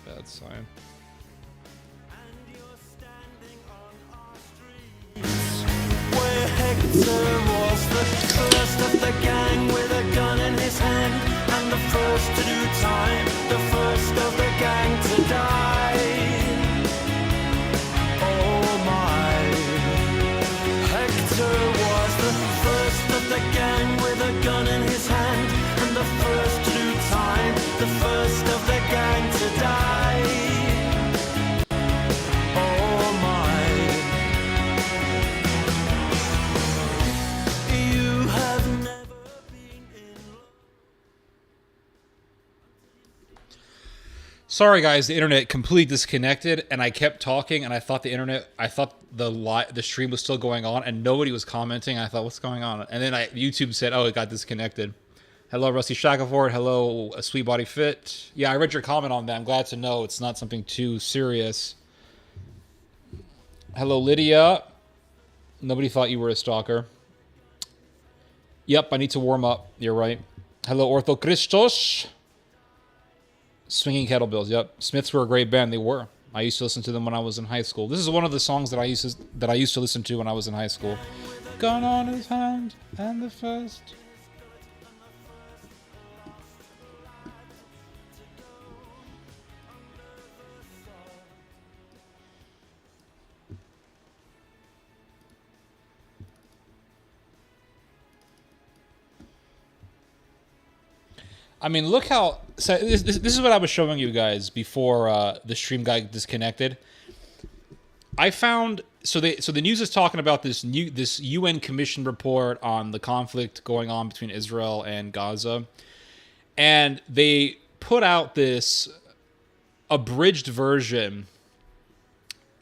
bad sign. Where Hector was the first of the gang with a gun in his hand, and the first to do time, the first of the gang to die. Oh my. Hector was the first of the gang with a gun in his hand, and the first to do time, the first of the gang to die. Oh my. You have never been in love. Sorry guys, the internet completely disconnected, and I kept talking, and I thought the stream was still going on, and nobody was commenting. I thought, what's going on? And then YouTube said, oh, it got disconnected. Hello, Rusty Shackleford. Hello, Sweet Body Fit. Yeah, I read your comment on that. I'm glad to know it's not something too serious. Hello, Lydia. Nobody thought you were a stalker. Yep, I need to warm up. You're right. Hello, Ortho Christos. Swinging Kettlebells. Yep, Smiths were a great band. They were. I used to listen to them when I was in high school. This is one of the songs that I used to listen to when I was in high school. Gun on his hand and the first. I mean, look how... So this is what I was showing you guys before the stream got disconnected. I found... So the news is talking about this UN Commission report on the conflict going on between Israel and Gaza. And they put out this abridged version.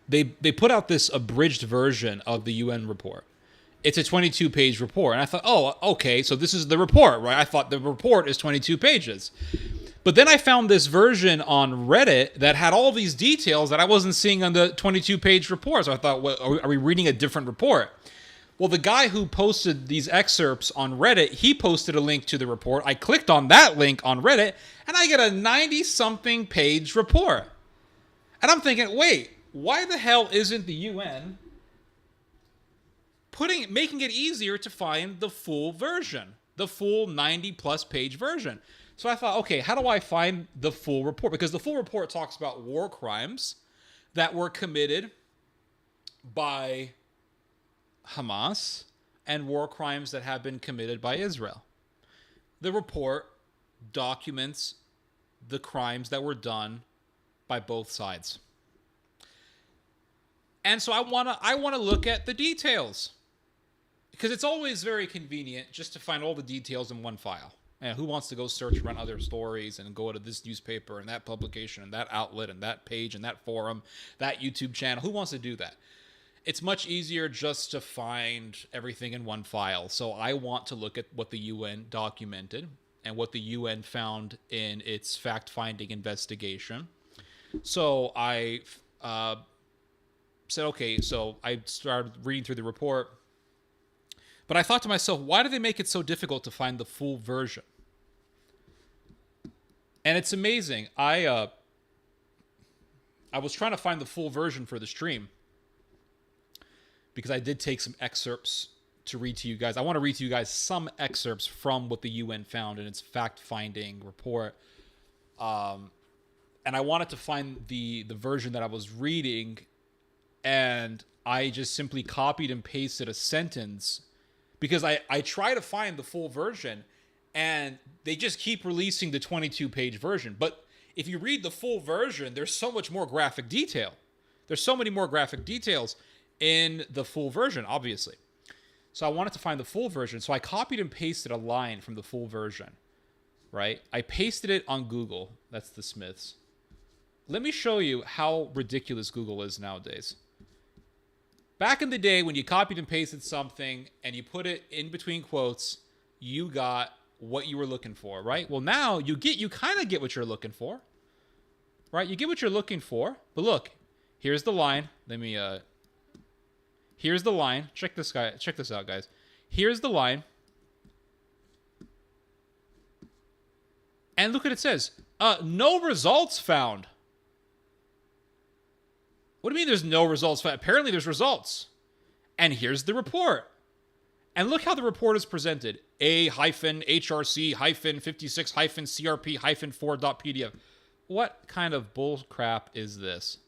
They put out this abridged version of the UN report. It's a 22-page report. And I thought, oh, okay, so this is the report, right? I thought the report is 22 pages. But then I found this version on Reddit that had all these details that I wasn't seeing on the 22-page report. So I thought, well, are we reading a different report? Well, the guy who posted these excerpts on Reddit, he posted a link to the report. I clicked on that link on Reddit, and I get a 90-something page report. And I'm thinking, wait, why the hell isn't the UN... making it easier to find the full version, the full 90-plus page version. So I thought, okay, how do I find the full report? Because the full report talks about war crimes that were committed by Hamas and war crimes that have been committed by Israel. The report documents the crimes that were done by both sides. And so I want to look at the details. Because it's always very convenient just to find all the details in one file. And who wants to go search around other stories and go to this newspaper and that publication and that outlet and that page and that forum, that YouTube channel? Who wants to do that? It's much easier just to find everything in one file. So I want to look at what the UN documented and what the UN found in its fact-finding investigation. So I said, okay, so I started reading through the report. But I thought to myself, why do they make it so difficult to find the full version? And it's amazing. I was trying to find the full version for the stream because I did take some excerpts to read to you guys. I want to read to you guys some excerpts from what the UN found in its fact-finding report. And I wanted to find the version that I was reading, and I just simply copied and pasted a sentence because I try to find the full version, and they just keep releasing the 22-page version. But if you read the full version, there's so much more graphic detail. There's so many more graphic details in the full version, obviously. So I wanted to find the full version, so I copied and pasted a line from the full version, right? I pasted it on Google. That's the Smiths. Let me show you how ridiculous Google is nowadays. Back in the day, when you copied and pasted something and you put it in between quotes, you got what you were looking for, right? Well, now you kind of get what you're looking for, right? You get what you're looking for. But look, here's the line. Here's the line. Check this out, guys. Here's the line. And look what it says. No results found. What do you mean there's no results? Apparently there's results. And here's the report. And look how the report is presented. A-HRC-56-CRP-4.pdf. What kind of bull crap is this?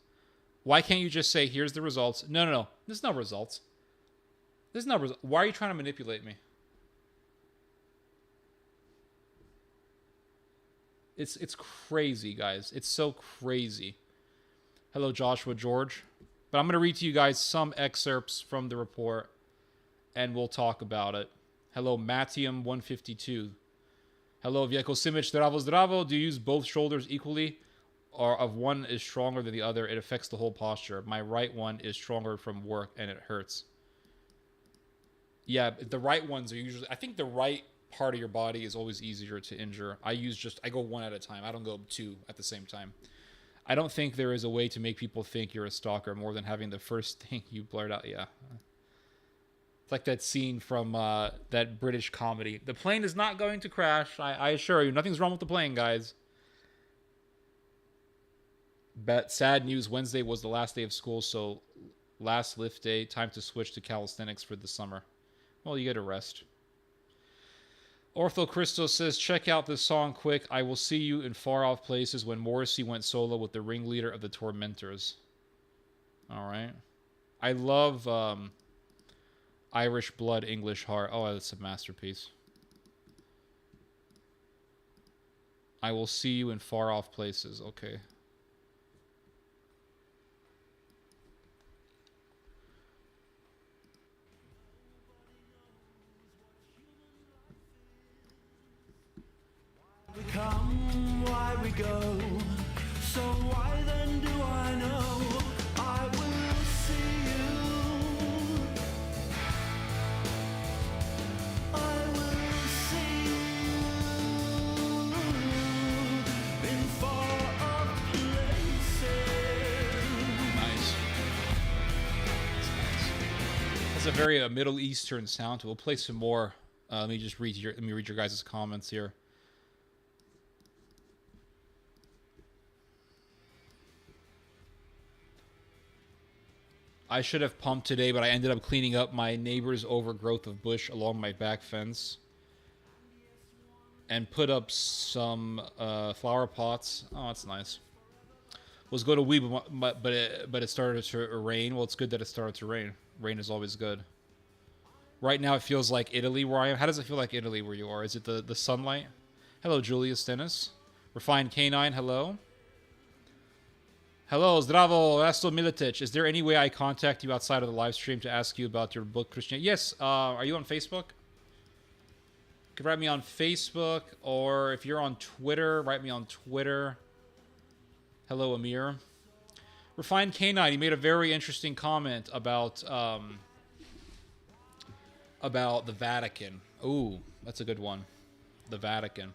Why can't you just say, here's the results? No. There's no results. There's no results. Why are you trying to manipulate me? It's crazy, guys. It's so crazy. Hello, Joshua George. But I'm going to read to you guys some excerpts from the report, and we'll talk about it. Hello, Matium152. Hello, Viejo Simic. Zdravo. Do you use both shoulders equally, or of one is stronger than the other? It affects the whole posture. My right one is stronger from work, and it hurts. Yeah, the right ones are usually... I think the right part of your body is always easier to injure. I go one at a time. I don't go two at the same time. I don't think there is a way to make people think you're a stalker more than having the first thing you blurt out. Yeah. It's like that scene from that British comedy. The plane is not going to crash. I assure you, nothing's wrong with the plane, guys. But sad news, Wednesday was the last day of school, so last lift day, time to switch to calisthenics for the summer. Well, you get a rest. Ortho Christo says, check out this song quick. I will see you in far off places when Morrissey went solo with the ringleader of the Tormentors. All right. I love Irish Blood, English Heart. Oh, that's a masterpiece. I will see you in far off places. Okay. We come, why we go. So why then do I know I will see you? I will see you in far off places. Nice. That's a very Middle Eastern sound. We'll play some more. Let me read your guys' comments here. I should have pumped today, but I ended up cleaning up my neighbor's overgrowth of bush along my back fence and put up some flower pots. Oh, that's nice. Was going to weed, but it started to rain. Well, it's good that it started to rain. Rain is always good. Right now, it feels like Italy where I am. How does it feel like Italy where you are? Is it the sunlight? Hello, Julius Dennis. Refined Canine, hello. Hello, Zdravo, Rasto Militic. Is there any way I contact you outside of the live stream to ask you about your book, Christianity? Yes. Are you on Facebook? You can write me on Facebook, or if you're on Twitter, write me on Twitter. Hello, Amir. Refined Canine, you made a very interesting comment about the Vatican. Ooh, that's a good one. The Vatican.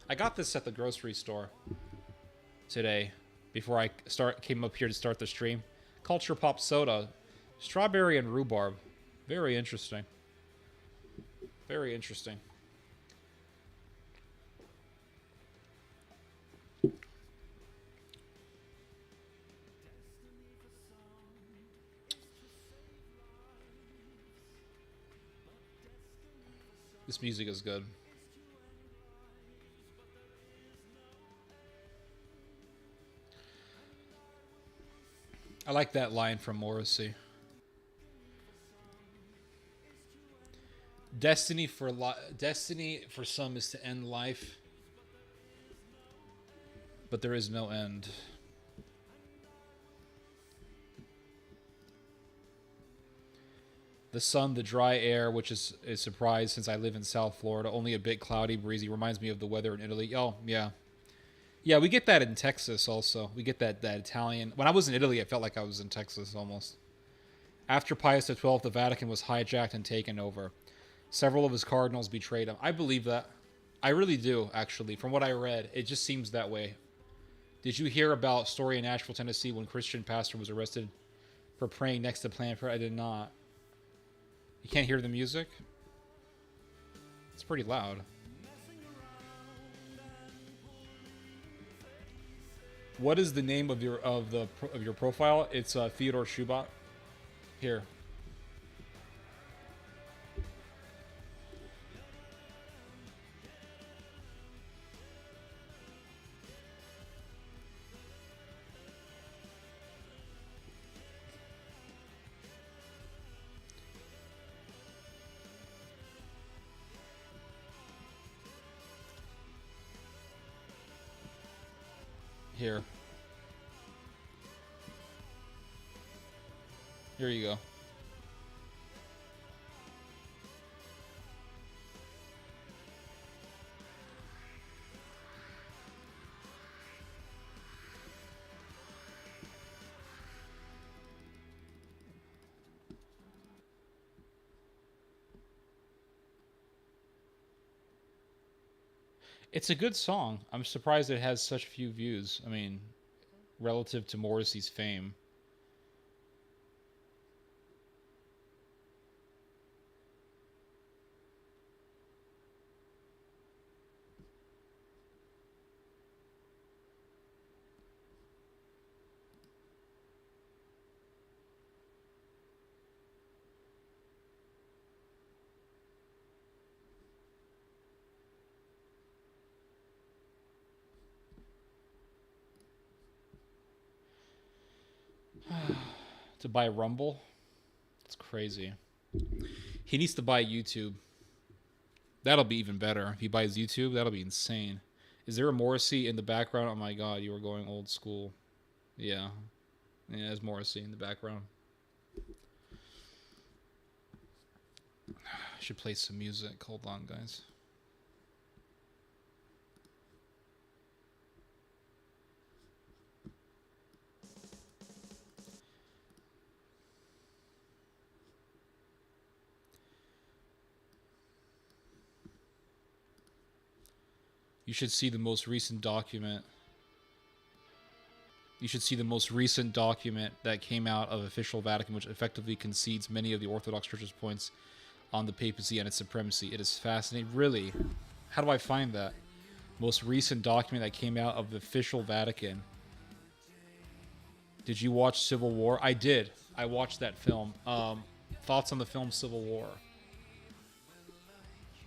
I got this at the grocery store today. Before I came up here to start the stream. Culture Pop Soda. Strawberry and rhubarb. Very interesting. Very interesting. This music is good. I like that line from Morrissey. Destiny for some is to end life, but there is no end. The sun, the dry air, which is a surprise since I live in South Florida, only a bit cloudy, breezy, reminds me of the weather in Italy. Oh, yeah. Yeah, we get that in Texas also. We get that Italian. When I was in Italy, I felt like I was in Texas almost. After Pius XII, the Vatican was hijacked and taken over. Several of his cardinals betrayed him. I believe that. I really do, actually. From what I read, it just seems that way. Did you hear about story in Nashville, Tennessee, when Christian pastor was arrested for praying next to Planned Parenthood? I did not. You can't hear the music? It's pretty loud. What is the name of your profile? It's Theodore Schubot. Here. Here. Here you go. It's a good song. I'm surprised it has such few views. I mean, relative to Morrissey's fame. To buy Rumble? It's crazy. He needs to buy YouTube. That'll be even better. If he buys YouTube, that'll be insane. Is there a Morrissey in the background? Oh my god, you were going old school. Yeah. Yeah, there's Morrissey in the background. I should play some music. Hold on, guys. You should see the most recent document. You should see the most recent document that came out of official Vatican, which effectively concedes many of the Orthodox Church's points on the papacy and its supremacy. It is fascinating. Really? How do I find that? Most recent document that came out of the official Vatican. Did you watch Civil War? I did. I watched that film. Thoughts on the film Civil War?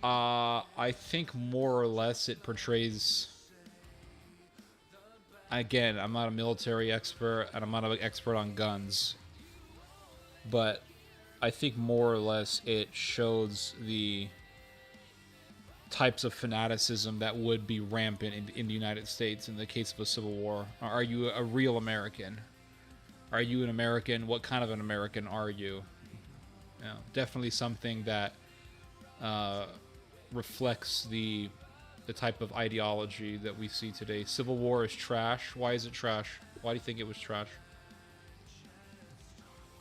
I think more or less it portrays... Again, I'm not a military expert, and I'm not an expert on guns. But I think more or less it shows the types of fanaticism that would be rampant in the United States in the case of a civil war. Are you a real American? Are you an American? What kind of an American are you? Yeah, definitely something that reflects the type of ideology that we see today. Civil War is trash. Why is it trash? Why do you think it was trash?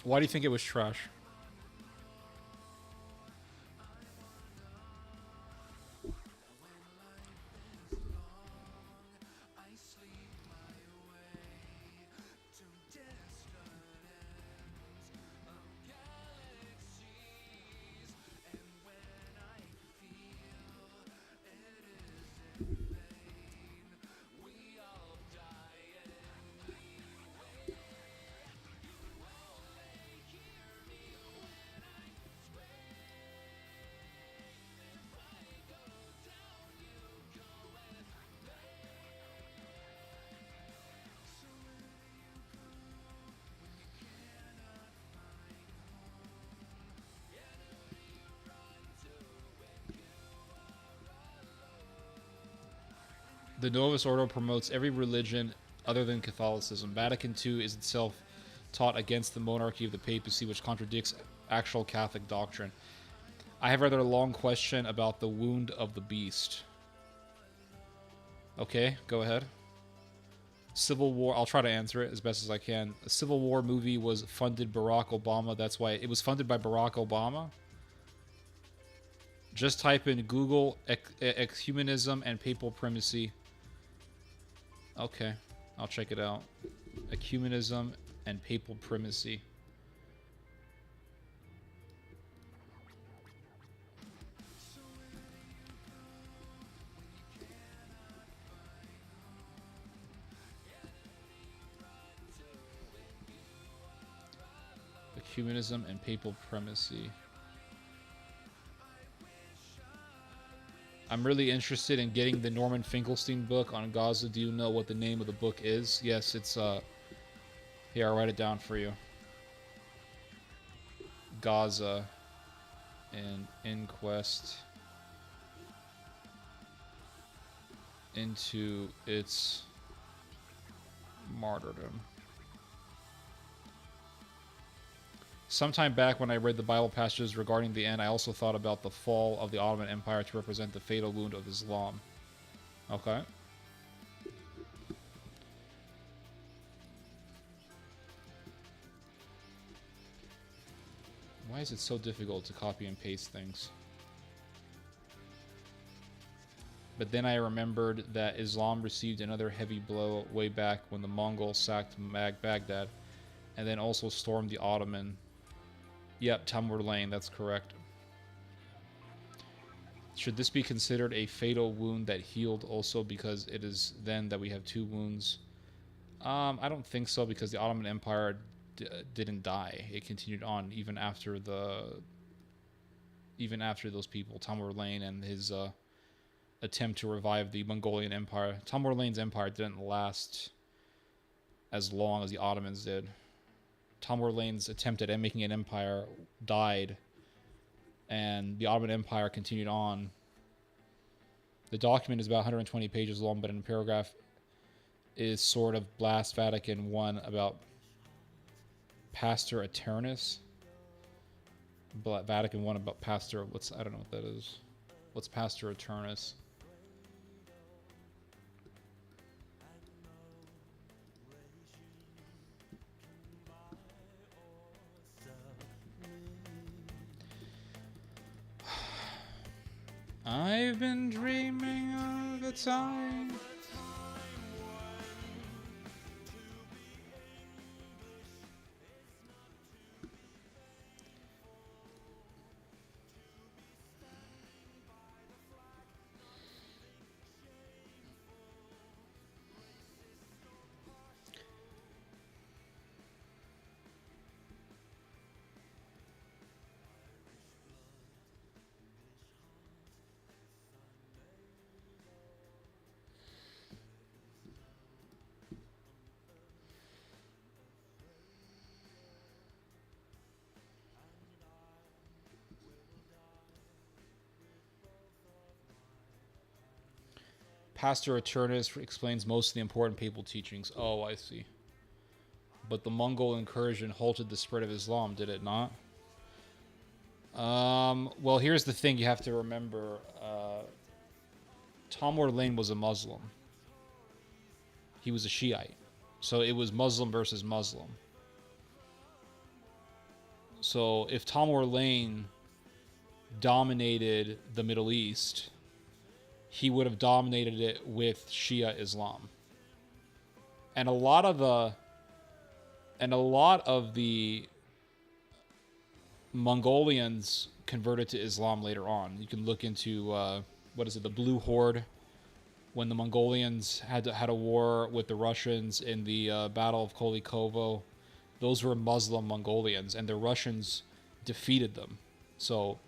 Why do you think it was trash? The Novus Ordo promotes every religion other than Catholicism. Vatican II is itself taught against the monarchy of the papacy, which contradicts actual Catholic doctrine. I have a rather long question about the wound of the beast. Okay, go ahead. Civil War, I'll try to answer it as best as I can. A Civil War movie was funded Barack Obama. That's why it was funded by Barack Obama. Just type in Google ecumenism and papal primacy. Okay, I'll check it out. Ecumenism and papal primacy. Ecumenism and papal primacy. I'm really interested in getting the Norman Finkelstein book on Gaza. Do you know what the name of the book is? Yes, it's here, I'll write it down for you. Gaza and Inquest into its martyrdom. Sometime back when I read the Bible passages regarding the end, I also thought about the fall of the Ottoman Empire to represent the fatal wound of Islam. Okay. Why is it so difficult to copy and paste things? But then I remembered that Islam received another heavy blow way back when the Mongols sacked Baghdad, and then also stormed the Ottoman. Yep, Tamur Lane, that's correct. Should this be considered a fatal wound that healed also because it is then that we have two wounds? I don't think so, because the Ottoman Empire didn't die. It continued on even after those people, Tamur Lane and his attempt to revive the Mongolian Empire. Tamur Lane's empire didn't last as long as the Ottomans did. Tamur Lane's attempt at making an empire died, and the Ottoman Empire continued on. The document is about 120 pages long, but in a paragraph is sort of blast Vatican I about Pastor Eternus. Vatican I about Pastor, I don't know what that is. What's Pastor Eternus? I've been dreaming of a time. Pastor Eternus explains most of the important papal teachings. Oh, I see. But the Mongol incursion halted the spread of Islam, did it not? Well, here's the thing you have to remember. Tamur Lane was a Muslim. He was a Shiite. So it was Muslim versus Muslim. So if Tamur Lane dominated the Middle East, he would have dominated it with Shia Islam. And a lot of the Mongolians converted to Islam later on. You can look into the Blue Horde, when the Mongolians had a war with the Russians in the Battle of Kolikovo. Those were Muslim Mongolians, and the Russians defeated them. So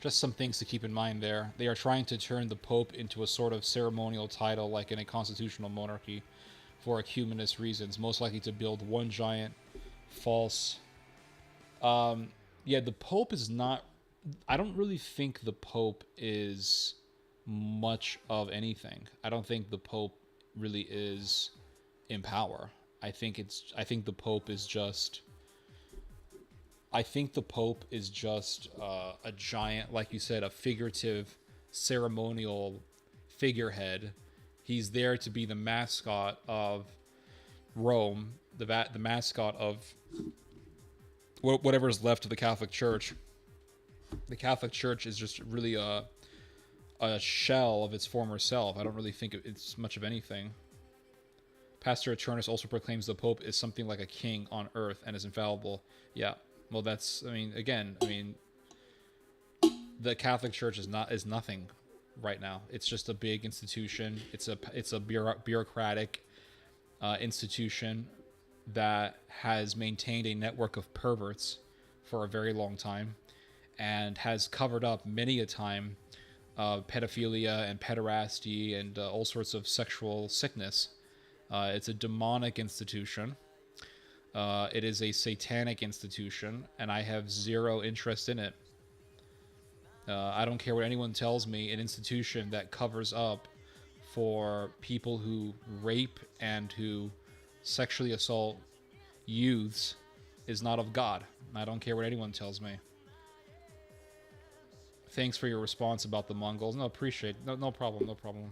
just some things to keep in mind there. They are trying to turn the Pope into a sort of ceremonial title like in a constitutional monarchy for ecumenist reasons, most likely to build one giant false... the Pope is not... I don't really think the Pope is much of anything. I don't think the Pope really is in power. I think the Pope is just... I think the Pope is just a giant, like you said, a figurative, ceremonial figurehead. He's there to be the mascot of Rome, the mascot of whatever is left of the Catholic Church. The Catholic Church is just really a shell of its former self. I don't really think it's much of anything. Pastor Eternus also proclaims the Pope is something like a king on earth and is infallible. Yeah. Well, that's, the Catholic Church is nothing right now. It's just a big institution. It's a bureaucratic institution. that has maintained a network of perverts for a very long time and has covered up many a time pedophilia and pederasty and all sorts of sexual sickness. It's a demonic institution. It is a satanic institution, and I have zero interest in it. I don't care what anyone tells me. An institution that covers up for people who rape and who sexually assault youths is not of God. I don't care what anyone tells me. Thanks for your response about the Mongols. No, appreciate. No problem. No problem.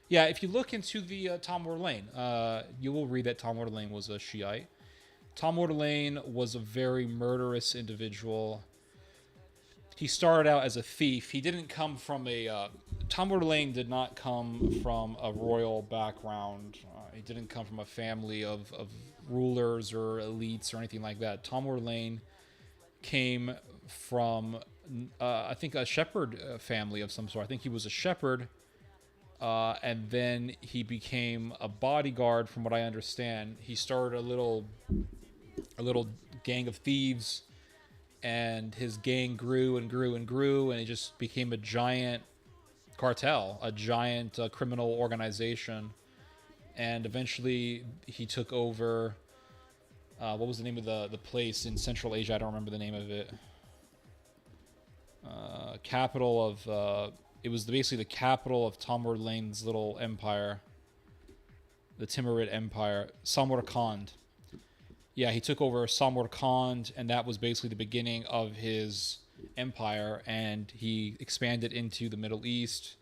Yeah, if you look into the Tamur Lane, you will read that Tamur Lane was a Shiite. Tamur Lane was a very murderous individual. He started out as a thief. He didn't come from a... Tamur Lane did not come from a royal background. He didn't come from a family of rulers or elites or anything like that. Tamur Lane came from, I think, a shepherd family of some sort. I think he was a shepherd, and then he became a bodyguard, from what I understand. He started a little gang of thieves, and his gang grew and grew and grew, and it just became a giant cartel, a giant criminal organization. And eventually he took over, what was the name of the place in Central Asia? I don't remember the name of it. Capital of, it was basically the capital of Tamur Lane's little empire, the Timurid Empire, Samarkand. Yeah, he took over Samarkand, and that was basically the beginning of his empire, and he expanded into the Middle East.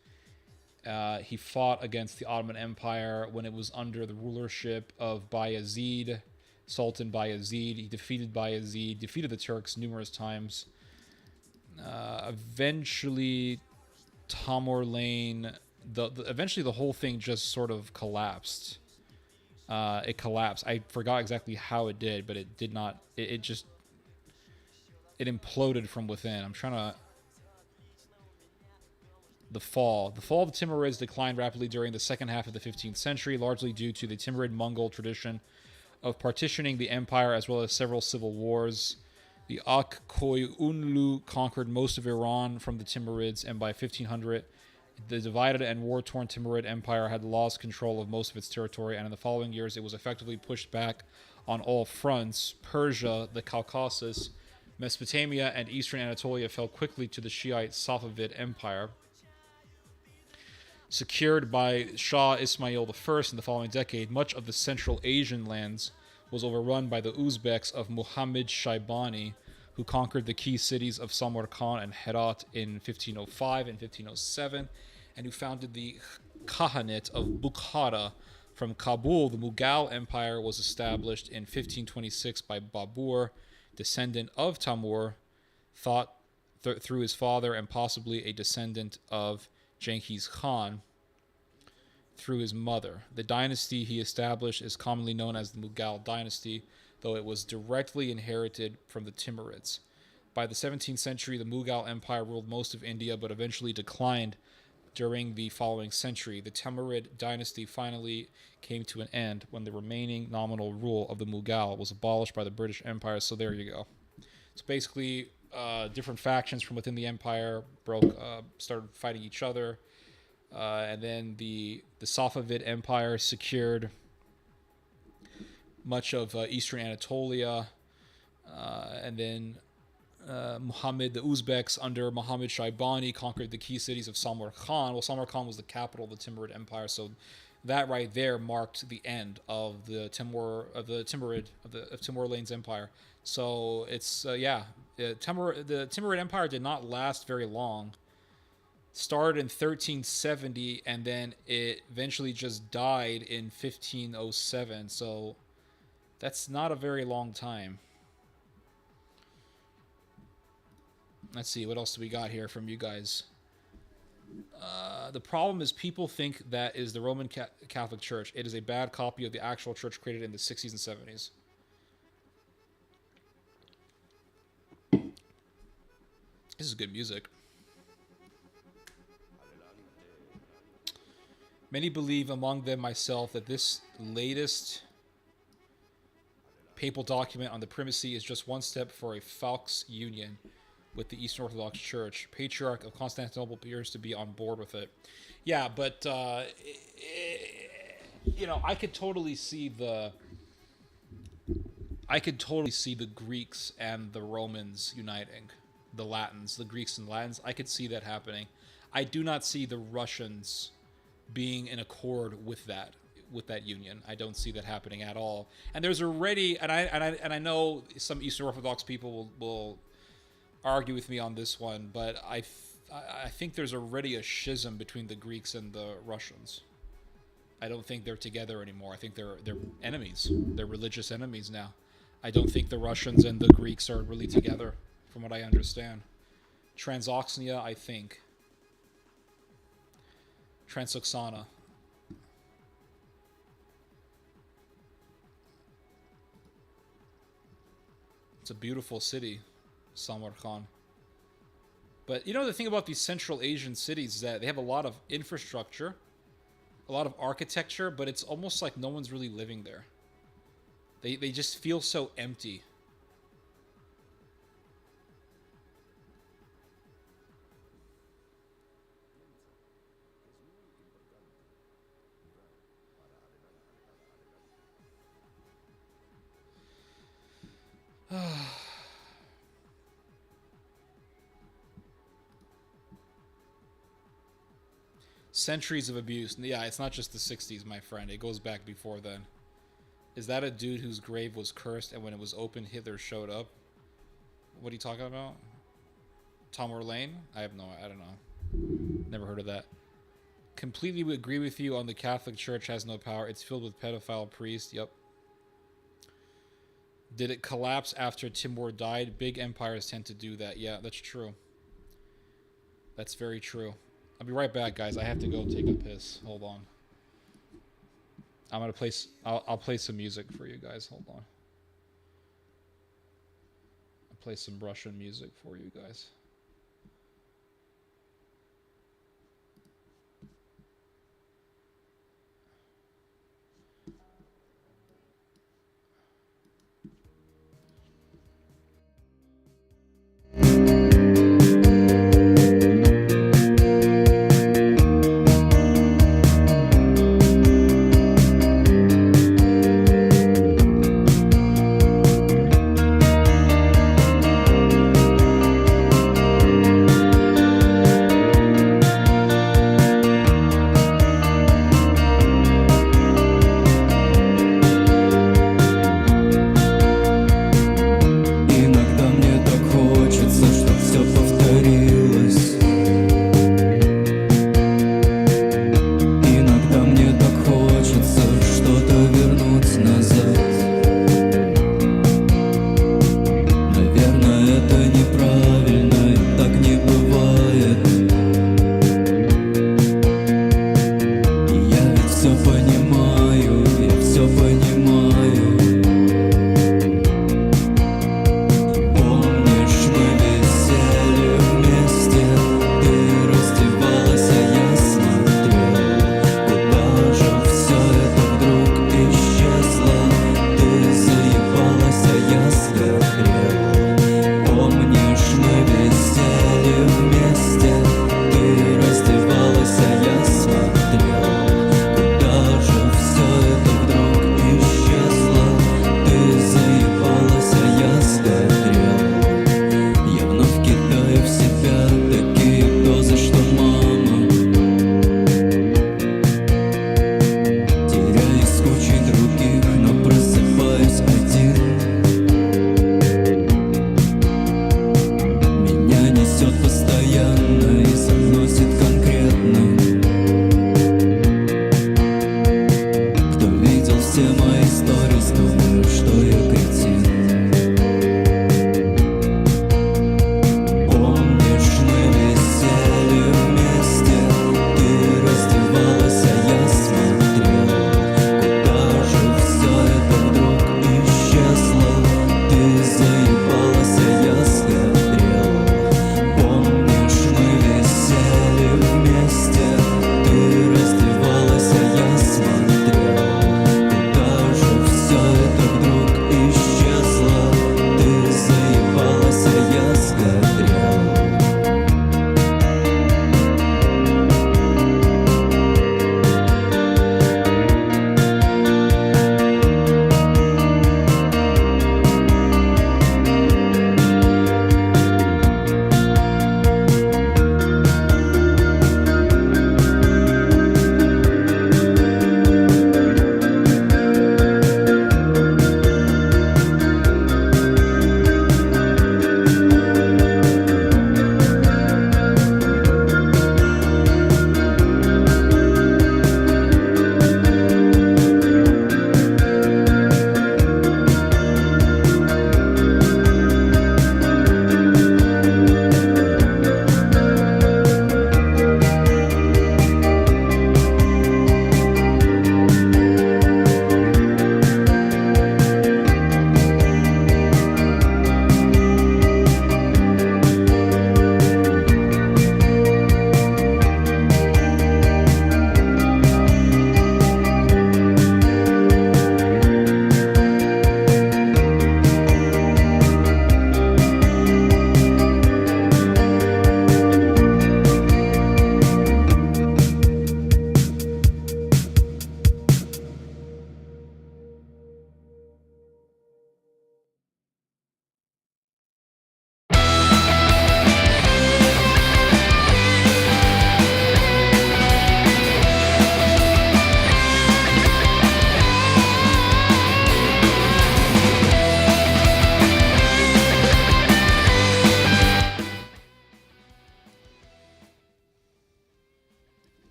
He fought against the Ottoman Empire when it was under the rulership of Bayezid, Sultan Bayezid. He defeated Bayezid, defeated the Turks numerous times. Eventually, Tamur Lane, eventually the whole thing just sort of collapsed. It collapsed. I forgot exactly how it did, but it did not. It imploded from within. I'm trying to. The fall of the Timurids declined rapidly during the second half of the 15th century, largely due to the Timurid Mongol tradition of partitioning the empire, as well as several civil wars. The Ak-Koyunlu conquered most of Iran from the Timurids, and by 1500, the divided and war-torn Timurid Empire had lost control of most of its territory, and in the following years, it was effectively pushed back on all fronts. Persia, the Caucasus, Mesopotamia, and eastern Anatolia fell quickly to the Shiite Safavid Empire. Secured by Shah Ismail I in the following decade, much of the Central Asian lands was overrun by the Uzbeks of Muhammad Shaibani, who conquered the key cities of Samarkand and Herat in 1505 and 1507, and who founded the Khaganate of Bukhara. From Kabul, the Mughal Empire was established in 1526 by Babur, descendant of Timur, thought through his father, and possibly a descendant of Genghis Khan through his mother. The dynasty he established is commonly known as the Mughal dynasty, though it was directly inherited from the Timurids. By the 17th century, the Mughal Empire ruled most of India, but eventually declined during the following century. The Timurid dynasty finally came to an end when the remaining nominal rule of the Mughal was abolished by the British Empire. So there you go. So basically, different factions from within the empire started fighting each other, and then the Safavid Empire secured much of eastern Anatolia, and then Muhammad, the Uzbeks under Muhammad Shaibani, conquered the key cities of Samarkand. Well, Samarkand was the capital of the Timurid Empire, so that right there marked the end of the Timur Lane's empire. So it's the Timurid Empire did not last very long. Started in 1370, and then it eventually just died in 1507. So that's not a very long time. Let's see, what else do we got here from you guys? The problem is people think that is the Roman Catholic Church. It is a bad copy of the actual church created in the 60s and 70s. This is good music. Many believe, among them myself, that this latest papal document on the primacy is just one step for a false union with the Eastern Orthodox Church. Patriarch of Constantinople appears to be on board with it. Yeah, but I could totally see the Greeks and the Romans uniting, the Latins, the Greeks and Latins. I could see that happening. I do not see the Russians being in accord with that union. I don't see that happening at all. And there's already, and I know some Eastern Orthodox people will argue with me on this one, but I think there's already a schism between the Greeks and the Russians. I don't think they're together anymore. I think they're enemies. They're religious enemies now. I don't think the Russians and the Greeks are really together, from what I understand. Transoxania, I think. Transoxana. It's a beautiful city, Samarkand. But the thing about these Central Asian cities is that they have a lot of infrastructure, a lot of architecture, but it's almost like no one's really living there. They just feel so empty. Centuries of abuse. Yeah, it's not just the 60s, my friend. It goes back before then. Is that a dude whose grave was cursed and when it was opened, Hitler showed up? What are you talking about? Tom Orlane? I don't know. Never heard of that. Completely agree with you on the Catholic Church has no power. It's filled with pedophile priests. Yep. Did it collapse after Timur died? Big empires tend to do that. Yeah, that's true. That's very true. I'll be right back, guys. I have to go take a piss. Hold on. I'm gonna play. I'll play some music for you guys. Hold on. I'll play some Russian music for you guys.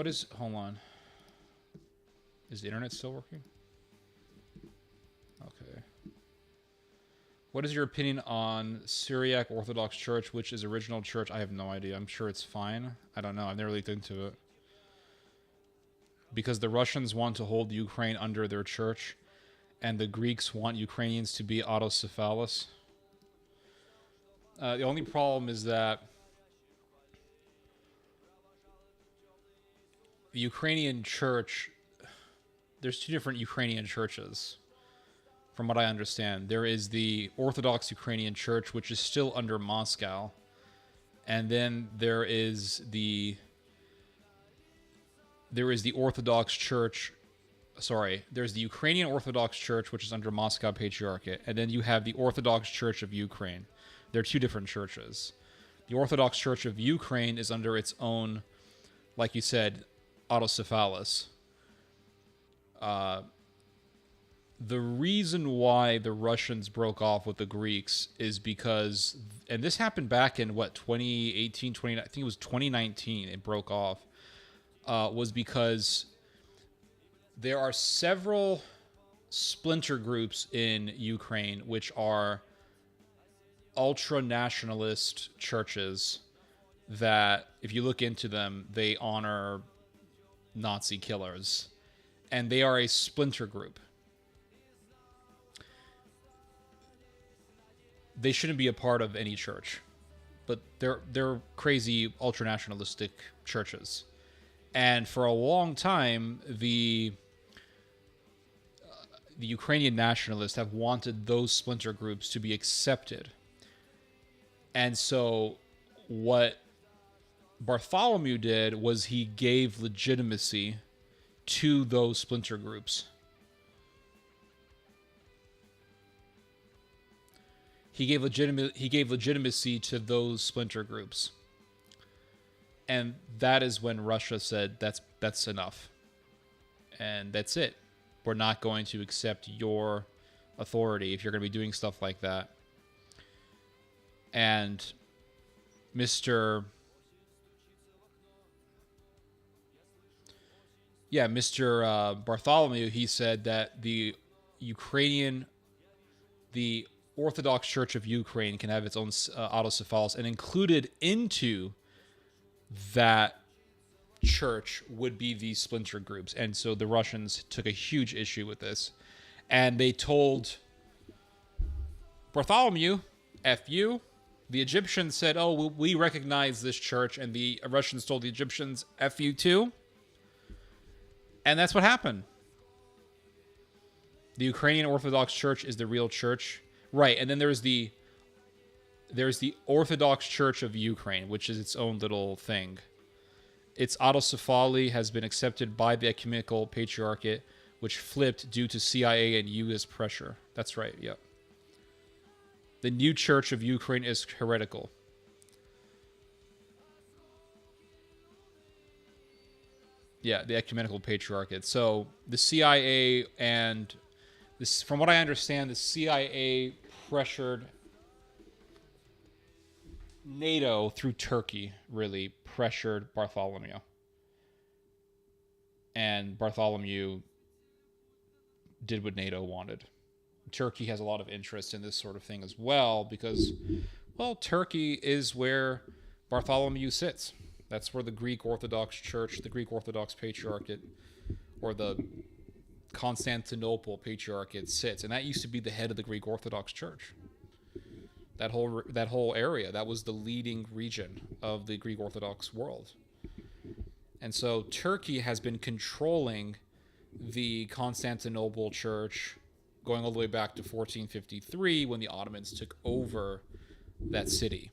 what is... Hold on. Is the internet still working? Okay. What is your opinion on Syriac Orthodox Church, which is original church? I have no idea. I'm sure it's fine. I don't know. I've never looked into it. Because the Russians want to hold Ukraine under their church, and the Greeks want Ukrainians to be autocephalous. The only problem is that the Ukrainian church, there's two different Ukrainian churches, from what I understand. There is the Orthodox Ukrainian Church, which is still under Moscow, and then there is the Orthodox Church. Sorry, there's the Ukrainian Orthodox Church, which is under Moscow Patriarchate, and then you have the Orthodox Church of Ukraine. They're two different churches. The Orthodox Church of Ukraine is under its own, like you said, autocephalous. The reason why the Russians broke off with the Greeks is because, and this happened back in, 2018, I think it was 2019, it broke off, was because there are several splinter groups in Ukraine which are ultra-nationalist churches that, if you look into them, they honor Nazi killers. And they are a splinter group. They shouldn't be a part of any church. But they're crazy ultra-nationalistic churches. And for a long time, the Ukrainian nationalists have wanted those splinter groups to be accepted. And so what Bartholomew did was he gave legitimacy to those splinter groups. He gave legitimacy to those splinter groups. And that is when Russia said, that's enough. And that's it. We're not going to accept your authority if you're going to be doing stuff like that. And Mr. Bartholomew, he said that the Orthodox Church of Ukraine can have its own autocephalous, and included into that church would be these splinter groups. And so the Russians took a huge issue with this, and they told Bartholomew, F you. The Egyptians said, oh, we recognize this church, and the Russians told the Egyptians, F you too. And that's what happened. The Ukrainian Orthodox Church is the real church. Right, and then there's the Orthodox Church of Ukraine, which is its own little thing. Its autocephaly has been accepted by the Ecumenical Patriarchate, which flipped due to CIA and U.S. pressure. That's right, yep. The new Church of Ukraine is heretical. Yeah, the Ecumenical Patriarchate. So the CIA and this, from what I understand, the CIA pressured NATO through Turkey, really pressured Bartholomew. And Bartholomew did what NATO wanted. Turkey has a lot of interest in this sort of thing as well because, well, Turkey is where Bartholomew sits. That's where the Greek Orthodox Church, the Greek Orthodox Patriarchate, or the Constantinople Patriarchate sits. And that used to be the head of the Greek Orthodox Church. That whole area, that was the leading region of the Greek Orthodox world. And so Turkey has been controlling the Constantinople Church going all the way back to 1453 when the Ottomans took over that city.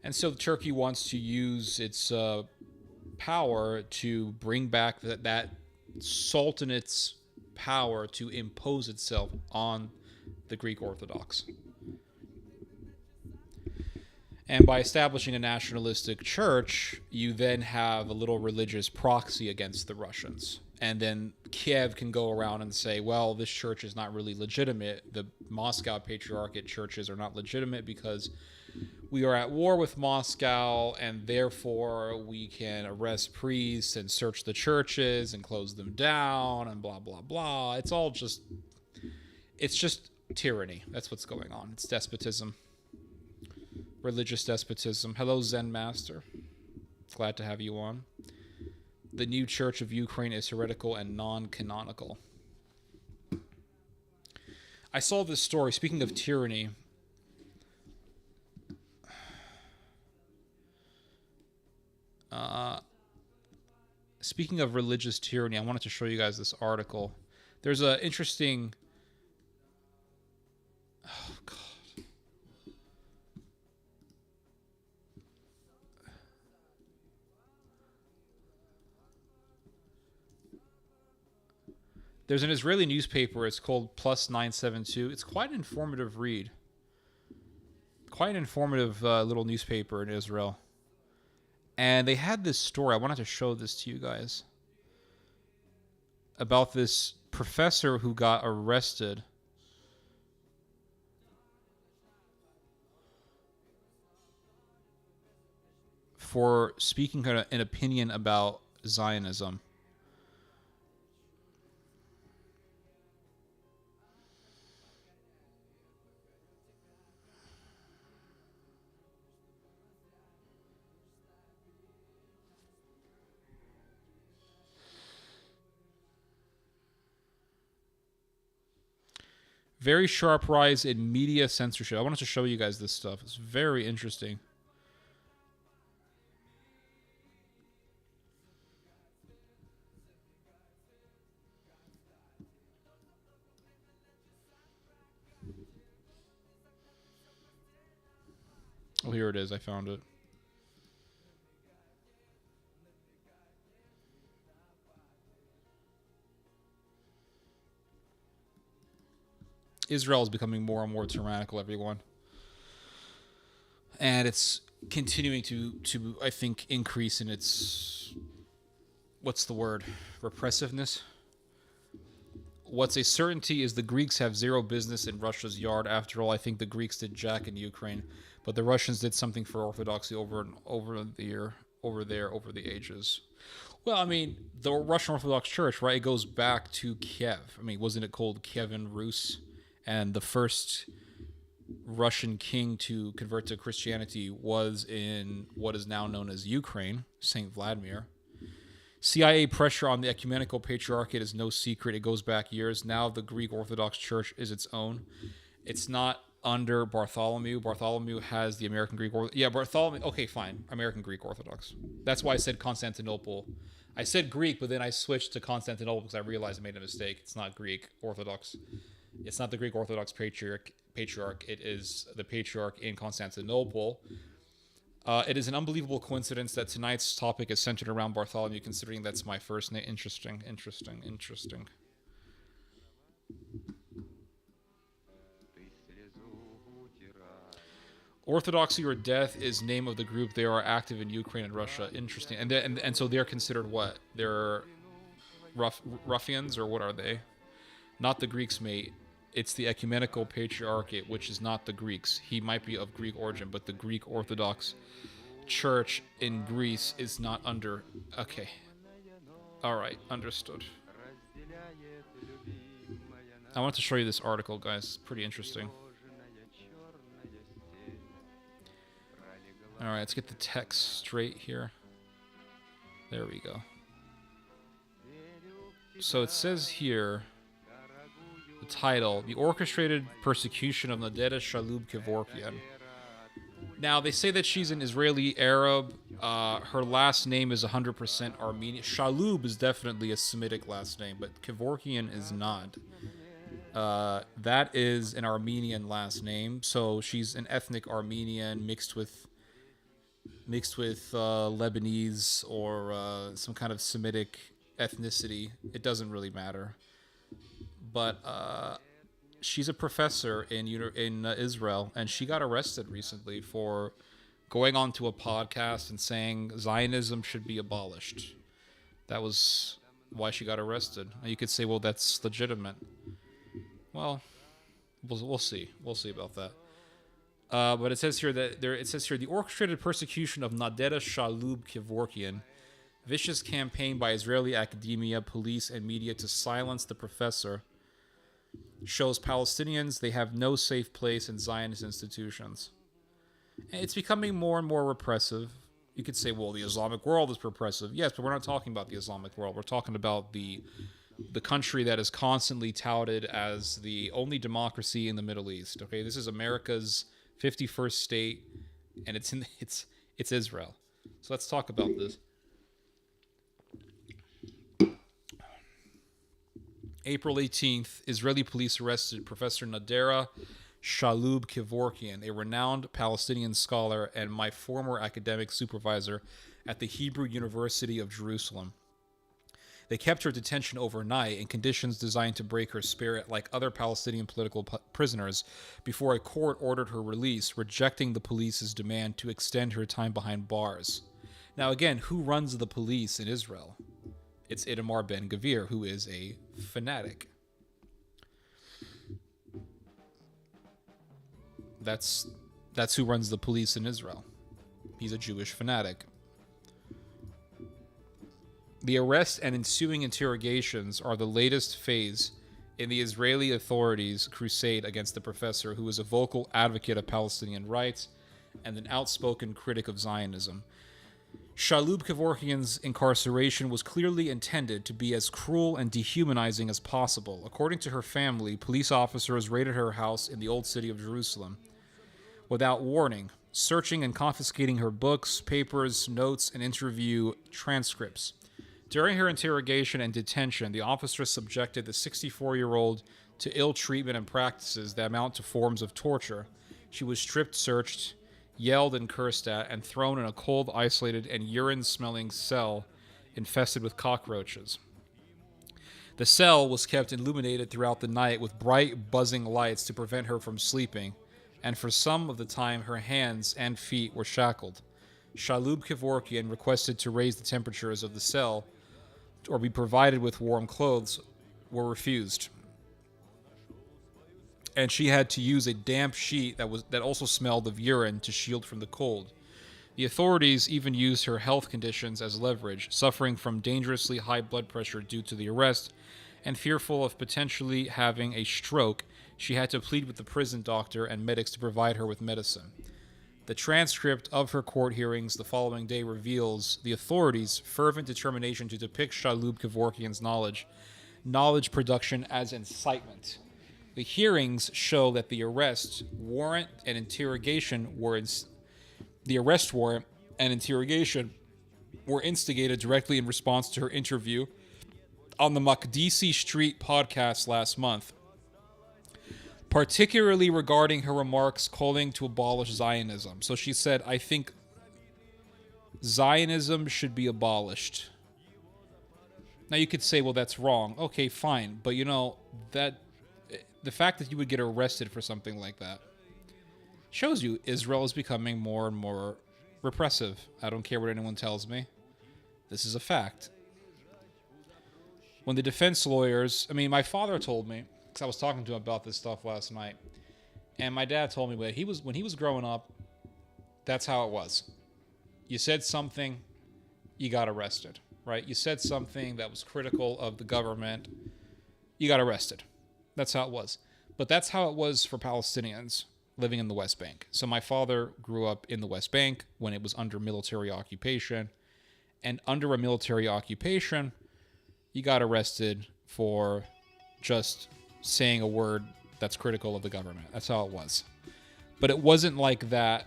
And so Turkey wants to use its power to bring back that sultanate's power to impose itself on the Greek Orthodox. And by establishing a nationalistic church, you then have a little religious proxy against the Russians. And then Kiev can go around and say, well, this church is not really legitimate. The Moscow Patriarchate churches are not legitimate because we are at war with Moscow, and therefore we can arrest priests and search the churches and close them down and blah blah blah. It's just tyranny. That's what's going on. It's despotism, religious despotism. Hello, Zen Master. Glad to have you on. The new Church of Ukraine is heretical and non-canonical. I saw this story. Speaking of tyranny, speaking of religious tyranny, I wanted to show you guys this article. There's an interesting... Oh, God. There's an Israeli newspaper. It's called Plus 972. It's quite an informative read. Quite an informative little newspaper in Israel. And they had this story. I wanted to show this to you guys. About this professor who got arrested for speaking an opinion about Zionism. Very sharp rise in media censorship. I wanted to show you guys this stuff. It's very interesting. Oh, here it is. I found it. Israel is becoming more and more tyrannical, everyone. And it's continuing to I think, increase in its... What's the word? Repressiveness? What's a certainty is the Greeks have zero business in Russia's yard. After all, I think the Greeks did jack in Ukraine, but the Russians did something for Orthodoxy over the ages. Well, I mean, the Russian Orthodox Church, right? It goes back to Kiev. I mean, wasn't it called Kievan Rus? And the first Russian king to convert to Christianity was in what is now known as Ukraine, Saint Vladimir. CIA pressure on the ecumenical patriarchate is no secret. It goes back years. Now the Greek Orthodox Church is its own. It's not under Bartholomew. Bartholomew has the American Greek Orthodox. Yeah, Bartholomew. Okay, fine. American Greek Orthodox. That's why I said Constantinople. I said Greek, but then I switched to Constantinople because I realized I made a mistake. It's not Greek Orthodox. It's not the Greek Orthodox patriarch. It is the patriarch in Constantinople. It is an unbelievable coincidence that tonight's topic is centered around Bartholomew, considering that's my first name. Interesting. Orthodoxy or death is name of the group. They are active in Ukraine and Russia. Interesting. And so they're considered what? They're ruffians, or what are they? Not the Greeks, mate. It's the ecumenical patriarchate, which is not the Greeks. He might be of Greek origin, but the Greek Orthodox Church in Greece is not under... Okay. All right, understood. I want to show you this article, guys. It's pretty interesting. All right, let's get the text straight here. There we go. So it says here... The title, The Orchestrated Persecution of Nadezhda Shalub-Kevorkian. Now, they say that she's an Israeli Arab. Her last name is 100% Armenian. Shalub is definitely a Semitic last name, but Kevorkian is not. That is an Armenian last name, so she's an ethnic Armenian mixed with Lebanese or some kind of Semitic ethnicity. It doesn't really matter. But she's a professor in Israel, and she got arrested recently for going onto a podcast and saying Zionism should be abolished. That was why she got arrested. You could say, well, that's legitimate. Well, we'll see. We'll see about that. But it says here the orchestrated persecution of Nadera Shalub Kevorkian, vicious campaign by Israeli academia, police, and media to silence the professor, shows Palestinians they have no safe place in Zionist institutions. And it's becoming more and more repressive. You could say, well, the Islamic world is repressive. Yes, but we're not talking about the Islamic world. We're talking about the country that is constantly touted as the only democracy in the Middle East. Okay, this is America's 51st state, and it's Israel. So let's talk about this. April 18th, Israeli police arrested Professor Nadera Shalub Kevorkian, a renowned Palestinian scholar and my former academic supervisor at the Hebrew University of Jerusalem. They kept her detention overnight in conditions designed to break her spirit, like other Palestinian political prisoners, before a court ordered her release, rejecting the police's demand to extend her time behind bars. Now again, who runs the police in Israel? It's Itamar Ben-Gvir, who is a fanatic. That's who runs the police in Israel. He's a Jewish fanatic. The arrest and ensuing interrogations are the latest phase in the Israeli authorities' crusade against the professor, who is a vocal advocate of Palestinian rights and an outspoken critic of Zionism. Shalub Kevorkian's incarceration was clearly intended to be as cruel and dehumanizing as possible. According to her family, police officers raided her house in the Old City of Jerusalem without warning, searching and confiscating her books, papers, notes, and interview transcripts. During her interrogation and detention, the officers subjected the 64-year-old to ill treatment and practices that amount to forms of torture. She was stripped, searched, yelled and cursed at, and thrown in a cold, isolated, and urine-smelling cell infested with cockroaches. The cell was kept illuminated throughout the night with bright, buzzing lights to prevent her from sleeping, and for some of the time her hands and feet were shackled. Shalub Kevorkian requested to raise the temperatures of the cell or be provided with warm clothes were refused. And she had to use a damp sheet that also smelled of urine to shield from the cold. The authorities even used her health conditions as leverage, suffering from dangerously high blood pressure due to the arrest, and fearful of potentially having a stroke. She had to plead with the prison doctor and medics to provide her with medicine. The transcript of her court hearings the following day reveals the authorities' fervent determination to depict Shalub Kevorkian's knowledge production as incitement. The hearings show that the arrest warrant and interrogation were instigated directly in response to her interview on the Makdisi Street podcast last month, particularly regarding her remarks calling to abolish Zionism. So she said, I think Zionism should be abolished. Now you could say, well, that's wrong. Okay, fine. But that the fact that you would get arrested for something like that shows you Israel is becoming more and more repressive. I don't care what anyone tells me. This is a fact. When the defense lawyers, my father told me, because I was talking to him about this stuff last night, and my dad told me when he was growing up, that's how it was. You said something, you got arrested, right? You said something that was critical of the government, you got arrested. That's how it was. But that's how it was for Palestinians living in the West Bank. So my father grew up in the West Bank when it was under military occupation, and under a military occupation, you got arrested for just saying a word that's critical of the government. That's how it was. But it wasn't like that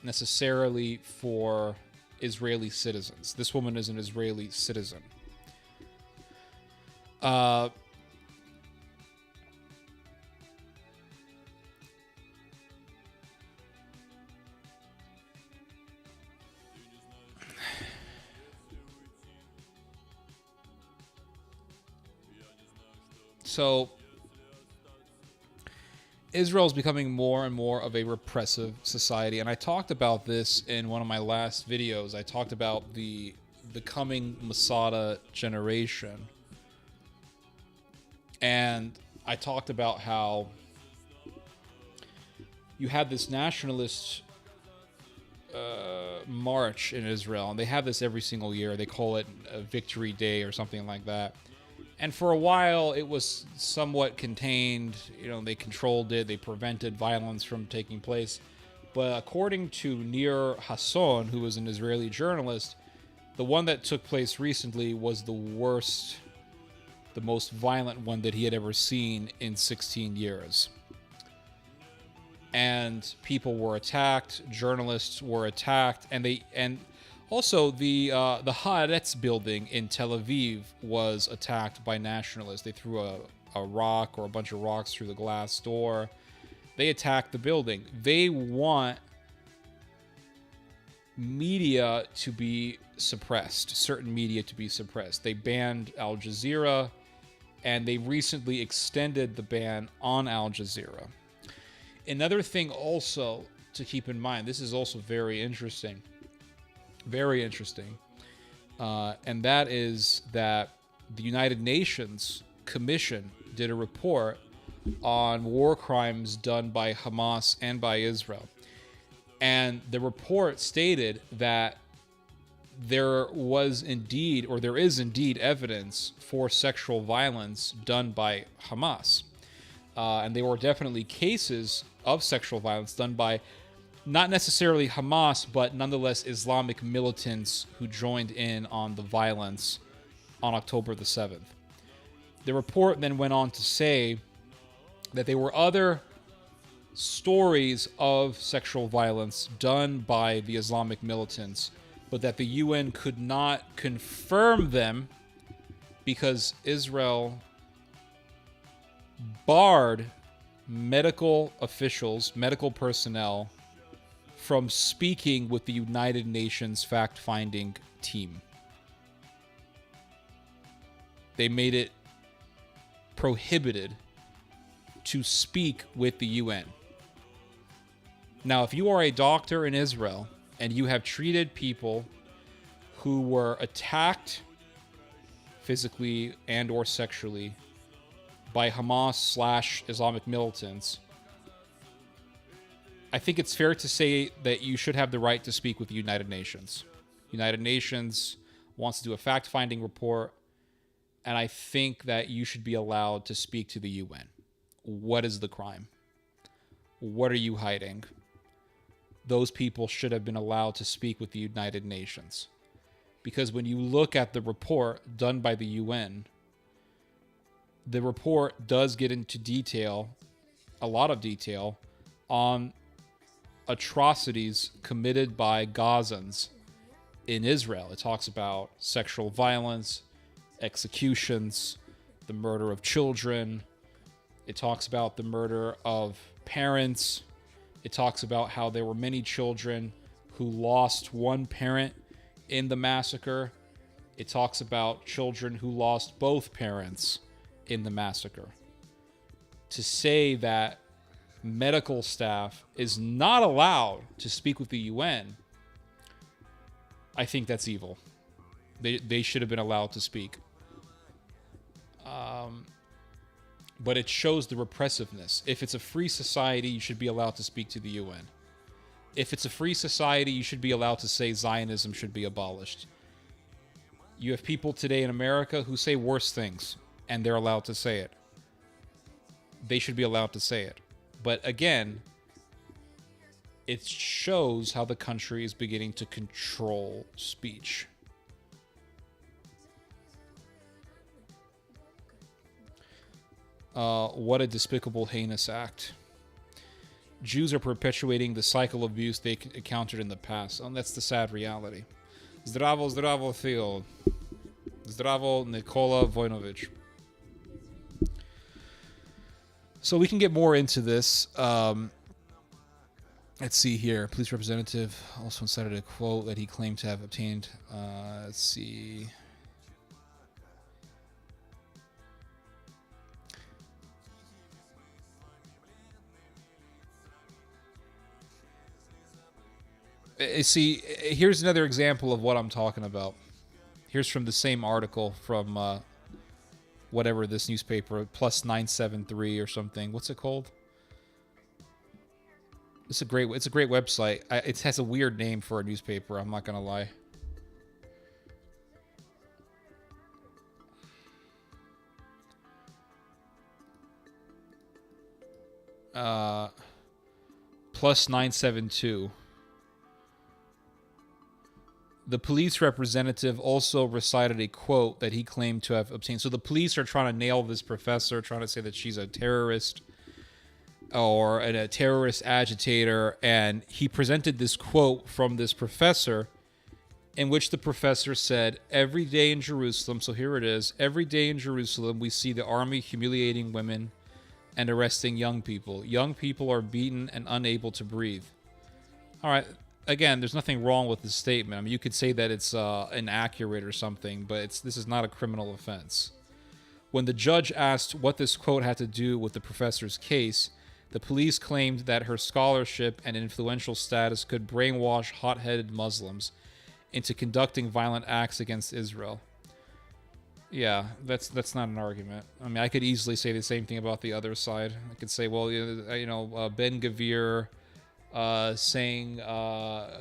necessarily for Israeli citizens. This woman is an Israeli citizen. So Israel is becoming more and more of a repressive society, and I talked about this in one of my last videos. I talked about the coming Masada generation, and I talked about how you had this nationalist march in Israel, and they have this every single year. They call it a Victory Day or something like that. And for a while, it was somewhat contained. You know, they controlled it. They prevented violence from taking place. But according to Nir Hasson, who was an Israeli journalist, the one that took place recently was the worst, the most violent one that he had ever seen in 16 years. And people were attacked, journalists were attacked, and also the Haaretz building in Tel Aviv was attacked by nationalists. They threw a rock or a bunch of rocks through the glass door. They attacked the building. They want media to be suppressed, certain media to be suppressed. They banned Al Jazeera, and they recently extended the ban on Al Jazeera. Another thing also to keep in mind, this is also very interesting, and that is that the United Nations Commission did a report on war crimes done by Hamas and by Israel. And the report stated that there was indeed, or there is indeed, evidence for sexual violence done by Hamas. And there were definitely cases of sexual violence done by not necessarily Hamas, but nonetheless Islamic militants who joined in on the violence on October the 7th. The report then went on to say that there were other stories of sexual violence done by the Islamic militants, but that the UN could not confirm them because Israel barred medical officials, medical personnel, from speaking with the United Nations fact-finding team. They made it prohibited to speak with the UN. Now, if you are a doctor in Israel and you have treated people who were attacked physically and or sexually by Hamas/Islamic militants, I think it's fair to say that you should have the right to speak with the United Nations. United Nations wants to do a fact-finding report, and I think that you should be allowed to speak to the UN. What is the crime? What are you hiding? Those people should have been allowed to speak with the United Nations. Because when you look at the report done by the UN, the report does get into detail, a lot of detail, on atrocities committed by Gazans in Israel. It talks about sexual violence, executions, the murder of children. It talks about the murder of parents. It talks about how there were many children who lost one parent in the massacre. It talks about children who lost both parents in the massacre. To say that medical staff is not allowed to speak with the UN, I think that's evil. They should have been allowed to speak. But it shows the repressiveness. If it's a free society, you should be allowed to speak to the UN. If it's a free society, you should be allowed to say Zionism should be abolished. You have people today in America who say worse things, and they're allowed to say it. They should be allowed to say it. But again, it shows how the country is beginning to control speech. What a despicable, heinous act. Jews are perpetuating the cycle of abuse they encountered in the past. And that's the sad reality. Zdravo, zdravo, Theo. Zdravo, Nikola Vojnovic. So we can get more into this. Let's see here. Police representative also cited a quote that he claimed to have obtained. Let's see. See, here's another example of what I'm talking about. Here's from the same article from whatever this newspaper, Plus 973 or something. What's it called? It's a great website. It has a weird name for a newspaper. I'm not gonna lie. Plus 972. The police representative also recited a quote that he claimed to have obtained. So the police are trying to nail this professor, trying to say that she's a terrorist or a terrorist agitator. And he presented this quote from this professor in which the professor said, "Every day in Jerusalem," so here it is, "every day in Jerusalem, we see the army humiliating women and arresting young people. Young people are beaten and unable to breathe." All right. Again, there's nothing wrong with this statement. I mean, you could say that it's inaccurate or something, but this is not a criminal offense. When the judge asked what this quote had to do with the professor's case, the police claimed that her scholarship and influential status could brainwash hot-headed Muslims into conducting violent acts against Israel. Yeah, that's not an argument. I mean, I could easily say the same thing about the other side. I could say, well, Ben Gavir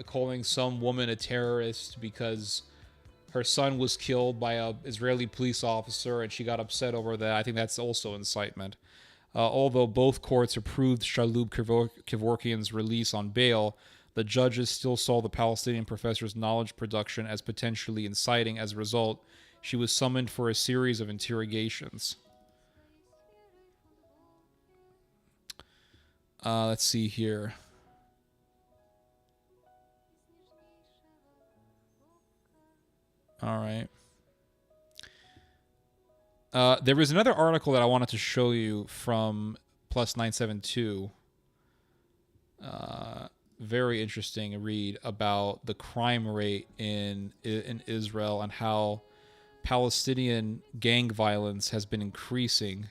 calling some woman a terrorist because her son was killed by a Israeli police officer and she got upset over that. I think that's also incitement. Although both courts approved Shalub Kevorkian's release on bail, the judges still saw the Palestinian professor's knowledge production as potentially inciting. As a result, she was summoned for a series of interrogations. Let's see here. All right. There was another article that I wanted to show you from Plus 972. Very interesting read about the crime rate in Israel and how Palestinian gang violence has been increasing.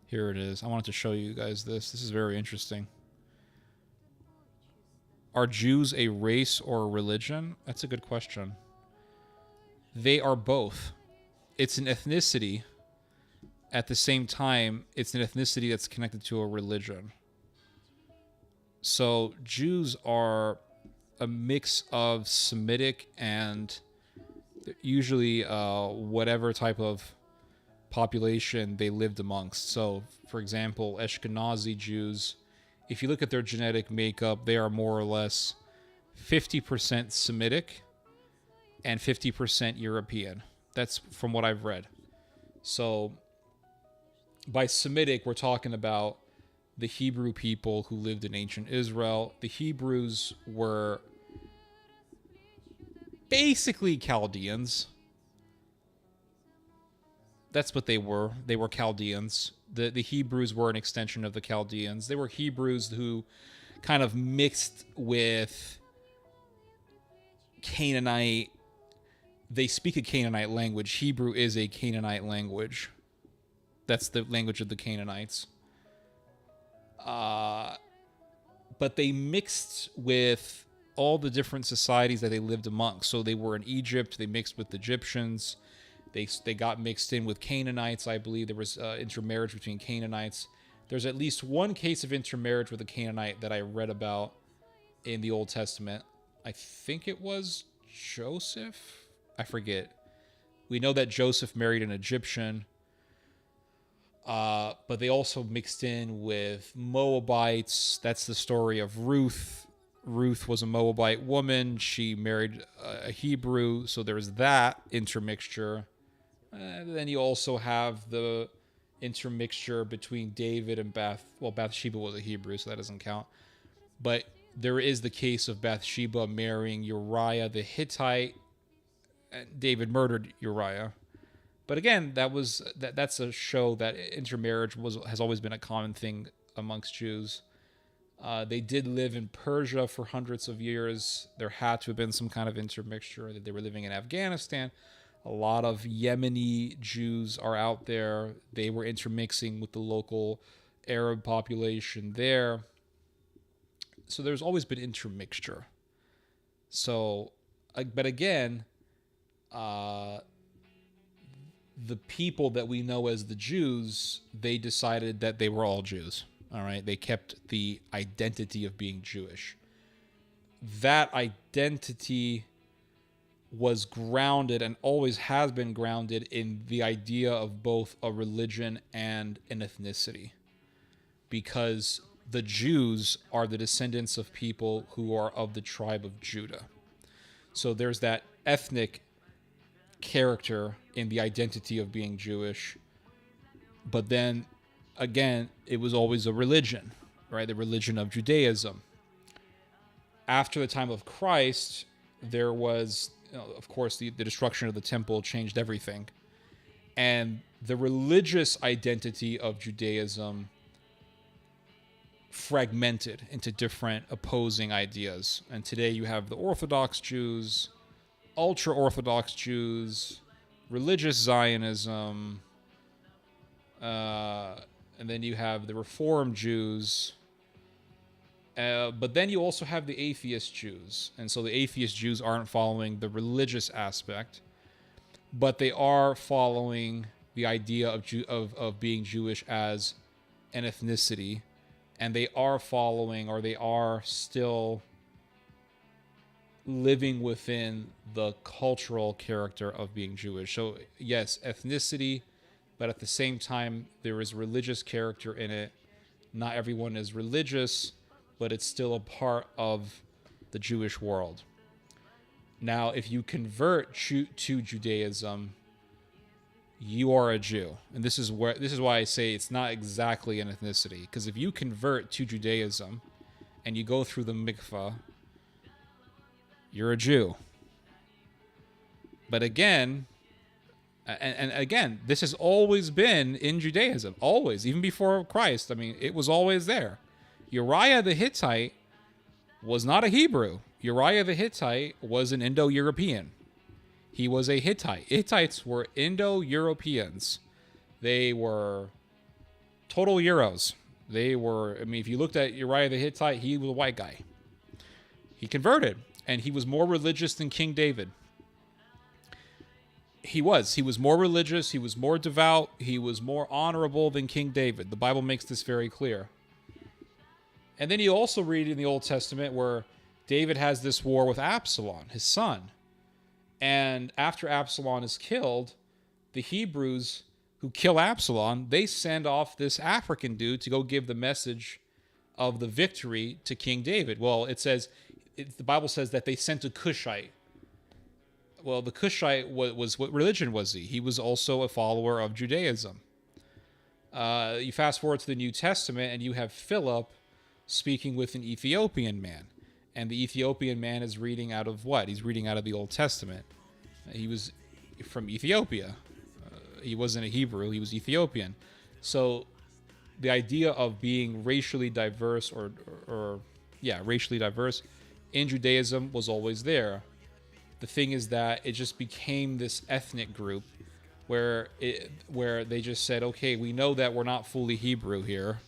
Here it is. I wanted to show you guys this. This is very interesting. Are Jews a race or a religion? That's a good question. They are both. It's an ethnicity. At the same time, it's an ethnicity that's connected to a religion. So Jews are a mix of Semitic and usually whatever type of population they lived amongst. So, for example, Ashkenazi Jews, if you look at their genetic makeup, they are more or less 50% Semitic and 50% European. That's from what I've read. So by Semitic, we're talking about the Hebrew people who lived in ancient Israel. The Hebrews were basically Chaldeans. That's what they were. They were Chaldeans. The Hebrews were an extension of the Chaldeans. They were Hebrews who kind of mixed with Canaanite. They speak a Canaanite language. Hebrew is a Canaanite language. That's the language of the Canaanites. But they mixed with all the different societies that they lived amongst. So they were in Egypt. They mixed with Egyptians. They got mixed in with Canaanites, I believe. There was intermarriage between Canaanites. There's at least one case of intermarriage with a Canaanite that I read about in the Old Testament. I think it was Joseph. I forget. We know that Joseph married an Egyptian. But they also mixed in with Moabites. That's the story of Ruth. Ruth was a Moabite woman. She married a Hebrew. So there's that intermixture. Then you also have the intermixture between David and Bathsheba was a Hebrew, so that doesn't count. But there is the case of Bathsheba marrying Uriah the Hittite. David murdered Uriah. But again, that's a show that intermarriage has always been a common thing amongst Jews. They did live in Persia for hundreds of years. There had to have been some kind of intermixture. That they were living in Afghanistan. A lot of Yemeni Jews are out there. They were intermixing with the local Arab population there. So there's always been intermixture. So, but again, the people that we know as the Jews, they decided that they were all Jews. All right. They kept the identity of being Jewish. That identity was grounded and always has been grounded in the idea of both a religion and an ethnicity, because the Jews are the descendants of people who are of the tribe of Judah. So there's that ethnic character in the identity of being Jewish, but then again, it was always a religion, right? The religion of Judaism. After the time of Christ, there was, of course, the destruction of the temple changed everything. And the religious identity of Judaism fragmented into different opposing ideas. And today you have the Orthodox Jews, ultra-Orthodox Jews, religious Zionism, and then you have the Reform Jews. But then you also have the atheist Jews. And so the atheist Jews aren't following the religious aspect, but they are following the idea of being Jewish as an ethnicity. And they are following, or they are still living within the cultural character of being Jewish. So yes, ethnicity, but at the same time, there is religious character in it. Not everyone is religious, but it's still a part of the Jewish world. Now, if you convert to Judaism, you are a Jew. And this is why I say it's not exactly an ethnicity. Because if you convert to Judaism and you go through the mikvah, you're a Jew. But again, and again, this has always been in Judaism. Always. Even before Christ. I mean, it was always there. Uriah the Hittite was not a Hebrew. Uriah the Hittite was an Indo-European. He was a Hittite. Hittites were Indo-Europeans. They were total Euros. They were, I mean, if you looked at Uriah the Hittite, he was a white guy. He converted, and he was more religious than King David. He was more religious. He was more devout. He was more honorable than King David. The Bible makes this very clear. And then you also read in the Old Testament where David has this war with Absalom, his son. And after Absalom is killed, the Hebrews who kill Absalom, they send off this African dude to go give the message of the victory to King David. Well, the Bible says that they sent a Cushite. Well, the Cushite was what religion was he? He was also a follower of Judaism. You fast forward to the New Testament and you have Philip speaking with an Ethiopian man. And the Ethiopian man is reading out of what? He's reading out of the Old Testament. He was from Ethiopia. He wasn't a Hebrew. He was Ethiopian. So the idea of being racially diverse racially diverse in Judaism was always there. The thing is that it just became this ethnic group where they just said, okay, we know that we're not fully Hebrew here.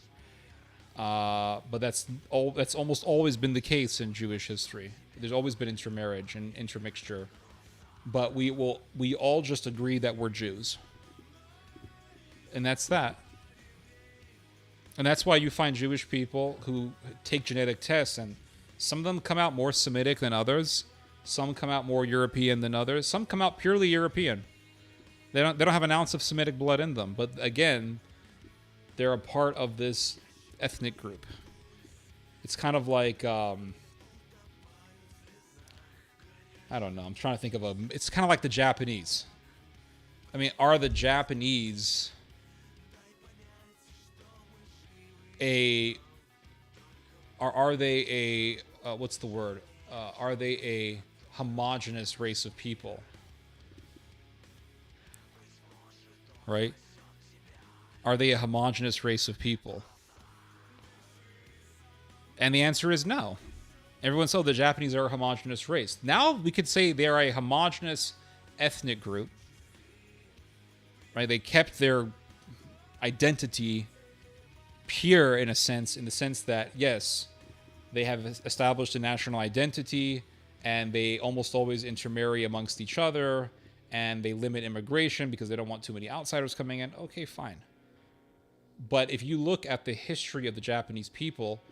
But that's almost always been the case in Jewish history. There's always been intermarriage and intermixture, but we all just agree that we're Jews, and that's that. And that's why you find Jewish people who take genetic tests, and some of them come out more Semitic than others. Some come out more European than others. Some come out purely European. They don't have an ounce of Semitic blood in them. But again, they're a part of this ethnic group. It's kind of like I don't know. I'm trying to think of it's kind of like the Japanese. I mean, are the Japanese are they a what's the word? Are they a homogenous race of people? Right? Are they a homogenous race of people? And the answer is no. Everyone said the Japanese are a homogenous race. Now we could say they're a homogenous ethnic group. Right? They kept their identity pure in the sense that, yes, they have established a national identity and they almost always intermarry amongst each other and they limit immigration because they don't want too many outsiders coming in. Okay, fine. But if you look at the history of the Japanese people,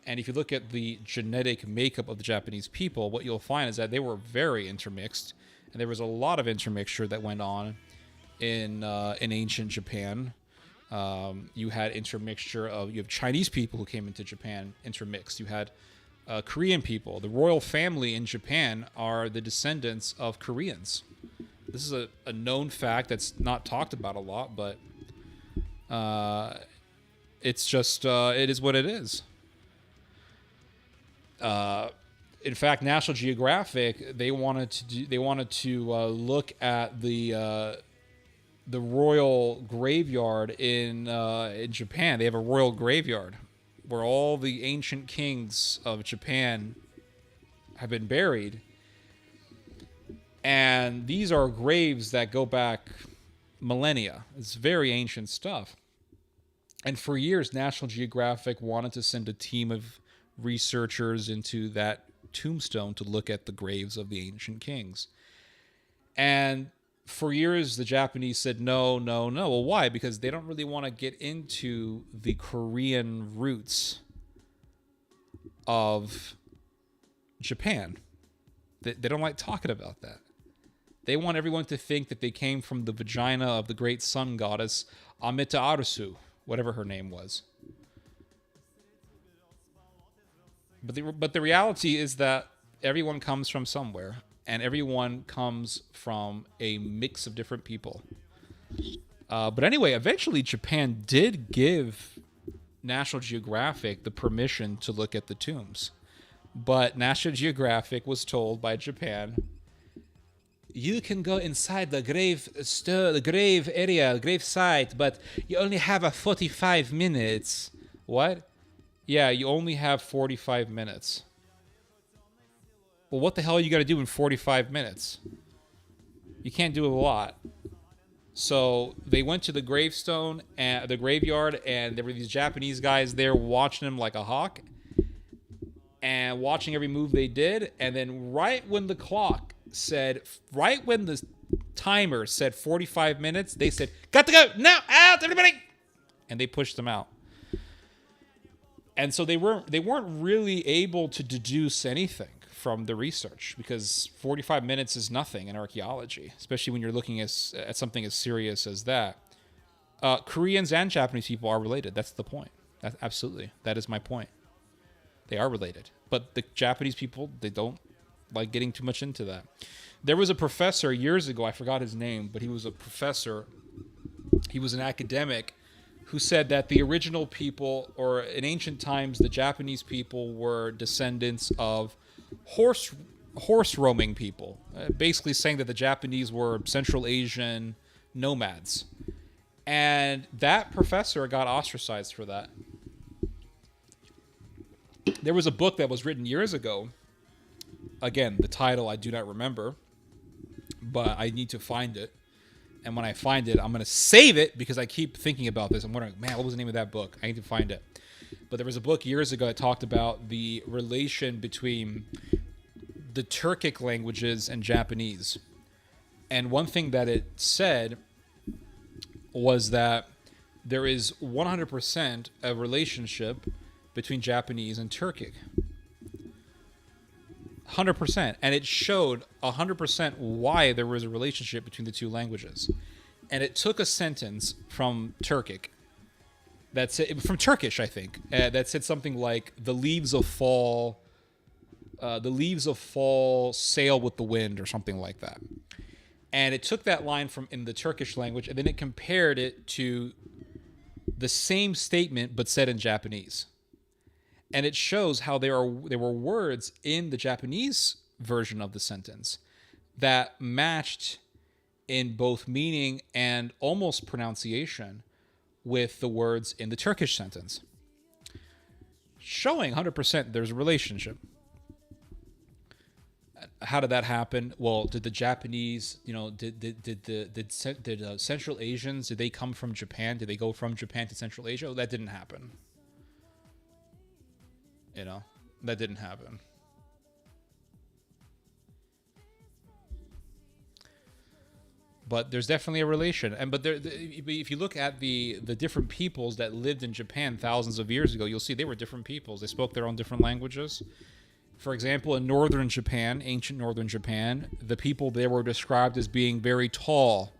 and if you look at the genetic makeup of the Japanese people, what you'll find is that they were very intermixed, and there was a lot of intermixture that went on in ancient Japan. You had intermixture of, you have Chinese people who came into Japan intermixed. You had Korean people. The royal family in Japan are the descendants of Koreans. This is a known fact that's not talked about a lot, but it's just it is what it is. In fact, National Geographic, they wanted to look at the royal graveyard in Japan. They have a royal graveyard where all the ancient kings of Japan have been buried. And these are graves that go back millennia. It's very ancient stuff. And for years, National Geographic wanted to send a team of researchers into that tombstone to look at the graves of the ancient kings. And for years, the Japanese said, no. Well, why? Because they don't really want to get into the Korean roots of Japan. They don't like talking about that. They want everyone to think that they came from the vagina of the great sun goddess Amitarasu, whatever her name was. But the reality is that everyone comes from somewhere, and everyone comes from a mix of different people. But anyway, eventually Japan did give National Geographic the permission to look at the tombs. But National Geographic was told by Japan, you can go inside the grave area, the grave site, but you only have 45 minutes. What? Yeah, you only have 45 minutes. Well, what the hell are you going to do in 45 minutes? You can't do a lot. So they went to the gravestone and the graveyard, and there were these Japanese guys there watching them like a hawk and watching every move they did. And then right when the timer said 45 minutes, they said, got to go now, out, everybody. And they pushed them out. And so they weren't really able to deduce anything from the research, because 45 minutes is nothing in archaeology, especially when you're looking at something as serious as that. Koreans and Japanese people are related. That's the point. Absolutely. That is my point. They are related. But the Japanese people, they don't like getting too much into that. There was a professor years ago, I forgot his name, but he was a professor. He was an academic who said that the original people, or in ancient times, the Japanese people were descendants of horse roaming people, basically saying that the Japanese were Central Asian nomads. And that professor got ostracized for that. There was a book that was written years ago. Again, the title I do not remember, but I need to find it. And when I find it, I'm going to save it, because I keep thinking about this. I'm wondering, man, what was the name of that book? I need to find it. But there was a book years ago that talked about the relation between the Turkic languages and Japanese. And one thing that it said was that there is 100% a relationship between Japanese and Turkic. 100%. And it showed 100% why there was a relationship between the two languages. And it took a sentence from Turkic that said, from Turkish, I think, that said something like, the leaves of fall sail with the wind, or something like that. And it took that line from in the Turkish language, and then it compared it to the same statement but said in Japanese. And it shows how there were words in the Japanese version of the sentence that matched in both meaning and almost pronunciation with the words in the Turkish sentence, showing 100% there's a relationship. How did that happen? Well, did the Japanese, did Central Asians, did they come from Japan? Did they go from Japan to Central Asia? Well, that didn't happen. That didn't happen. but there's definitely a relation. And but if you look at the different peoples that lived in Japan thousands of years ago, you'll see they were different peoples. They spoke their own different languages. For example, in northern Japan, ancient northern Japan, the people there were described as being very tall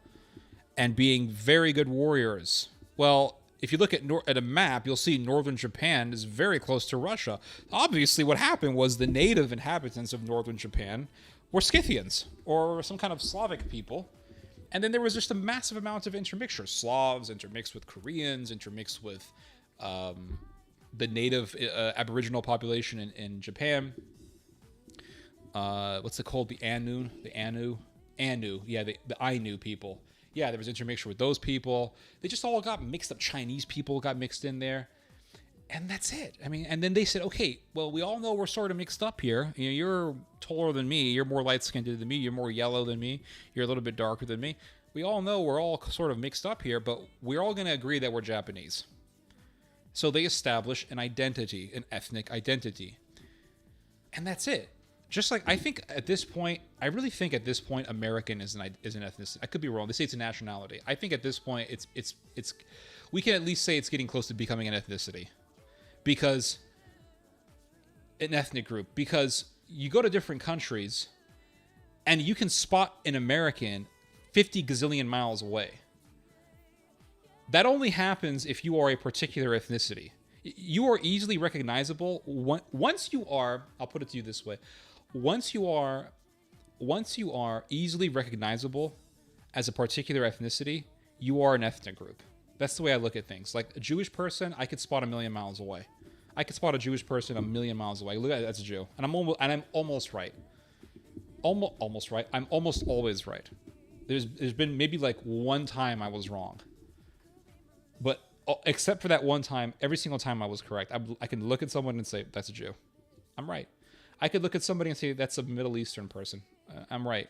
and being very good warriors. Well, if you look at a map, you'll see northern Japan is very close to Russia. Obviously, what happened was the native inhabitants of northern Japan were Scythians or some kind of Slavic people. And then there was just a massive amount of intermixture. Slavs intermixed with Koreans, intermixed with the native Aboriginal population in Japan. What's it called? The Anu. Yeah, the Ainu people. Yeah, there was intermixture with those people. They just all got mixed up. Chinese people got mixed in there. And that's it. I mean, and then they said, okay, well, we all know we're sort of mixed up here. You know, you're taller than me. You're more light-skinned than me. You're more yellow than me. You're a little bit darker than me. We all know we're all sort of mixed up here, but we're all going to agree that we're Japanese. So they establish an identity, an ethnic identity. And that's it. Just like, I think at this point, I really think at this point, American is an ethnicity. I could be wrong. They say it's a nationality. I think at this point, it's we can at least say it's getting close to becoming an ethnicity. Because, an ethnic group. Because you go to different countries, and you can spot an American 50 gazillion miles away. That only happens if you are a particular ethnicity. You are easily recognizable once you are, I'll put it to you this way. Once you are easily recognizable as a particular ethnicity, you are an ethnic group. That's the way I look at things. Like a Jewish person, I could spot a million miles away. I could spot a Jewish person a million miles away. Look at that, that's a Jew. And I'm almost right. Almost right. I'm almost always right. There's been maybe like one time I was wrong. But except for that one time, every single time I was correct. I can look at someone and say, that's a Jew. I'm right. I could look at somebody and say, that's a Middle Eastern person. I'm right.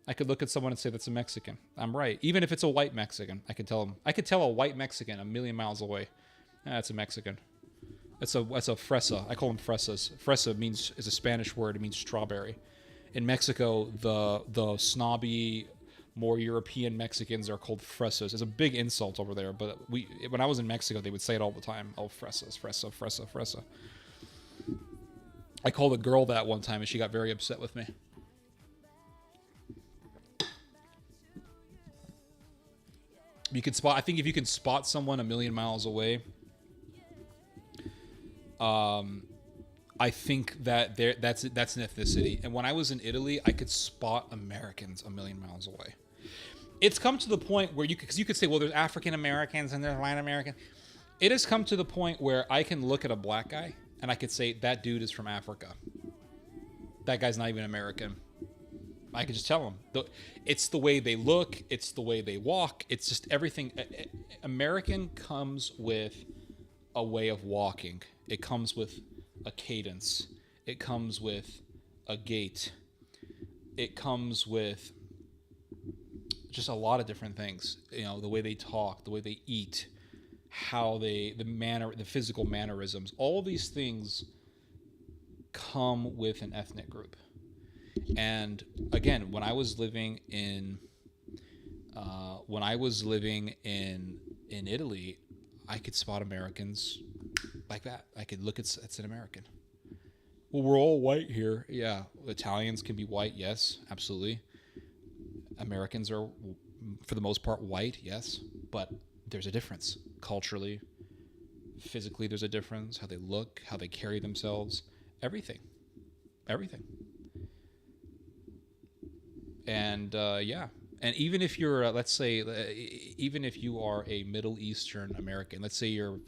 I could look at someone and say, that's a Mexican. I'm right. Even if it's a white Mexican, I could tell them. I could tell a white Mexican a million miles away. That's a Mexican. That's a fresa. I call them fresas. Fresa is a Spanish word. It means strawberry. In Mexico, the snobby, more European Mexicans are called fresas. It's a big insult over there, but when I was in Mexico, they would say it all the time. Oh, fresas, fresa, fresa, fresa. I called a girl that one time, and she got very upset with me. I think if you can spot someone a million miles away, I think that that's an ethnicity. And when I was in Italy, I could spot Americans a million miles away. It's come to the point where you could say, well, there's African Americans and there's white Americans. It has come to the point where I can look at a black guy and I could say, that dude is from Africa. That guy's not even American. I could just tell him. It's the way they look. It's the way they walk. It's just everything. American comes with a way of walking. It comes with a cadence. It comes with a gait. It comes with just a lot of different things. You know, the way they talk, the way they eat, the physical mannerisms. All these things come with an ethnic group. And again, when I was living in Italy, I could spot Americans like that. I could look at it's an American. Well, we're all white here. Yeah, Italians can be white. Yes, absolutely. Americans are, for the most part, white. Yes, but there's a difference culturally, physically. There's a difference. How they look, how they carry themselves, everything. And yeah, and even if you're, let's say, even if you are a Middle Eastern American, let's say you're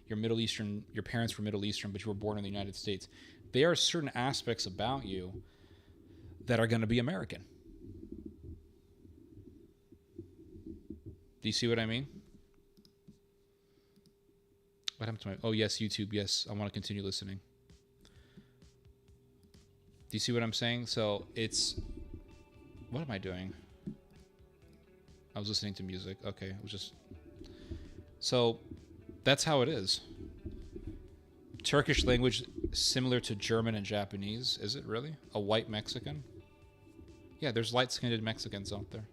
Middle Eastern, your parents were Middle Eastern, but you were born in the United States, there are certain aspects about you that are going to be American. Do you see what I mean? What happened to my... Oh, yes, YouTube. Yes, I want to continue listening. Do you see what I'm saying? So it's... What am I doing? I was listening to music. Okay, it was just... So that's how it is. Turkish language similar to German and Japanese. Is it really? A white Mexican? Yeah, there's light-skinned Mexicans out there.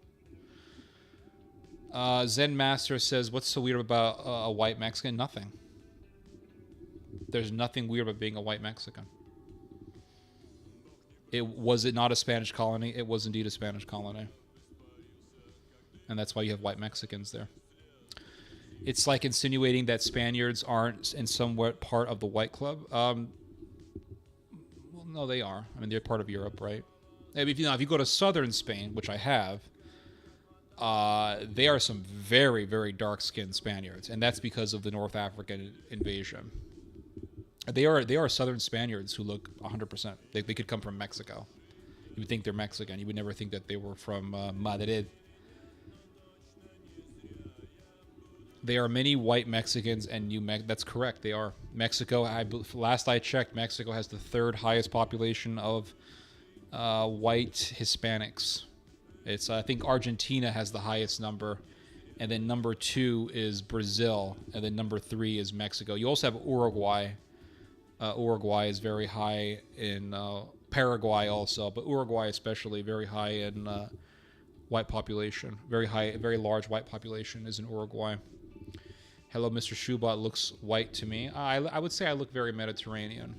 Zen Master says, "What's so weird about a white Mexican?" Nothing. There's nothing weird about being a white Mexican. Was it not a Spanish colony? It was indeed a Spanish colony, and that's why you have white Mexicans there. It's like insinuating that Spaniards aren't in somewhat part of the white club. Well, no, they are. I mean, they're part of Europe, right? If you go to southern Spain, which I have, they are some very, very dark-skinned Spaniards, and that's because of the North African invasion. They are southern Spaniards who look 100%. They could come from Mexico. You would think they're Mexican. You would never think that they were from Madrid. There are many white Mexicans and that's correct. They are. Mexico, last I checked, Mexico has the third highest population of white Hispanics. I think Argentina has the highest number, and then number 2 is Brazil, and then number 3 is Mexico. You also have Uruguay. Uruguay is very high in Paraguay also, but Uruguay especially very high in white population. Very large white population is in Uruguay. Hello, Mr. Schubot looks white to me. I would say I look very Mediterranean.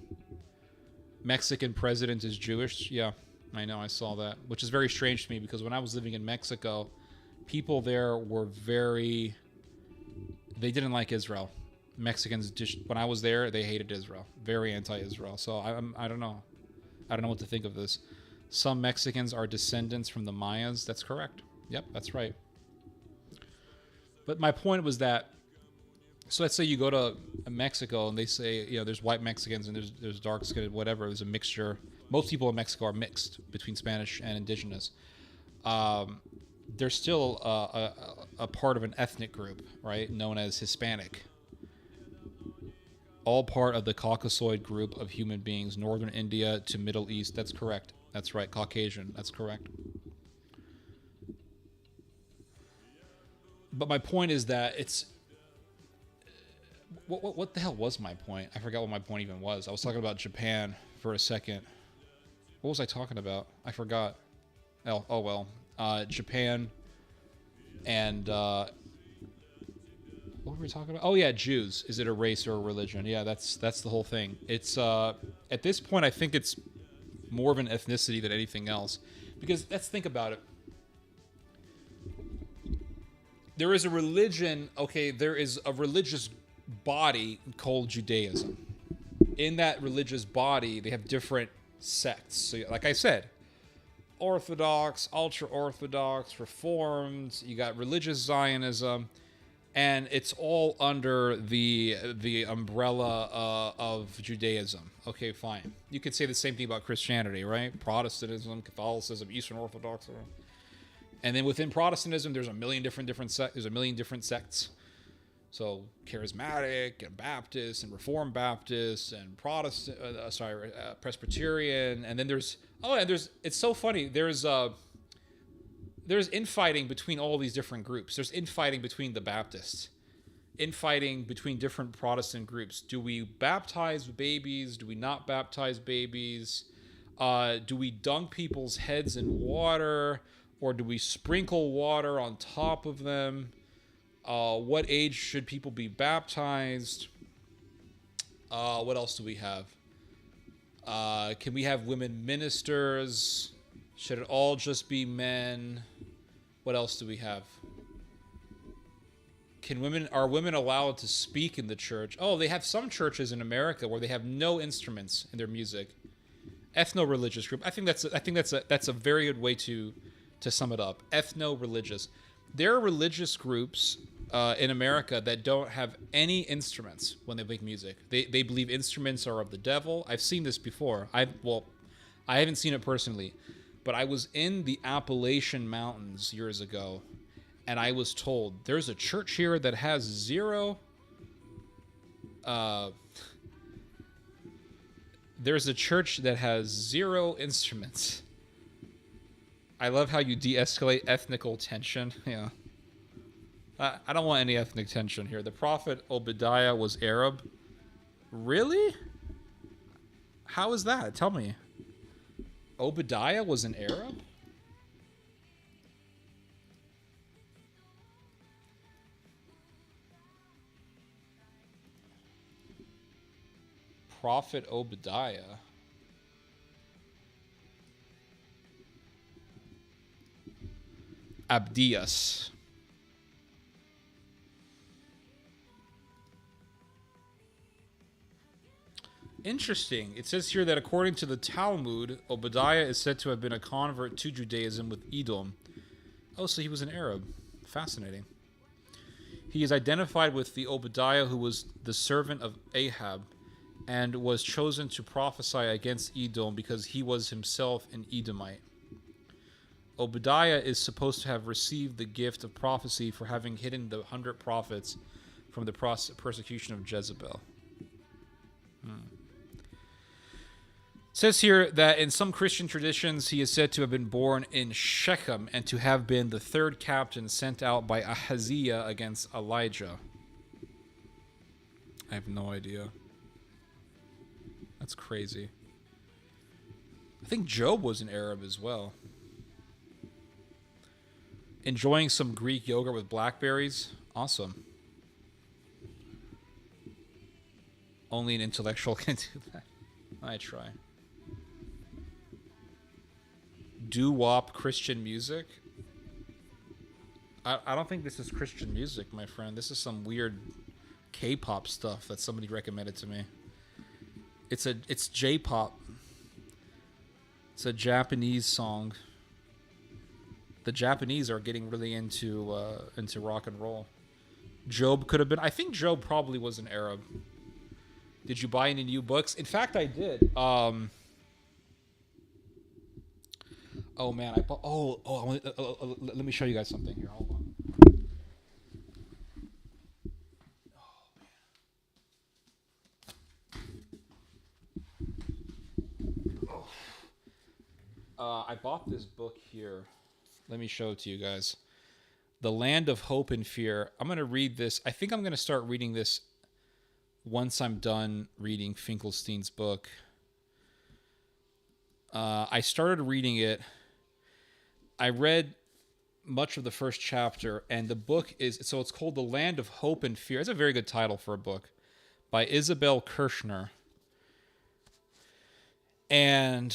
Mexican president is Jewish. Yeah, I know. I saw that, which is very strange to me because when I was living in Mexico, people there were they didn't like Israel. Mexicans, when I was there, they hated Israel. Very anti-Israel. So I don't know. I don't know what to think of this. Some Mexicans are descendants from the Mayas. That's correct. Yep, that's right. But my point was that, so let's say you go to Mexico and they say, there's white Mexicans and there's dark skinned, whatever. There's a mixture. Most people in Mexico are mixed between Spanish and indigenous. They're still a part of an ethnic group, right, known as Hispanic. All part of the Caucasoid group of human beings, northern India to Middle East. That's correct. That's right. Caucasian. That's correct. But my point is that it's... What the hell was my point? I forgot what my point even was. I was talking about Japan for a second. What was I talking about? I forgot. Oh well. Japan and... what were we talking about? Oh yeah, Jews. Is it a race or a religion? Yeah, that's the whole thing. It's at this point I think it's more of an ethnicity than anything else. Because let's think about it. There is a religion, there is a religious body called Judaism. In that religious body, they have different sects. So like I said, Orthodox, ultra-Orthodox, Reformed, you got religious Zionism, and it's all under the umbrella of Judaism. Okay, fine. You could say the same thing about Christianity, right? Protestantism, Catholicism, Eastern Orthodox. And then within Protestantism, there's a million different sects. So charismatic and Baptist and Reformed Baptist and Presbyterian, and then it's so funny. There's infighting between all these different groups. There's infighting between the Baptists, infighting between different Protestant groups. Do we baptize babies? Do we not baptize babies? Do we dunk people's heads in water, or do we sprinkle water on top of them? What age should people be baptized? What else do we have? Can we have women ministers? Should it all just be men? What else do we have? Are women allowed to speak in the church? Oh, they have some churches in America where they have no instruments in their music. Ethno-religious group. I think that's a very good way to sum it up. Ethno-religious. There are religious groups in America that don't have any instruments when they make music. They believe instruments are of the devil. I've seen this before. I haven't seen it personally, but I was in the Appalachian Mountains years ago, and I was told there's a church here that has zero. There's a church that has zero instruments. I love how you de-escalate ethnical tension. Yeah. I don't want any ethnic tension here. The prophet Obadiah was Arab. Really? How is that? Tell me. Obadiah was an Arab? Prophet Obadiah. Abdias. Interesting. It says here that according to the Talmud, Obadiah is said to have been a convert to Judaism with Edom. Oh, so he was an Arab. Fascinating. He is identified with the Obadiah who was the servant of Ahab and was chosen to prophesy against Edom because he was himself an Edomite. Obadiah is supposed to have received the gift of prophecy for having hidden the 100 prophets from the persecution of Jezebel. It says here that in some Christian traditions, he is said to have been born in Shechem and to have been the third captain sent out by Ahaziah against Elijah. I have no idea. That's crazy. I think Job was an Arab as well. Enjoying some Greek yogurt with blackberries? Awesome. Only an intellectual can do that. I try. Doo-wop Christian music? I don't think this is Christian music, my friend. This is some weird K-pop stuff that somebody recommended to me. It's J-pop. It's a Japanese song. The Japanese are getting really into rock and roll. Job could have been. I think Job probably was an Arab. Did you buy any new books? In fact, I did. Oh man, I bought. Let me show you guys something here. Hold on. I bought this book here. Let me show it to you guys. The Land of Hope and Fear. I'm going to read this. I think I'm going to start reading this once I'm done reading Finkelstein's book. I started reading it. I read much of the first chapter, and the book is... So it's called The Land of Hope and Fear. It's a very good title for a book. By Isabel Kirshner. And...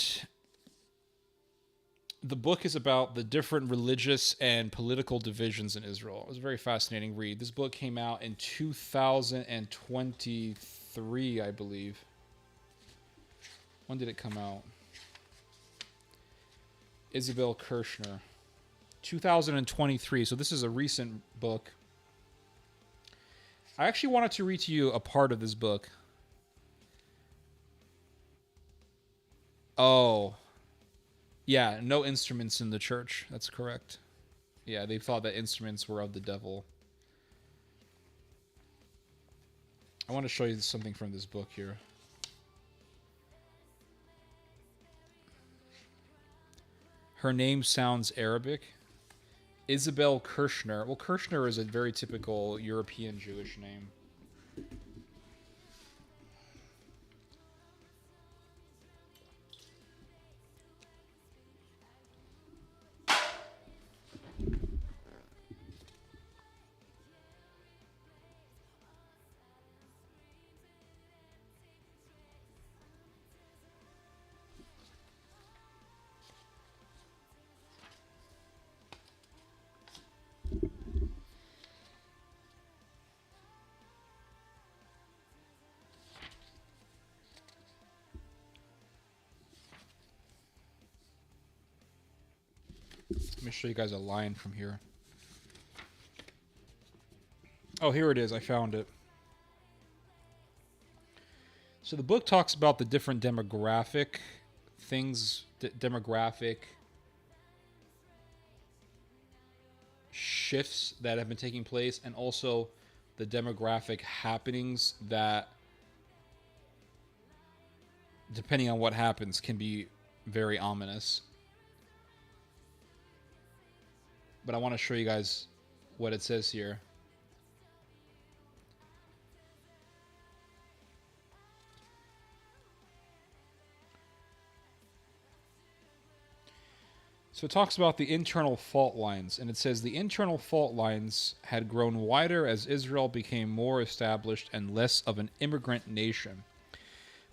the book is about the different religious and political divisions in Israel. It was a very fascinating read. This book came out in 2023, I believe. When did it come out? Isabel Kirshner. 2023. So this is a recent book. I actually wanted to read to you a part of this book. Oh... yeah, no instruments in the church. That's correct. Yeah, they thought that instruments were of the devil. I want to show you something from this book here. Her name sounds Arabic. Isabel Kirshner. Well, Kirshner is a very typical European Jewish name. Let me show you guys a line from here. Oh, here it is. I found it. So the book talks about the different demographic things, demographic shifts that have been taking place, and also the demographic happenings that, depending on what happens, can be very ominous. But I want to show you guys what it says here. So it talks about the internal fault lines, and it says the internal fault lines had grown wider as Israel became more established and less of an immigrant nation.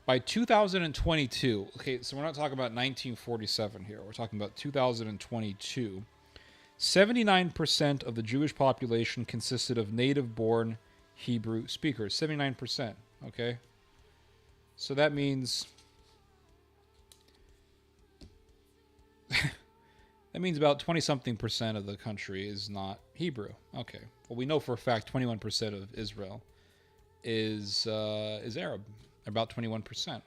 By 2022, okay, so we're not talking about 1947 here. We're talking about 2022. 79% of the Jewish population consisted of native-born Hebrew speakers. 79%, okay? So that means about 20-something% of the country is not Hebrew. Okay. Well, we know for a fact 21% of Israel is Arab. About 21%.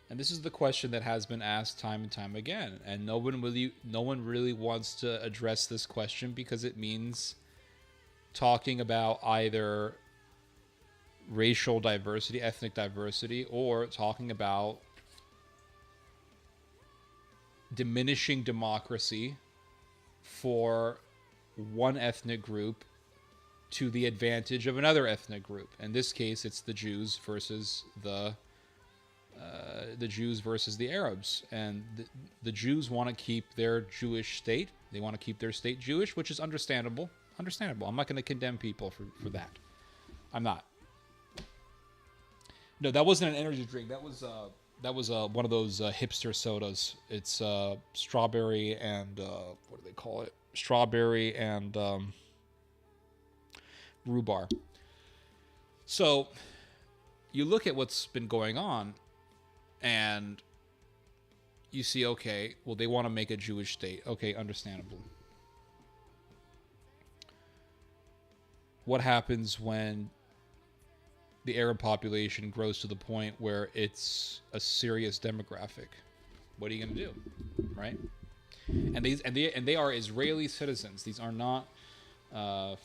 And this is the question that has been asked time and time again, and no one really wants to address this question because it means talking about either racial diversity, ethnic diversity, or talking about diminishing democracy for one ethnic group to the advantage of another ethnic group. In this case, it's the Jews versus the Arabs, and the Jews want to keep their Jewish state. They want to keep their state Jewish, which is understandable. I'm not going to condemn people for that. I'm not. No, that wasn't an energy drink. That was one of those hipster sodas. It's strawberry and what do they call it? Strawberry and rhubarb. So you look at what's been going on, and you see, okay, well, they want to make a Jewish state. Okay, understandable. What happens when the Arab population grows to the point where it's a serious demographic? What are you going to do, right? And they are Israeli citizens. These are not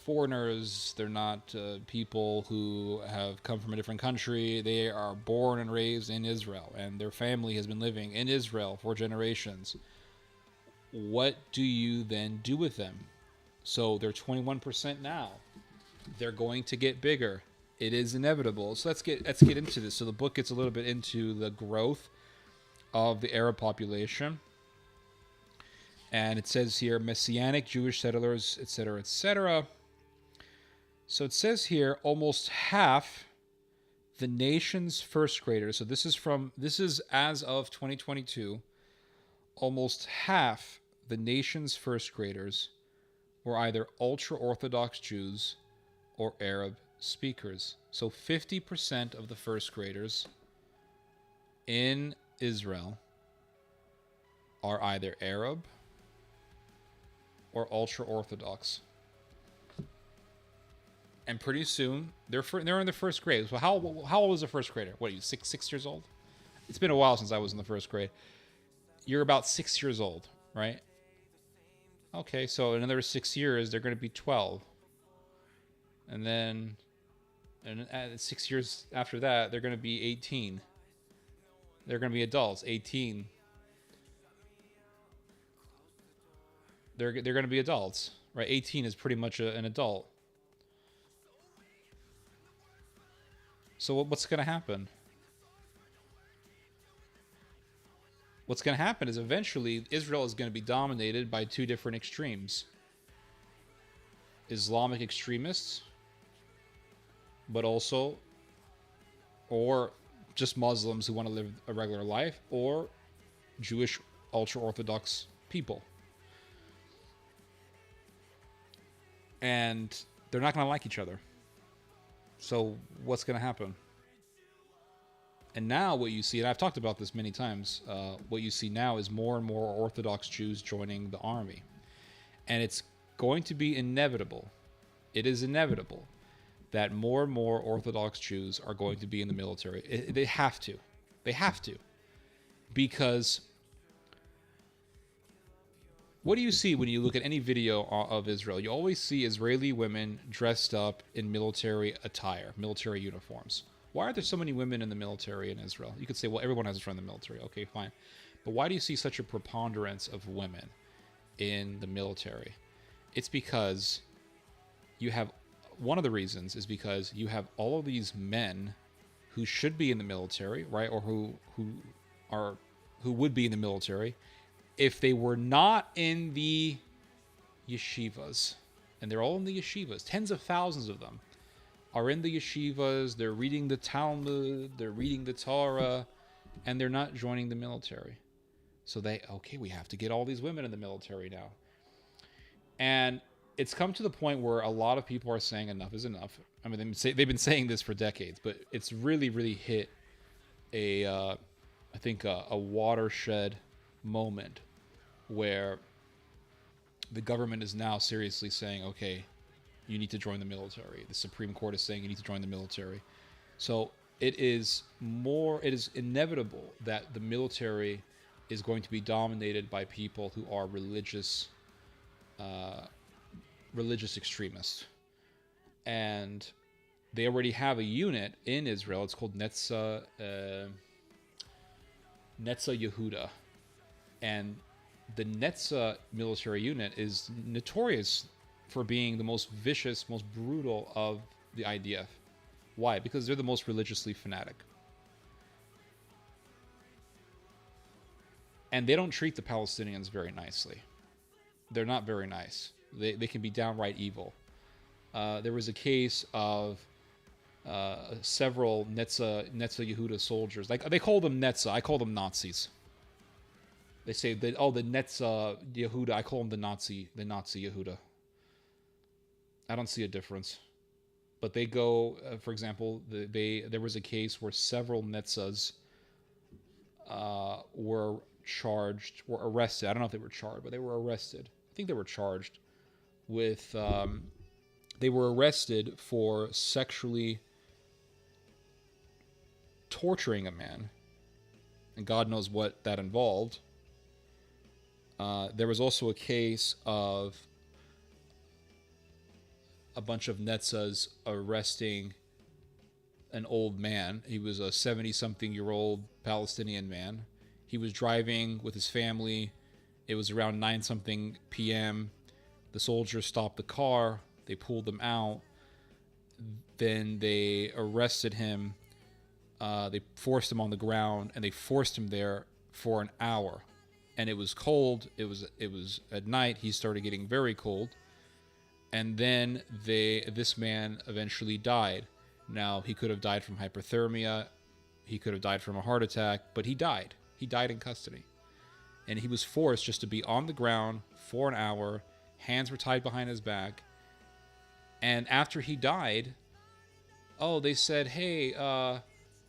foreigners. They're not people who have come from a different country. They are born and raised in Israel, and their family has been living in Israel for generations. What do you then do with them? So they're 21% now. They're going to get bigger. It is inevitable. So let's get into this. So the book gets a little bit into the growth of the Arab population. And it says here, Messianic Jewish settlers, etc., etc. So it says here, almost half the nation's first graders. So this is as of 2022. Almost half the nation's first graders were either ultra-Orthodox Jews or Arab speakers. So 50% of the first graders in Israel are either Arab or ultra-Orthodox. And pretty soon, they're in the first grade. So how old is a first grader? What are you, six years old? It's been a while since I was in the first grade. You're about 6 years old, right? Okay, so in another 6 years, they're going to be 12. And then 6 years after that, they're going to be 18. They're going to be adults, 18. They're going to be adults, right? 18 is pretty much an adult. So what's going to happen? What's going to happen is eventually Israel is going to be dominated by two different extremes. Islamic extremists, but also, or just Muslims who want to live a regular life, or Jewish ultra-Orthodox people. And they're not going to like each other. So what's going to happen? And now what you see, and I've talked about this many times, what you see now is more and more Orthodox Jews joining the army. And it's going to be inevitable. It is inevitable that more and more Orthodox Jews are going to be in the military. They have to. They have to. Because what do you see when you look at any video of Israel? You always see Israeli women dressed up in military attire, military uniforms. Why are there so many women in the military in Israel? You could say, well, everyone has to join the military. Okay, fine. But why do you see such a preponderance of women in the military? It's because you have, one of the reasons is because you have all of these men who should be in the military, right? Or who would be in the military if they were not in the yeshivas. And they're all in the yeshivas, tens of thousands of them. are in the yeshivas, they're reading the Talmud, they're reading the Torah, and they're not joining the military. So we have to get all these women in the military now. And it's come to the point where a lot of people are saying enough is enough. I mean, they've been saying this for decades, but it's really, really hit I think a watershed moment where the government is now seriously saying, okay, you need to join the military. The Supreme Court is saying you need to join the military. So it is inevitable that the military is going to be dominated by people who are religious extremists. And they already have a unit in Israel. It's called Netza Yehuda. And the Netza military unit is notorious for being the most vicious, most brutal of the IDF. Why? Because they're the most religiously fanatic. And they don't treat the Palestinians very nicely. They're not very nice. They can be downright evil. There was a case of several Netza Yehuda soldiers. Like, they call them Netza. I call them Nazis. They say that, oh, the Netza Yehuda. I call them the Nazi Yehuda. I don't see a difference. But they go, for example, there was a case where several Netzas were arrested. I don't know if they were charged, but they were arrested. I think they were charged with, they were arrested for sexually torturing a man. And God knows what that involved. There was also a case of a bunch of Netzas arresting an old man. He was a 70-something-year-old Palestinian man. He was driving with his family. It was around 9-something p.m. The soldiers stopped the car. They pulled him out. Then they arrested him. They forced him on the ground, and they forced him there for an hour. And it was cold. It was at night. He started getting very cold. And then this man eventually died. Now, he could have died from hypothermia. He could have died from a heart attack, but he died. He died in custody. And he was forced just to be on the ground for an hour. Hands were tied behind his back. And after he died, they said, hey,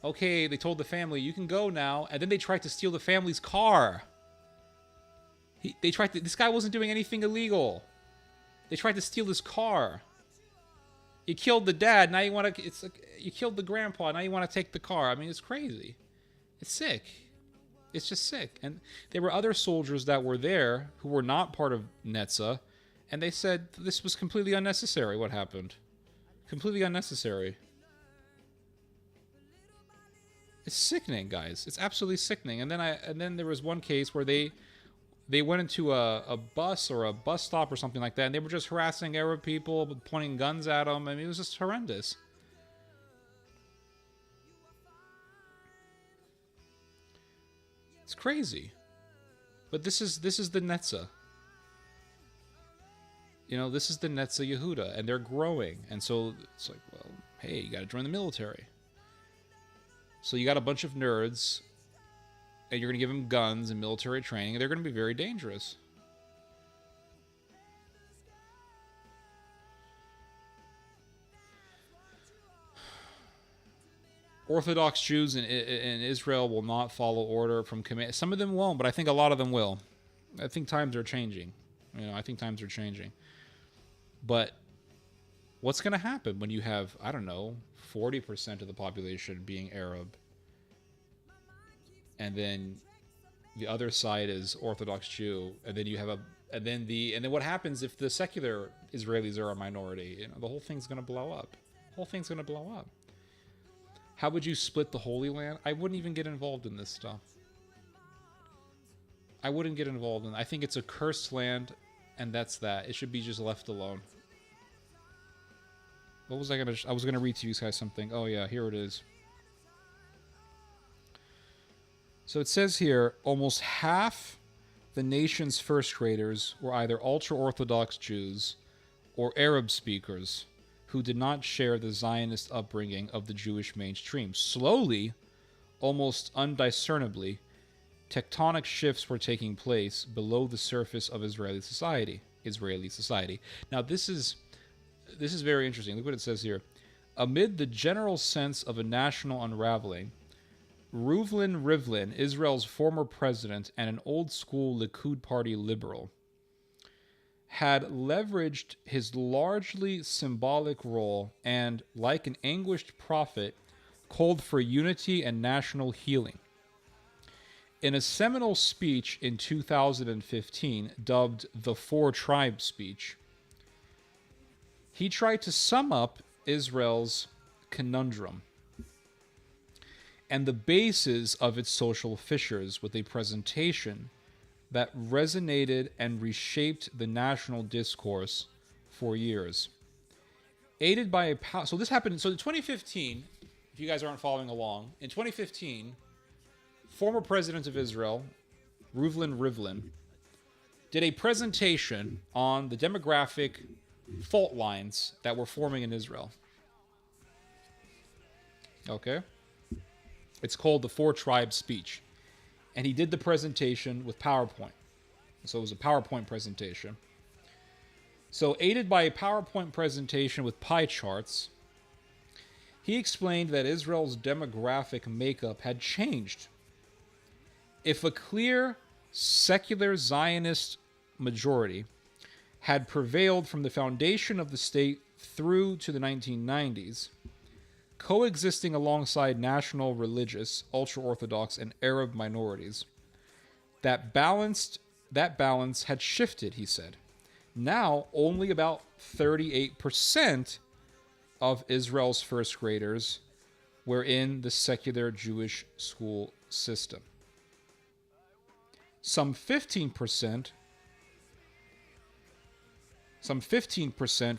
okay, they told the family, you can go now. And then they tried to steal the family's car. This guy wasn't doing anything illegal. They tried to steal his car. You killed the dad. Now you killed the grandpa. Now you want to take the car. I mean, it's crazy. It's sick. It's just sick. And there were other soldiers that were there who were not part of Netza, and they said this was completely unnecessary. What happened? Completely unnecessary. It's sickening, guys. It's absolutely sickening. And then there was one case where they went into a bus or a bus stop or something like that, and they were just harassing Arab people, pointing guns at them. I mean, it was just horrendous. It's crazy. But this is the Netza. You know, this is the Netza Yehuda, and they're growing. And so it's like, well, hey, you got to join the military. So you got a bunch of nerds, and you're going to give them guns and military training, and they're going to be very dangerous. Orthodox Jews in Israel will not follow order from command. Some of them won't, but I think a lot of them will. I think times are changing. I think times are changing. But what's going to happen when you have, 40% of the population being Arab, and then the other side is Orthodox Jew, and then you have and then what happens if the secular Israelis are a minority? The whole thing's going to blow up. The whole thing's going to blow up. How would you split the Holy Land? I wouldn't even get involved in this stuff. I wouldn't get involved in it. I think it's a cursed land, and that's that. It should be just left alone. What was I was gonna read to you guys something. Oh yeah, here it is. So it says here, almost half the nation's first graders were either ultra-Orthodox Jews or Arab speakers who did not share the Zionist upbringing of the Jewish mainstream. Slowly, almost undiscernibly, tectonic shifts were taking place below the surface of Israeli society. Now, this is very interesting. Look what it says here. Amid the general sense of a national unraveling, Reuven Rivlin, Israel's former president and an old-school Likud party liberal, had leveraged his largely symbolic role and, like an anguished prophet, called for unity and national healing. In a seminal speech in 2015, dubbed the Four Tribes speech, he tried to sum up Israel's conundrum and the bases of its social fissures with a presentation that resonated and reshaped the national discourse for years. Aided by a so this happened. So in 2015, if you guys aren't following along, in 2015, former president of Israel, Reuven Rivlin, did a presentation on the demographic fault lines that were forming in Israel. Okay? It's called the Four Tribes speech. And he did the presentation with PowerPoint. So it was a PowerPoint presentation. So aided by a PowerPoint presentation with pie charts, he explained that Israel's demographic makeup had changed. If a clear secular Zionist majority had prevailed from the foundation of the state through to the 1990s, coexisting alongside national, religious, ultra-Orthodox, and Arab minorities, that balance had shifted, he said. Now, only about 38% of Israel's first graders were in the secular Jewish school system. Some 15%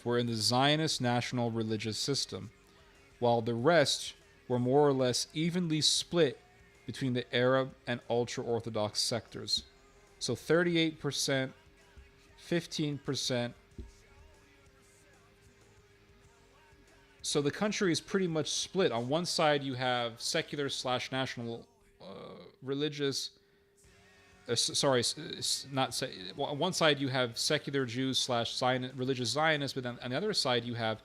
were in the Zionist national religious system, while the rest were more or less evenly split between the Arab and ultra-Orthodox sectors. So 38%, 15%. So the country is pretty much split. On one side, you have secular / national religious. On one side, you have secular Jews / religious Zionists, but then on the other side, you have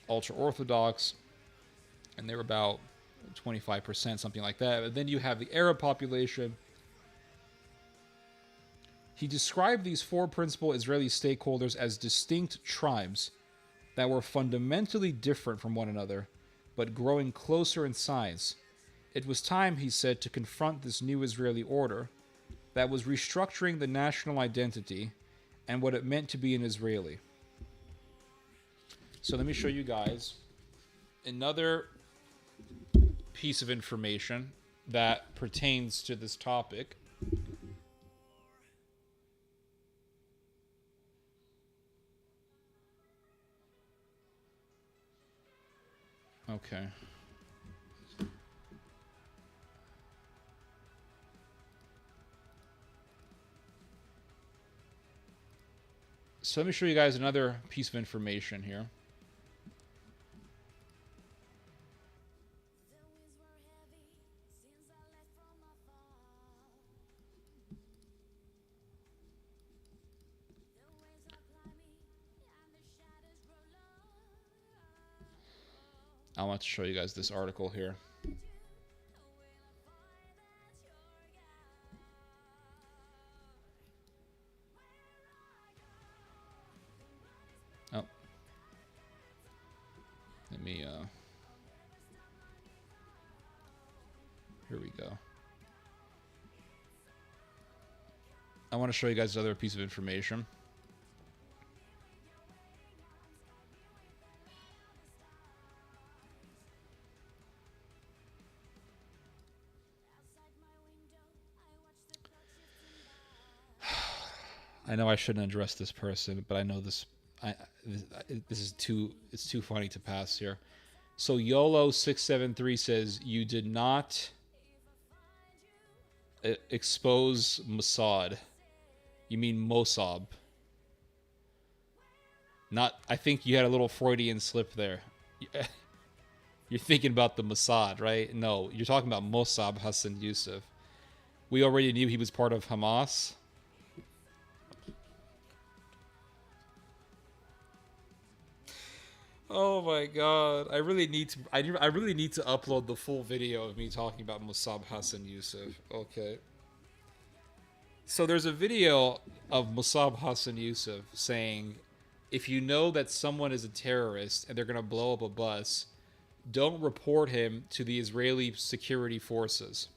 ultra-Orthodox, and they're about 25%, something like that. But then you have the Arab population. He described these four principal Israeli stakeholders as distinct tribes that were fundamentally different from one another, but growing closer in size. It was time, he said, to confront this new Israeli order that was restructuring the national identity and what it meant to be an Israeli. So let me show you guys another piece of information that pertains to this topic. Okay. So let me show you guys another piece of information here. I want to show you guys this article here. Oh. Let me, here we go. I want to show you guys another piece of information. I know I shouldn't address this person, but I know this. This is too. It's too funny to pass here. So YOLO673 says you did not expose Mossad. You mean Mossad? Not. I think you had a little Freudian slip there. You're thinking about the Mossad, right? No, you're talking about Mossab Hassan Yusuf. We already knew he was part of Hamas. Oh my god! I really need to. I really need to upload the full video of me talking about Mossab Hassan Yusuf. Okay. So there's a video of Mossab Hassan Yusuf saying, "If you know that someone is a terrorist and they're gonna blow up a bus, don't report him to the Israeli security forces."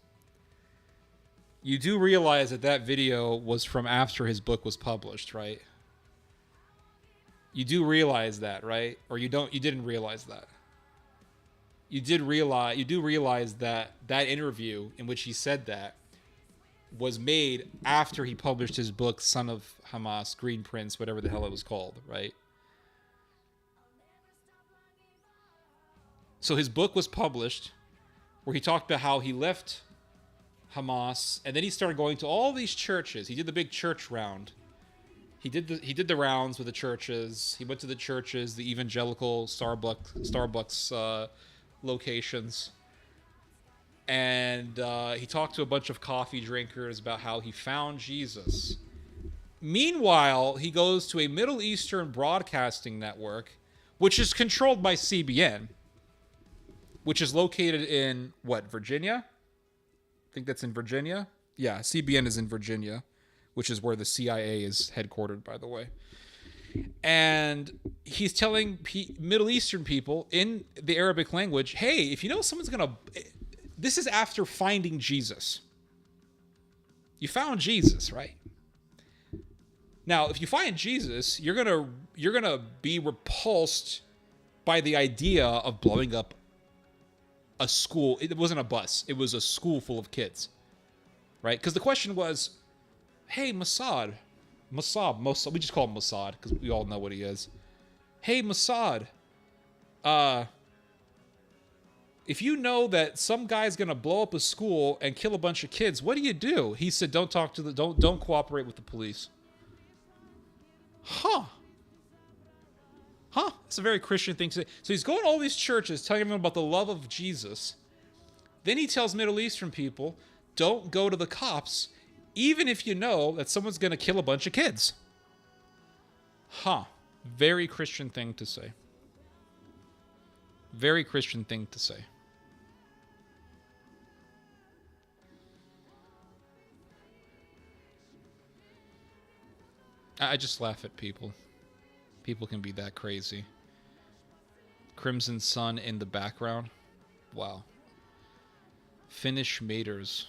You do realize that that video was from after his book was published, right? You do realize that, right? Or you don't? You didn't realize that. You do realize that that interview in which he said that was made after he published his book, Son of Hamas, Green Prince, whatever the hell it was called, right? So his book was published where he talked about how he left Hamas, and then he started going to all these churches. He did the big church round. He did the rounds with the churches. He went to the churches, the evangelical Starbucks locations, and he talked to a bunch of coffee drinkers about how he found Jesus. Meanwhile, he goes to a Middle Eastern broadcasting network, which is controlled by CBN, which is located in what, Virginia? I think that's in Virginia. Yeah, CBN is in Virginia, which is where the CIA is headquartered, by the way. And he's telling Middle Eastern people in the Arabic language, hey, if you know someone's going to... This is after finding Jesus. You found Jesus, right? Now, if you find Jesus, you're gonna be repulsed by the idea of blowing up a school. It wasn't a bus. It was a school full of kids, right? Because the question was, hey, Mossad, we just call him Mossad because we all know what he is. Hey, Mossad, if you know that some guy's gonna blow up a school and kill a bunch of kids, what do? He said, don't cooperate with the police. Huh. It's a very Christian thing to say. So he's going to all these churches telling everyone about the love of Jesus. Then he tells Middle Eastern people, don't go to the cops, even if you know that someone's going to kill a bunch of kids. Very Christian thing to say. Very Christian thing to say. I just laugh at people. People can be that crazy. Crimson Sun in the background. Wow. Finnish maters.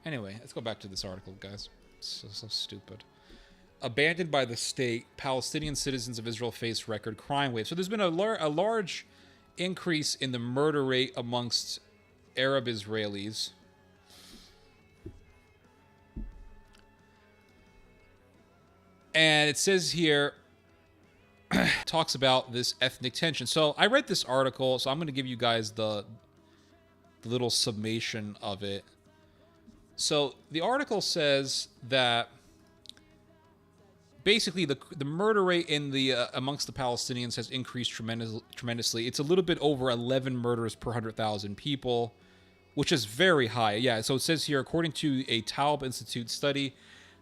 Anyway, let's go back to this article, guys. So stupid. Abandoned by the state, Palestinian citizens of Israel face record crime wave. So there's been a large increase in the murder rate amongst Arab Israelis. And it says here, talks about this ethnic tension. So I read this article, so I'm going to give you guys the little summation of it. So the article says that basically the murder rate in the amongst the Palestinians has increased tremendously. It's a little bit over 11 murders per 100,000 people, which is very high. Yeah, so it says here, according to a Taub Institute study,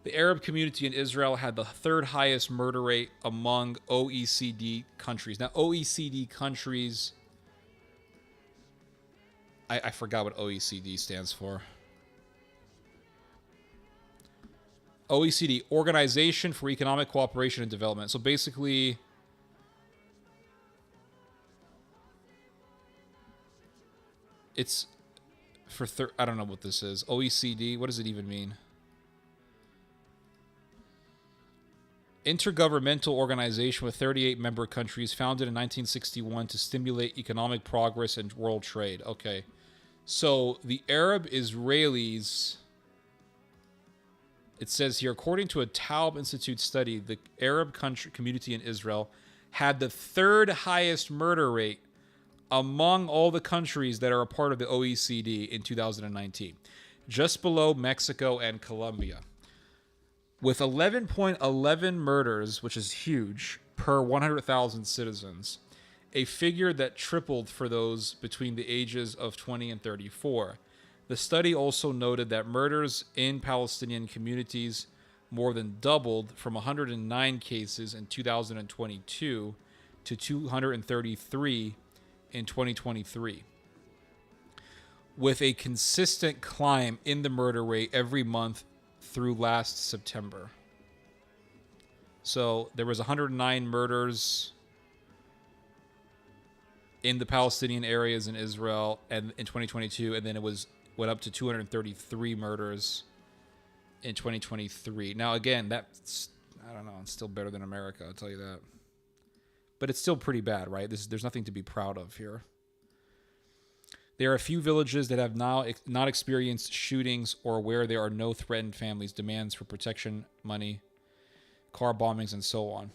the Arab community in Israel had the third highest murder rate among OECD countries. Now, OECD countries, I forgot what OECD stands for. OECD, Organization for Economic Cooperation and Development. So basically, it's for I don't know what this is. OECD, what does it even mean? Intergovernmental organization with 38 member countries, founded in 1961 to stimulate economic progress and world trade. Okay. So the Arab Israelis, it says here, according to a Taub Institute study, the Arab community in Israel had the third highest murder rate among all the countries that are a part of the OECD in 2019, just below Mexico and Colombia. With 11.11 murders, which is huge, per 100,000 citizens, a figure that tripled for those between the ages of 20 and 34. The study also noted that murders in Palestinian communities more than doubled from 109 cases in 2022 to 233 in 2023, with a consistent climb in the murder rate every month through last September. So there was 109 murders in the Palestinian areas in Israel and in 2022, and then it went up to 233 murders in 2023. Now again, that's, I don't know, it's still better than America, I'll tell you that. But it's still pretty bad, right? There's nothing to be proud of here. There are a few villages that have now not experienced shootings or where there are no threatened families, demands for protection, money, car bombings, and so on.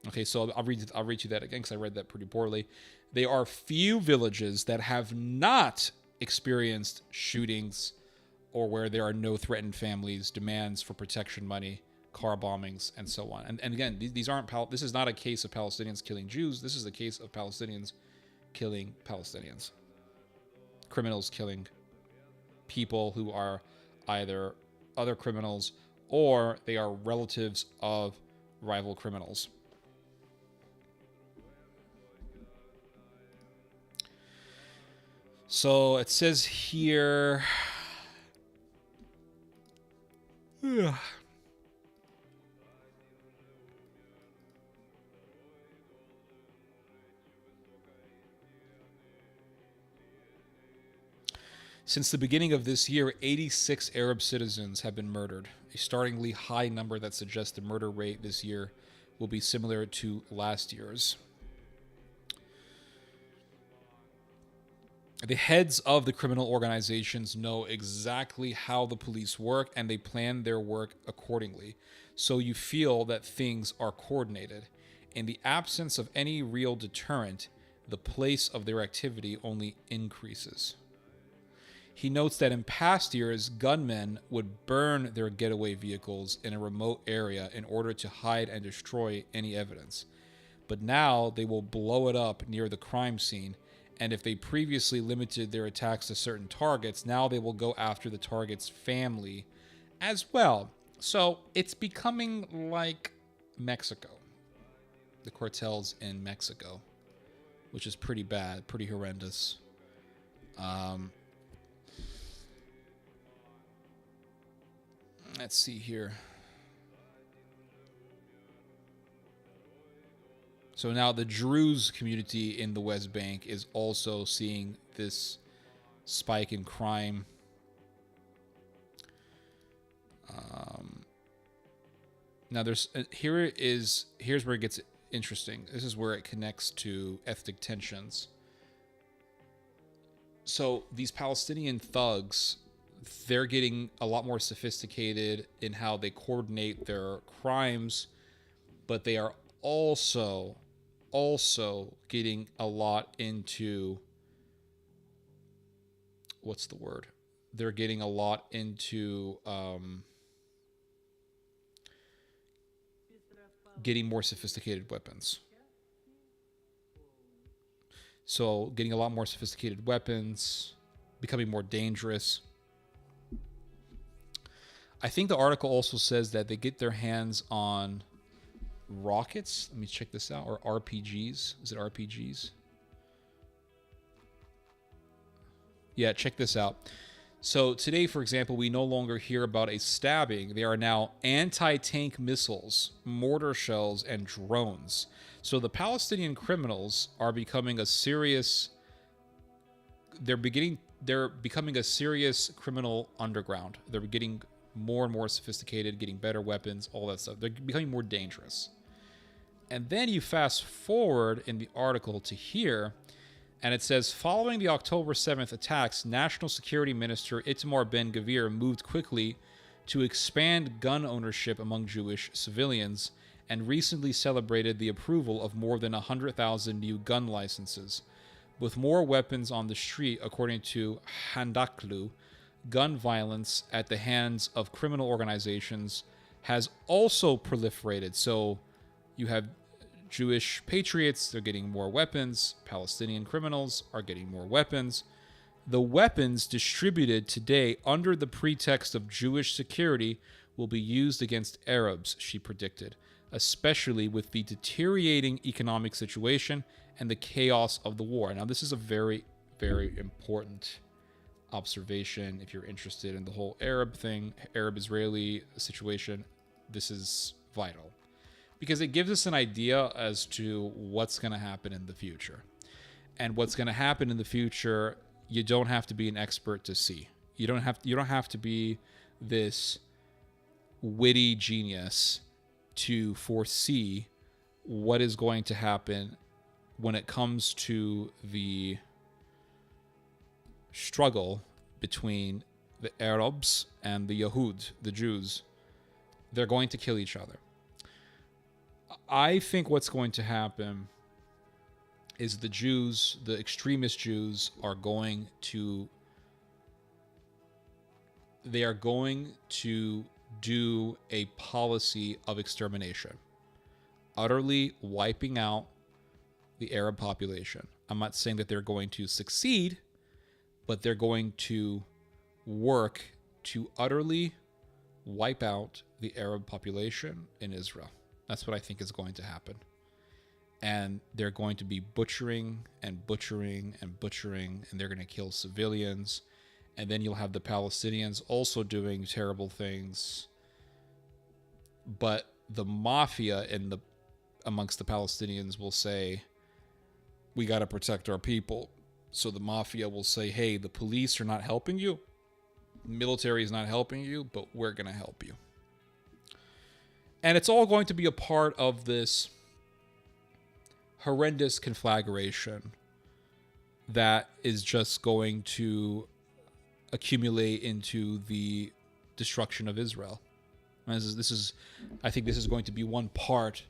Okay, so I'll read you that again because I read that pretty poorly. There are few villages that have not experienced shootings or where there are no threatened families, demands for protection, money, car bombings, and so on. And again, these aren't this is not a case of Palestinians killing Jews. This is a case of Palestinians killing Palestinians. Criminals killing people who are either other criminals or they are relatives of rival criminals. So it says here... Since the beginning of this year, 86 Arab citizens have been murdered, a startlingly high number that suggests the murder rate this year will be similar to last year's. The heads of the criminal organizations know exactly how the police work, and they plan their work accordingly. So you feel that things are coordinated. In the absence of any real deterrent, the pace of their activity only increases. He notes that in past years, gunmen would burn their getaway vehicles in a remote area in order to hide and destroy any evidence. But now they will blow it up near the crime scene, and if they previously limited their attacks to certain targets, now they will go after the target's family as well. So it's becoming like Mexico. The cartels in Mexico, which is pretty bad, pretty horrendous. Let's see here. So now the Druze community in the West Bank is also seeing this spike in crime. Now here's where it gets interesting. This is where it connects to ethnic tensions. So these Palestinian thugs, they're getting a lot more sophisticated in how they coordinate their crimes, but they are also getting a lot into, what's the word? They're getting a lot into getting more sophisticated weapons. So getting a lot more sophisticated weapons, becoming more dangerous. I think the article also says that they get their hands on rockets. Let me check this out. Or RPGs. Is it RPGs? Yeah, check this out. So today, for example, we no longer hear about a stabbing. There are now anti-tank missiles, mortar shells, and drones. So the Palestinian criminals are becoming a serious... They're becoming a serious criminal underground. They're getting more and more sophisticated, getting better weapons, all that stuff. They're becoming more dangerous. And then you fast forward in the article to here, and it says, following the October 7th attacks, National Security Minister Itamar Ben-Gvir moved quickly to expand gun ownership among Jewish civilians and recently celebrated the approval of more than 100,000 new gun licenses. With more weapons on the street, according to Handaklu, gun violence at the hands of criminal organizations has also proliferated. So you have Jewish patriots, they're getting more weapons. Palestinian criminals are getting more weapons. The weapons distributed today under the pretext of Jewish security will be used against Arabs, she predicted, especially with the deteriorating economic situation and the chaos of the war. Now, this is a very, very important observation if you're interested in the whole Arab thing, Arab-Israeli situation. This is vital because it gives us an idea as to what's going to happen in the future. And what's going to happen in the future, you don't have to be an expert to see. You don't have to be this witty genius to foresee what is going to happen when it comes to the struggle between the Arabs and the Yahud, the Jews. They're going to kill each other. I think what's going to happen is the Jews, the extremist Jews, are going to do a policy of extermination, utterly wiping out the Arab population. I'm not saying that they're going to succeed, but they're going to work to utterly wipe out the Arab population in Israel. That's what I think is going to happen. And they're going to be butchering and butchering and butchering, and they're going to kill civilians. And then you'll have the Palestinians also doing terrible things. But the mafia amongst the Palestinians will say, we got to protect our people. So the mafia will say, hey, the police are not helping you. Military is not helping you, but we're going to help you. And it's all going to be a part of this horrendous conflagration that is just going to accumulate into the destruction of Israel. And I think this is going to be one part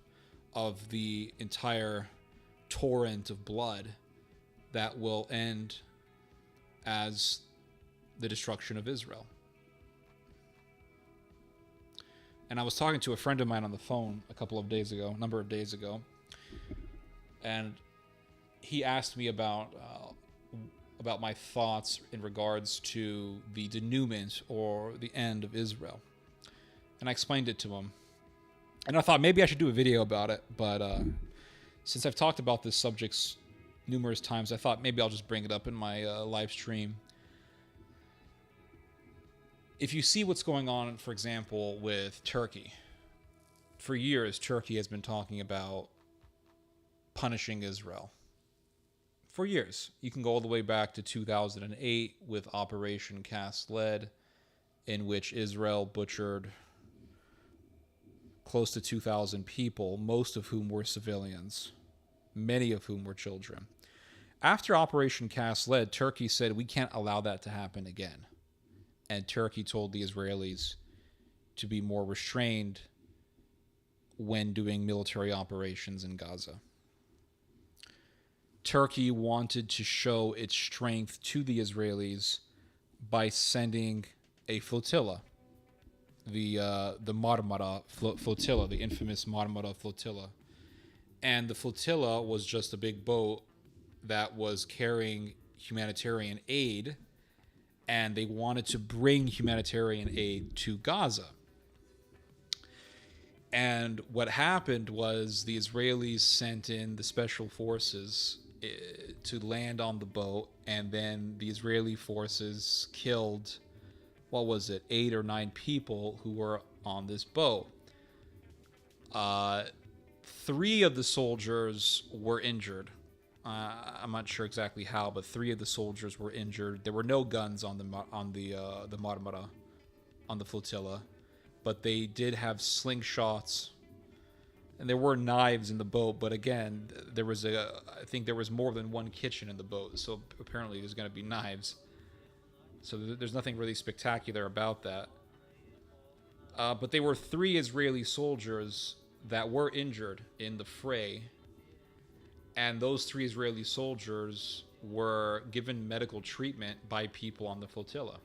of the entire torrent of blood that will end as the destruction of Israel. And I was talking to a friend of mine on the phone a number of days ago, and he asked me about my thoughts in regards to the denouement or the end of Israel. And I explained it to him. And I thought maybe I should do a video about it, but since I've talked about this subject numerous times, I thought maybe I'll just bring it up in my live stream. If you see what's going on, for example, with Turkey, for years, Turkey has been talking about punishing Israel. For years. You can go all the way back to 2008 with Operation Cast Lead, in which Israel butchered close to 2,000 people, most of whom were civilians, many of whom were children. After Operation Cast Lead, Turkey said, we can't allow that to happen again. And Turkey told the Israelis to be more restrained when doing military operations in Gaza. Turkey wanted to show its strength to the Israelis by sending a flotilla, the Marmara flotilla, the infamous Marmara flotilla. And the flotilla was just a big boat that was carrying humanitarian aid, and they wanted to bring humanitarian aid to Gaza. And what happened was the Israelis sent in the special forces to land on the boat, and then the Israeli forces killed, 8 or 9 people who were on this boat. 3 of the soldiers were injured. I'm not sure exactly how, but 3 of the soldiers were injured. There were no guns on the Marmara, on the flotilla, but they did have slingshots, and there were knives in the boat. But again, I think there was more than one kitchen in the boat, so apparently there's going to be knives. So there's nothing really spectacular about that. But there were 3 Israeli soldiers that were injured in the fray. And those 3 Israeli soldiers were given medical treatment by people on the flotilla.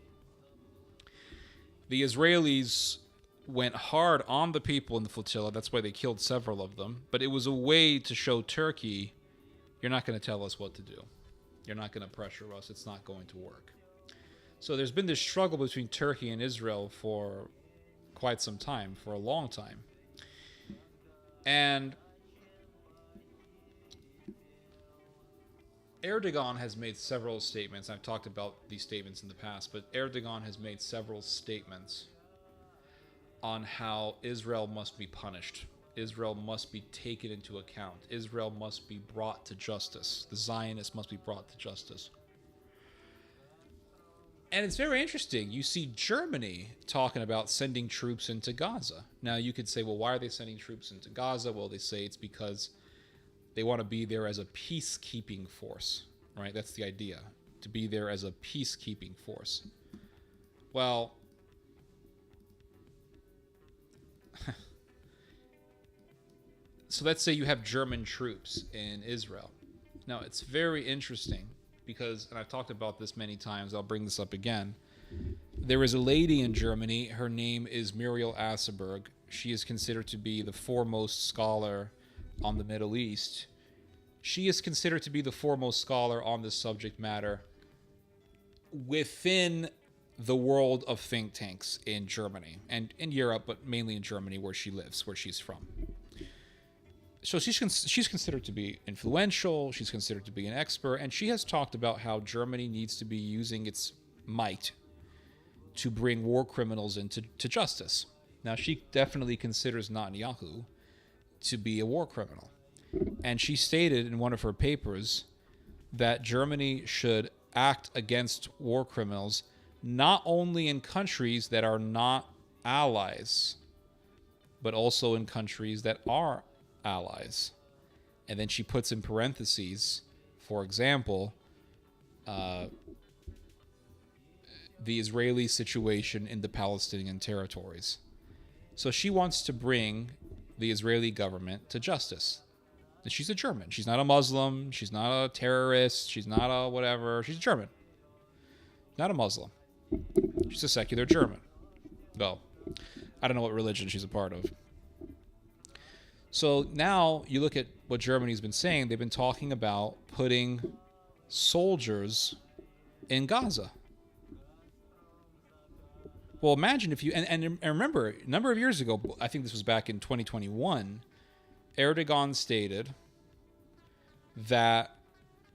The Israelis went hard on the people in the flotilla. That's why they killed several of them. But it was a way to show Turkey, you're not going to tell us what to do. You're not going to pressure us. It's not going to work. So there's been this struggle between Turkey and Israel for quite some time, for a long time. And Erdogan has made several statements. I've talked about these statements in the past, but Erdogan has made several statements on how Israel must be punished. Israel must be taken into account. Israel must be brought to justice. The Zionists must be brought to justice. And it's very interesting. You see Germany talking about sending troops into Gaza. Now, you could say, well, why are they sending troops into Gaza? Well, they say it's because they want to be there as a peacekeeping force, right? That's the idea, to be there as a peacekeeping force. Well, so let's say you have German troops in Israel. Now, it's very interesting because, and I've talked about this many times, I'll bring this up again. There is a lady in Germany, her name is Muriel Asseberg. She is considered to be the foremost scholar on the Middle East. She is considered to be the foremost scholar on this subject matter within the world of think tanks in Germany and in Europe, but mainly in Germany where she lives, where she's from. So she's considered to be influential, she's considered to be an expert, and she has talked about how Germany needs to be using its might to bring war criminals into justice. Now, she definitely considers Netanyahu to be a war criminal. And she stated in one of her papers that Germany should act against war criminals not only in countries that are not allies, but also in countries that are allies. And then she puts in parentheses, for example, the Israeli situation in the Palestinian territories. So she wants to bring the Israeli government to justice. And she's a German. She's not a Muslim. She's not a terrorist. She's not a whatever. She's German. Not a Muslim. She's a secular German. Well, I don't know what religion she's a part of. So now you look at what Germany's been saying. They've been talking about putting soldiers in Gaza. Well, imagine if you... And remember, a number of years ago, I think this was back in 2021, Erdogan stated that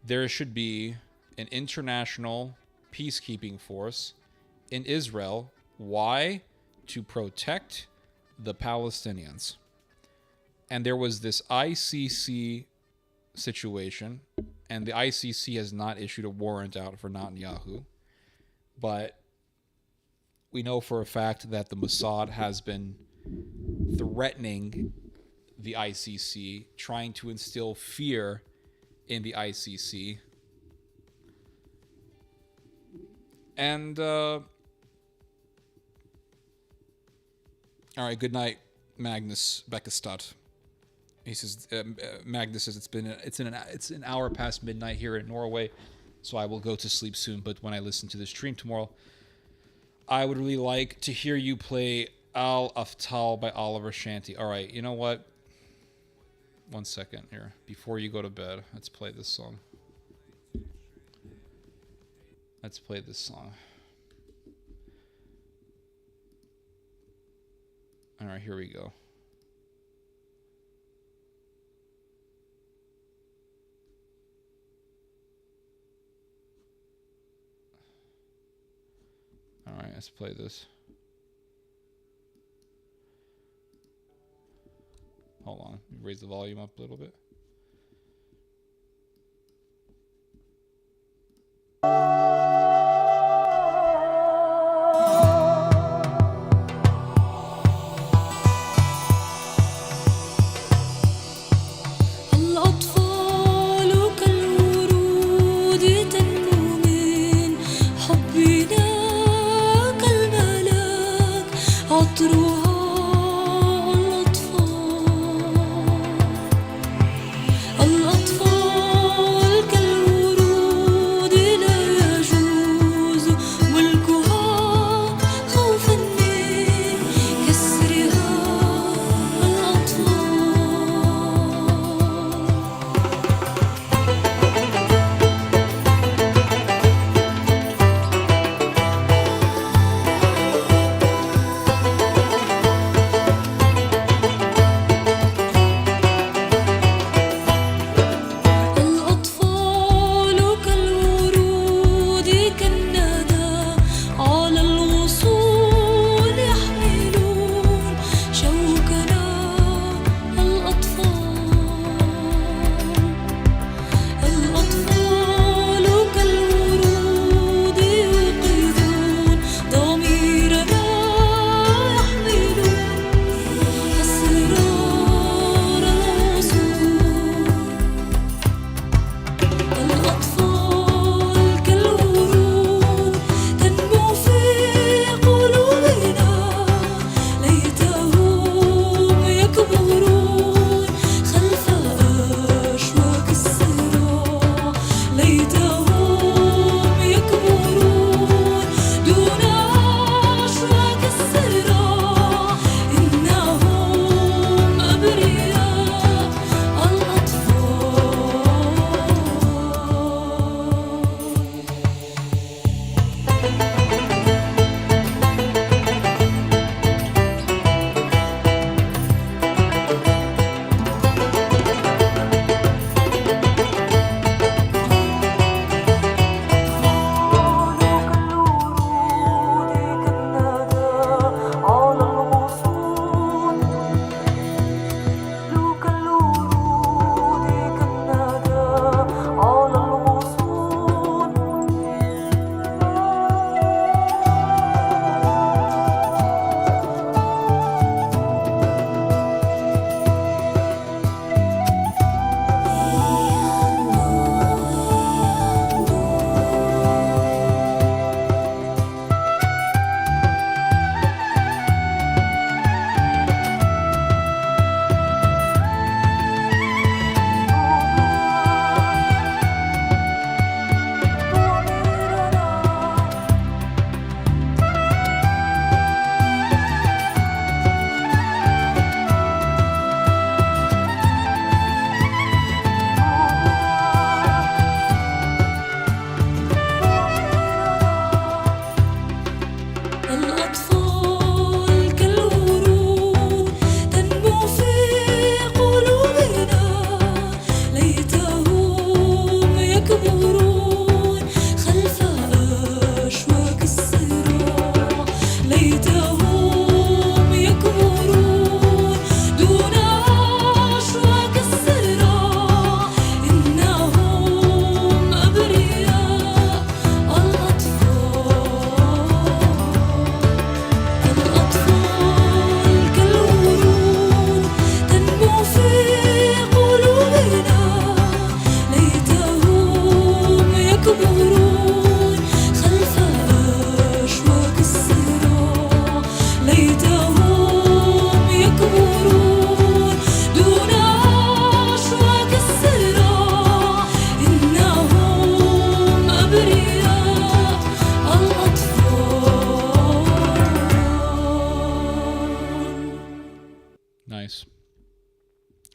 there should be an international peacekeeping force in Israel. Why? To protect the Palestinians. And there was this ICC situation, and the ICC has not issued a warrant out for Netanyahu, but we know for a fact that the Mossad has been threatening the ICC, trying to instill fear in the ICC. And, all right, good night, Magnus Beckestad. He says, Magnus says it's an hour past midnight here in Norway, so I will go to sleep soon. But when I listen to this stream tomorrow, I would really like to hear you play Al Aftal by Oliver Shanty. All right, you know what? One second here. Before you go to bed, let's play this song. Let's play this song. All right, here we go. All right, let's play this. Hold on, raise the volume up a little bit.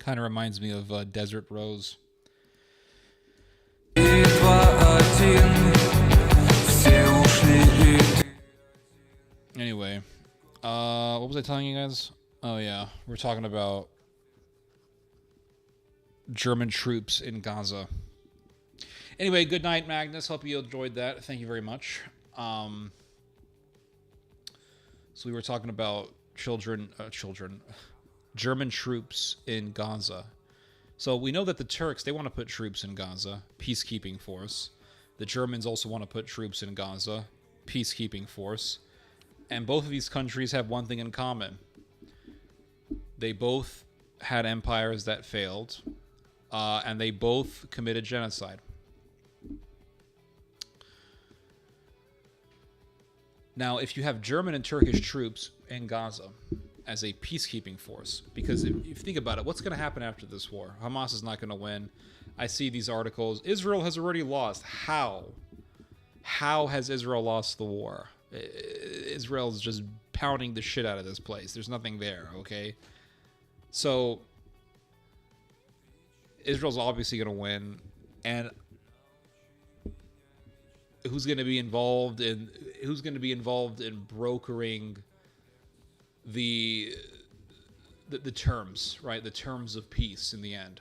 Kind of reminds me of Desert Rose. Anyway, what was I telling you guys? Oh yeah, we're talking about German troops in Gaza. Anyway, good night, Magnus. Hope you enjoyed that. Thank you very much. So we were talking about German troops in Gaza. So we know that the Turks, they want to put troops in Gaza, peacekeeping force. The Germans also want to put troops in Gaza, peacekeeping force. And both of these countries have one thing in common. They both had empires that failed, and they both committed genocide. Now, if you have German and Turkish troops in Gaza as a peacekeeping force, because if you think about it, what's going to happen after this war? Hamas is not going to win. I see these articles. Israel has already lost. How? How has Israel lost the war? Israel's just pounding the shit out of this place. There's nothing there, okay? So, Israel's obviously going to win. And who's going to be involved in brokering the terms, right? The terms of peace in the end.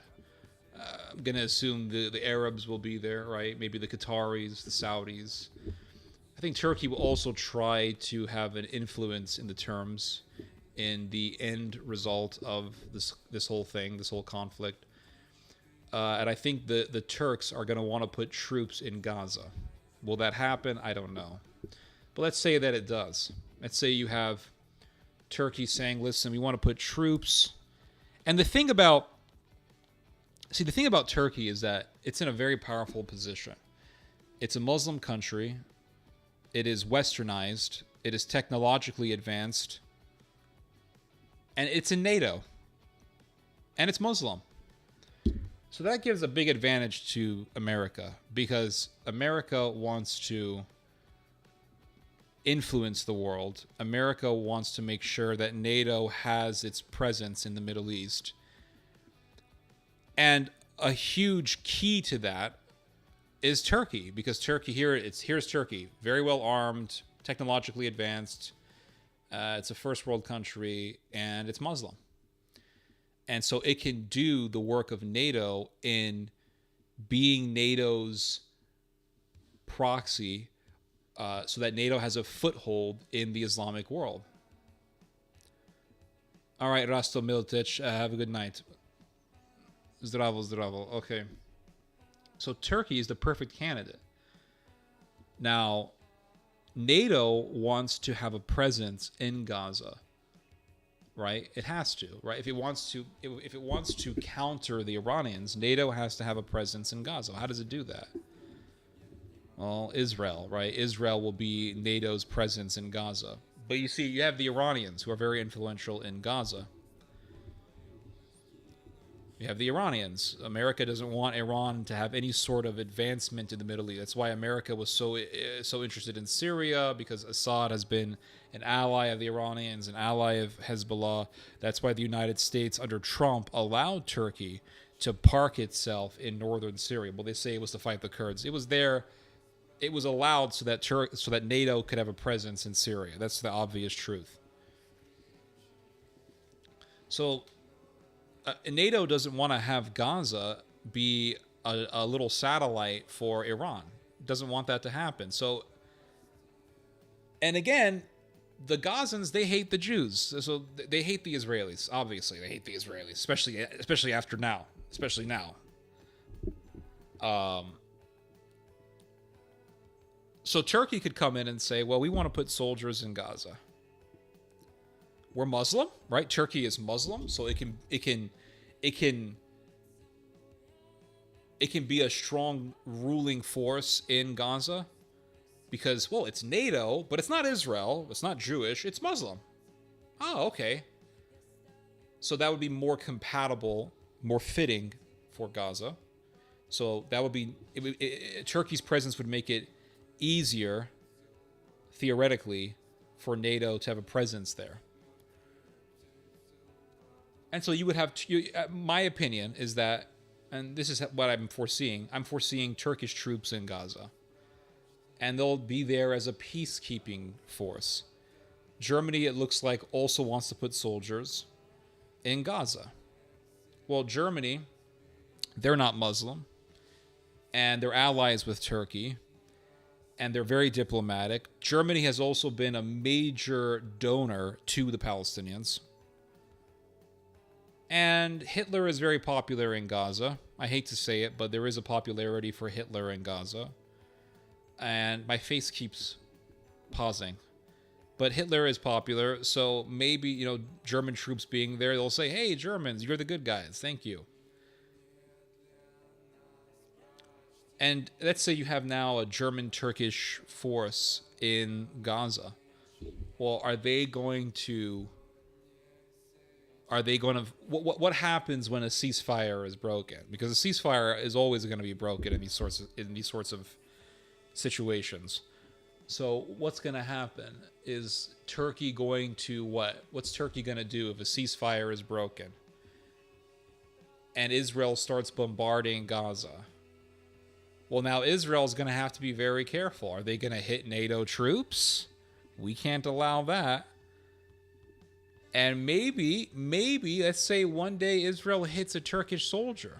I'm going to assume the Arabs will be there, right? Maybe the Qataris, the Saudis. I think Turkey will also try to have an influence in the terms, in the end result of this whole thing, this whole conflict. And I think the Turks are going to want to put troops in Gaza. Will that happen? I don't know. But let's say that it does. Let's say you have Turkey saying, listen, we want to put troops. And the thing about Turkey is that it's in a very powerful position. It's a Muslim country. It is westernized. It is technologically advanced. And it's in NATO. And it's Muslim. So that gives a big advantage to America, because America wants to influence the world. America wants to make sure that NATO has its presence in the Middle East. And a huge key to that is Turkey, because Turkey here's Turkey, very well armed, technologically advanced. It's a first world country, and it's Muslim. And so it can do the work of NATO in being NATO's proxy, so that NATO has a foothold in the Islamic world. All right, Rasto Militic, have a good night. Zdravo. Okay. So Turkey is the perfect candidate. Now, NATO wants to have a presence in Gaza. Right? It has to, right? If it wants to counter the Iranians, NATO has to have a presence in Gaza. How does it do that? Well, Israel, right? Israel will be NATO's presence in Gaza. But you see, you have the Iranians, who are very influential in Gaza. You have the Iranians. America doesn't want Iran to have any sort of advancement in the Middle East. That's why America was so interested in Syria, because Assad has been an ally of the Iranians, an ally of Hezbollah. That's why the United States under Trump allowed Turkey to park itself in northern Syria. Well, they say it was to fight the Kurds. It was there. It was allowed so that NATO could have a presence in Syria. That's the obvious truth. So NATO doesn't want to have Gaza be a little satellite for Iran. Doesn't want that to happen. So, and again, the Gazans, they hate the Jews. So they hate the Israelis. Obviously, they hate the Israelis, especially after now. Especially now. So Turkey could come in and say, well, we want to put soldiers in Gaza. We're Muslim, right? Turkey is Muslim, so it can be a strong ruling force in Gaza, because, well, it's NATO, but it's not Israel, it's not Jewish, it's Muslim. Oh, okay. So that would be more compatible, more fitting for Gaza. So that would be Turkey's presence would make it easier, theoretically, for NATO to have a presence there. And so you would have, my opinion is that, and this is what I'm foreseeing Turkish troops in Gaza. And they'll be there as a peacekeeping force. Germany, it looks like, also wants to put soldiers in Gaza. Well, Germany, they're not Muslim, and they're allies with Turkey, and they're very diplomatic. Germany has also been a major donor to the Palestinians. And Hitler is very popular in Gaza. I hate to say it, but there is a popularity for Hitler in Gaza. And my face keeps pausing. But Hitler is popular, so maybe, German troops being there, they'll say, hey, Germans, you're the good guys. Thank you. And let's say you have now a German-Turkish force in Gaza. Well, are they going to... What happens when a ceasefire is broken? Because a ceasefire is always going to be broken in these sorts of situations. So what's going to happen? Is Turkey going to what? What's Turkey going to do if a ceasefire is broken and Israel starts bombarding Gaza? Well, now Israel's going to have to be very careful. Are they going to hit NATO troops? We can't allow that. And maybe, let's say one day Israel hits a Turkish soldier.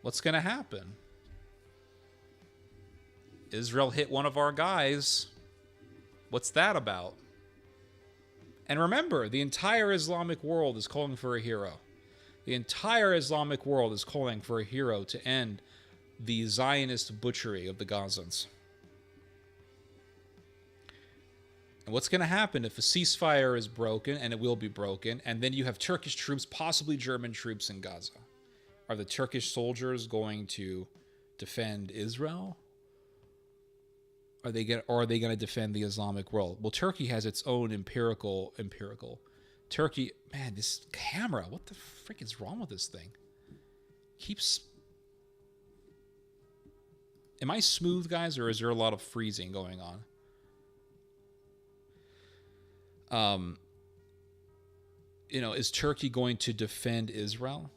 What's going to happen? Israel hit one of our guys. What's that about? And remember, the entire Islamic world is calling for a hero. The entire Islamic world is calling for a hero to end the Zionist butchery of the Gazans. And what's going to happen if a ceasefire is broken, and it will be broken, and then you have Turkish troops, possibly German troops in Gaza? Are the Turkish soldiers going to defend Israel? Are they going to defend the Islamic world? Well, Turkey has its own empirical. Turkey, man, this camera, what the frick is wrong with this thing? Am I smooth, guys, or is there a lot of freezing going on? Is Turkey going to defend Israel?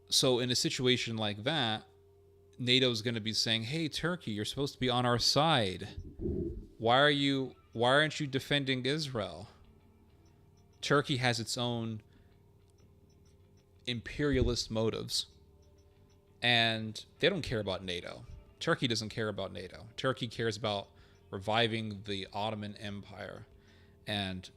So in a situation like that, NATO's going to be saying, hey, Turkey, you're supposed to be on our side. Why aren't you defending Israel? Turkey has its own imperialist motives, and they don't care about NATO. Turkey doesn't care about NATO. Turkey cares about reviving the Ottoman Empire and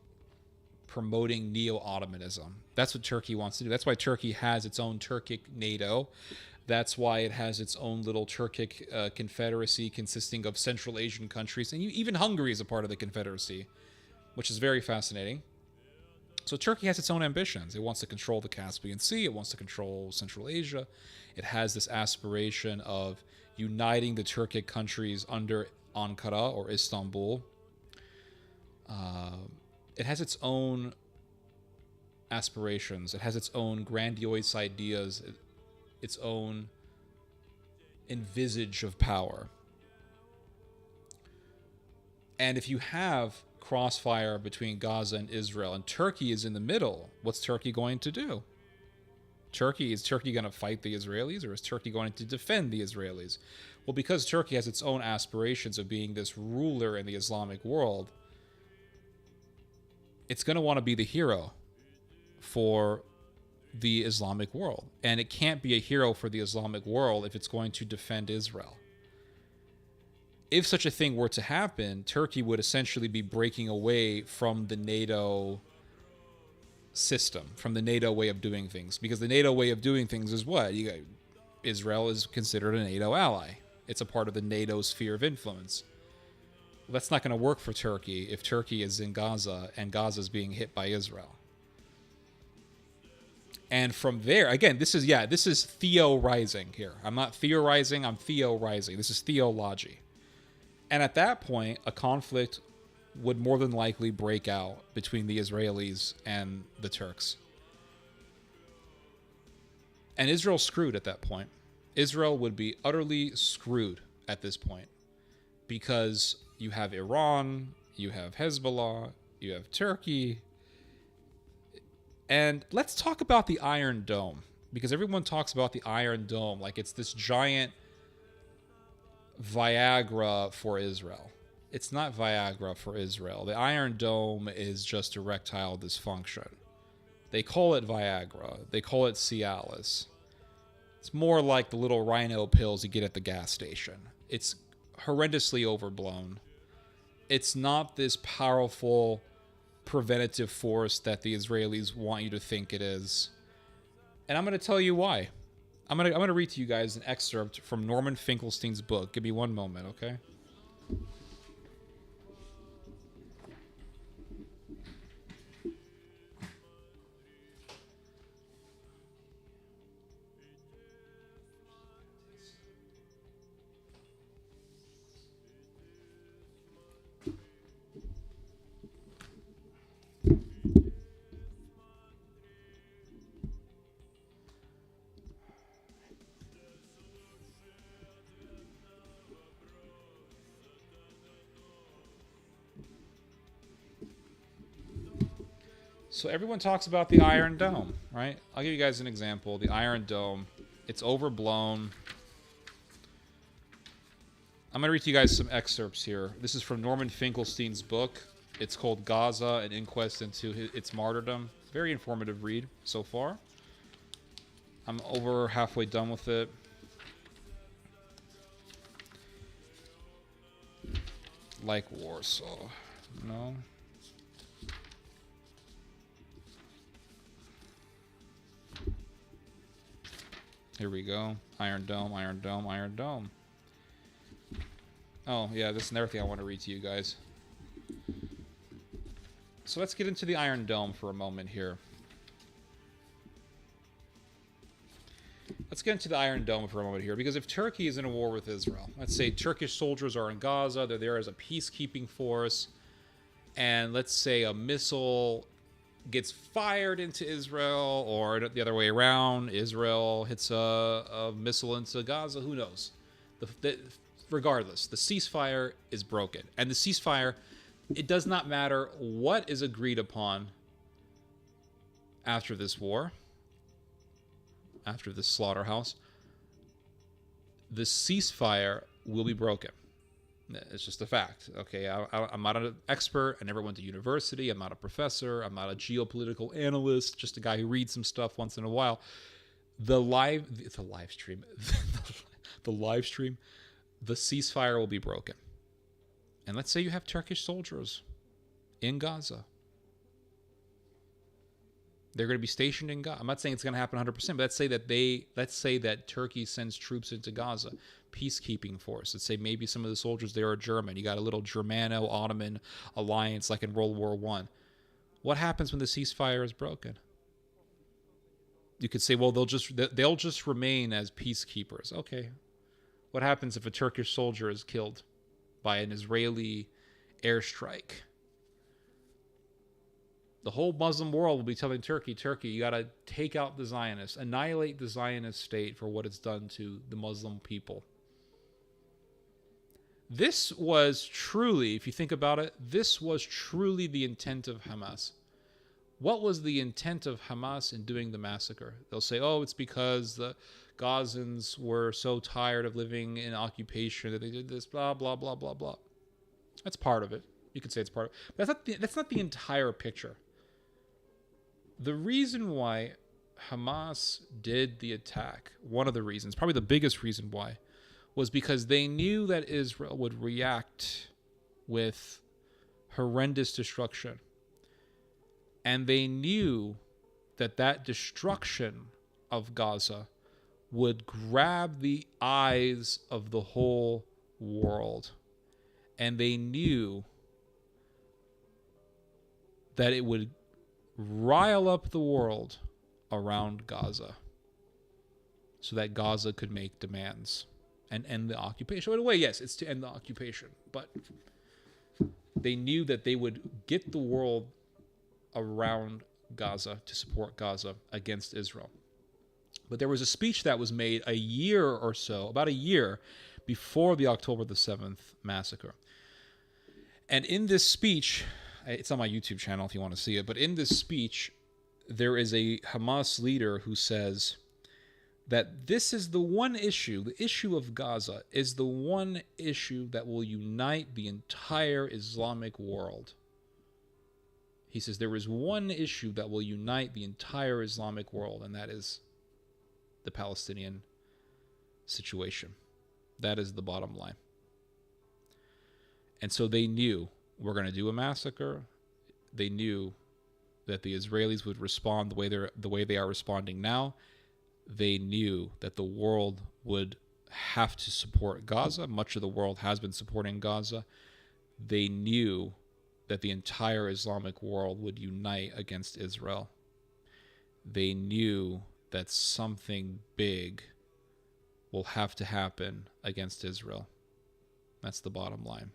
promoting neo-Ottomanism. That's what Turkey wants to do. That's why Turkey has its own Turkic NATO. That's why it has its own little Turkic confederacy consisting of Central Asian countries. And even Hungary is a part of the confederacy, which is very fascinating. So Turkey has its own ambitions. It wants to control the Caspian Sea. It wants to control Central Asia. It has this aspiration of uniting the Turkic countries under Ankara or Istanbul. It has its own aspirations. It has its own grandiose ideas, its own envisage of power. And if you have crossfire between Gaza and Israel, and Turkey is in the middle, what's Turkey going to do? Is Turkey going to fight the Israelis, or is Turkey going to defend the Israelis? Well, because Turkey has its own aspirations of being this ruler in the Islamic world, it's going to want to be the hero for the Islamic world. And it can't be a hero for the Islamic world if it's going to defend Israel. If such a thing were to happen, Turkey would essentially be breaking away from the NATO system, from the NATO way of doing things. Because the NATO way of doing things is what? Israel is considered a NATO ally. It's a part of the NATO sphere of influence. Well, that's not going to work for Turkey if Turkey is in Gaza and Gaza is being hit by Israel. And from there, again, this is theorizing here. I'm not theorizing, I'm theorizing. This is theology. And at that point, a conflict would more than likely break out between the Israelis and the Turks. And Israel's screwed at that point. Israel would be utterly screwed at this point because you have Iran, you have Hezbollah, you have Turkey, And let's talk about the Iron Dome, because everyone talks about the Iron Dome like it's this giant Viagra for Israel. It's not Viagra for Israel. The Iron Dome is just erectile dysfunction. They call it Viagra. They call it Cialis. It's more like the little rhino pills you get at the gas station. It's horrendously overblown. It's not this powerful preventative force that the Israelis want you to think it is. And I'm going to tell you why. I'm going to read to you guys an excerpt from Norman Finkelstein's book. Give me one moment, okay? So everyone talks about the Iron Dome, right? I'll give you guys an example. The Iron Dome, it's overblown. I'm going to read to you guys some excerpts here. This is from Norman Finkelstein's book. It's called Gaza, an Inquest into its Martyrdom. Very informative read so far. I'm over halfway done with it. Like Warsaw. No. Here we go. Iron Dome, Iron Dome, Iron Dome. Oh, yeah, this is another thing I want to read to you guys. So let's get into the Iron Dome for a moment here. Let's get into the Iron Dome for a moment here, because if Turkey is in a war with Israel, let's say Turkish soldiers are in Gaza, they're there as a peacekeeping force, and let's say a missile gets fired into Israel, or the other way around, Israel hits a missile into Gaza, who knows? Regardless, the ceasefire is broken. And the ceasefire, it does not matter what is agreed upon after this war, after this slaughterhouse, the ceasefire will be broken. It's just a fact. Okay, I'm not an expert. I never went to university. I'm not a professor. I'm not a geopolitical analyst. Just a guy who reads some stuff once in a while. The live stream, the ceasefire will be broken. And let's say you have Turkish soldiers in Gaza. They're going to be stationed in Gaza. I'm not saying it's going to happen 100%, but let's say that Turkey sends troops into Gaza, peacekeeping force. Let's say maybe some of the soldiers there are German. You got a little Germano-Ottoman alliance like in World War I. What happens when the ceasefire is broken? You could say, well, they'll just remain as peacekeepers. Okay. What happens if a Turkish soldier is killed by an Israeli airstrike? The whole Muslim world will be telling Turkey, you got to take out the Zionists, annihilate the Zionist state for what it's done to the Muslim people. This was truly, if you think about it, this was truly the intent of Hamas. What was the intent of Hamas in doing the massacre? They'll say, oh, it's because the Gazans were so tired of living in occupation that they did this, blah, blah, blah, blah, blah. That's part of it. You could say it's part of it. But that's not the entire picture. The reason why Hamas did the attack, one of the reasons, probably the biggest reason why, was because they knew that Israel would react with horrendous destruction. And they knew that that destruction of Gaza would grab the eyes of the whole world. And they knew that it would rile up the world around Gaza so that Gaza could make demands and end the occupation. In a way, yes, it's to end the occupation, but they knew that they would get the world around Gaza to support Gaza against Israel. But there was a speech that was made a year or so, about a year before the October the 7th massacre. And in this speech, it's on my YouTube channel if you want to see it, but in this speech, there is a Hamas leader who says that this is the one issue, the issue of Gaza is the one issue that will unite the entire Islamic world. He says there is one issue that will unite the entire Islamic world, and that is the Palestinian situation. That is the bottom line. And so they knew we're going to do a massacre. They knew that the Israelis would respond the way they are responding now. They knew that the world would have to support Gaza. Much of the world has been supporting Gaza. They knew that the entire Islamic world would unite against Israel. They knew that something big will have to happen against Israel. That's the bottom line.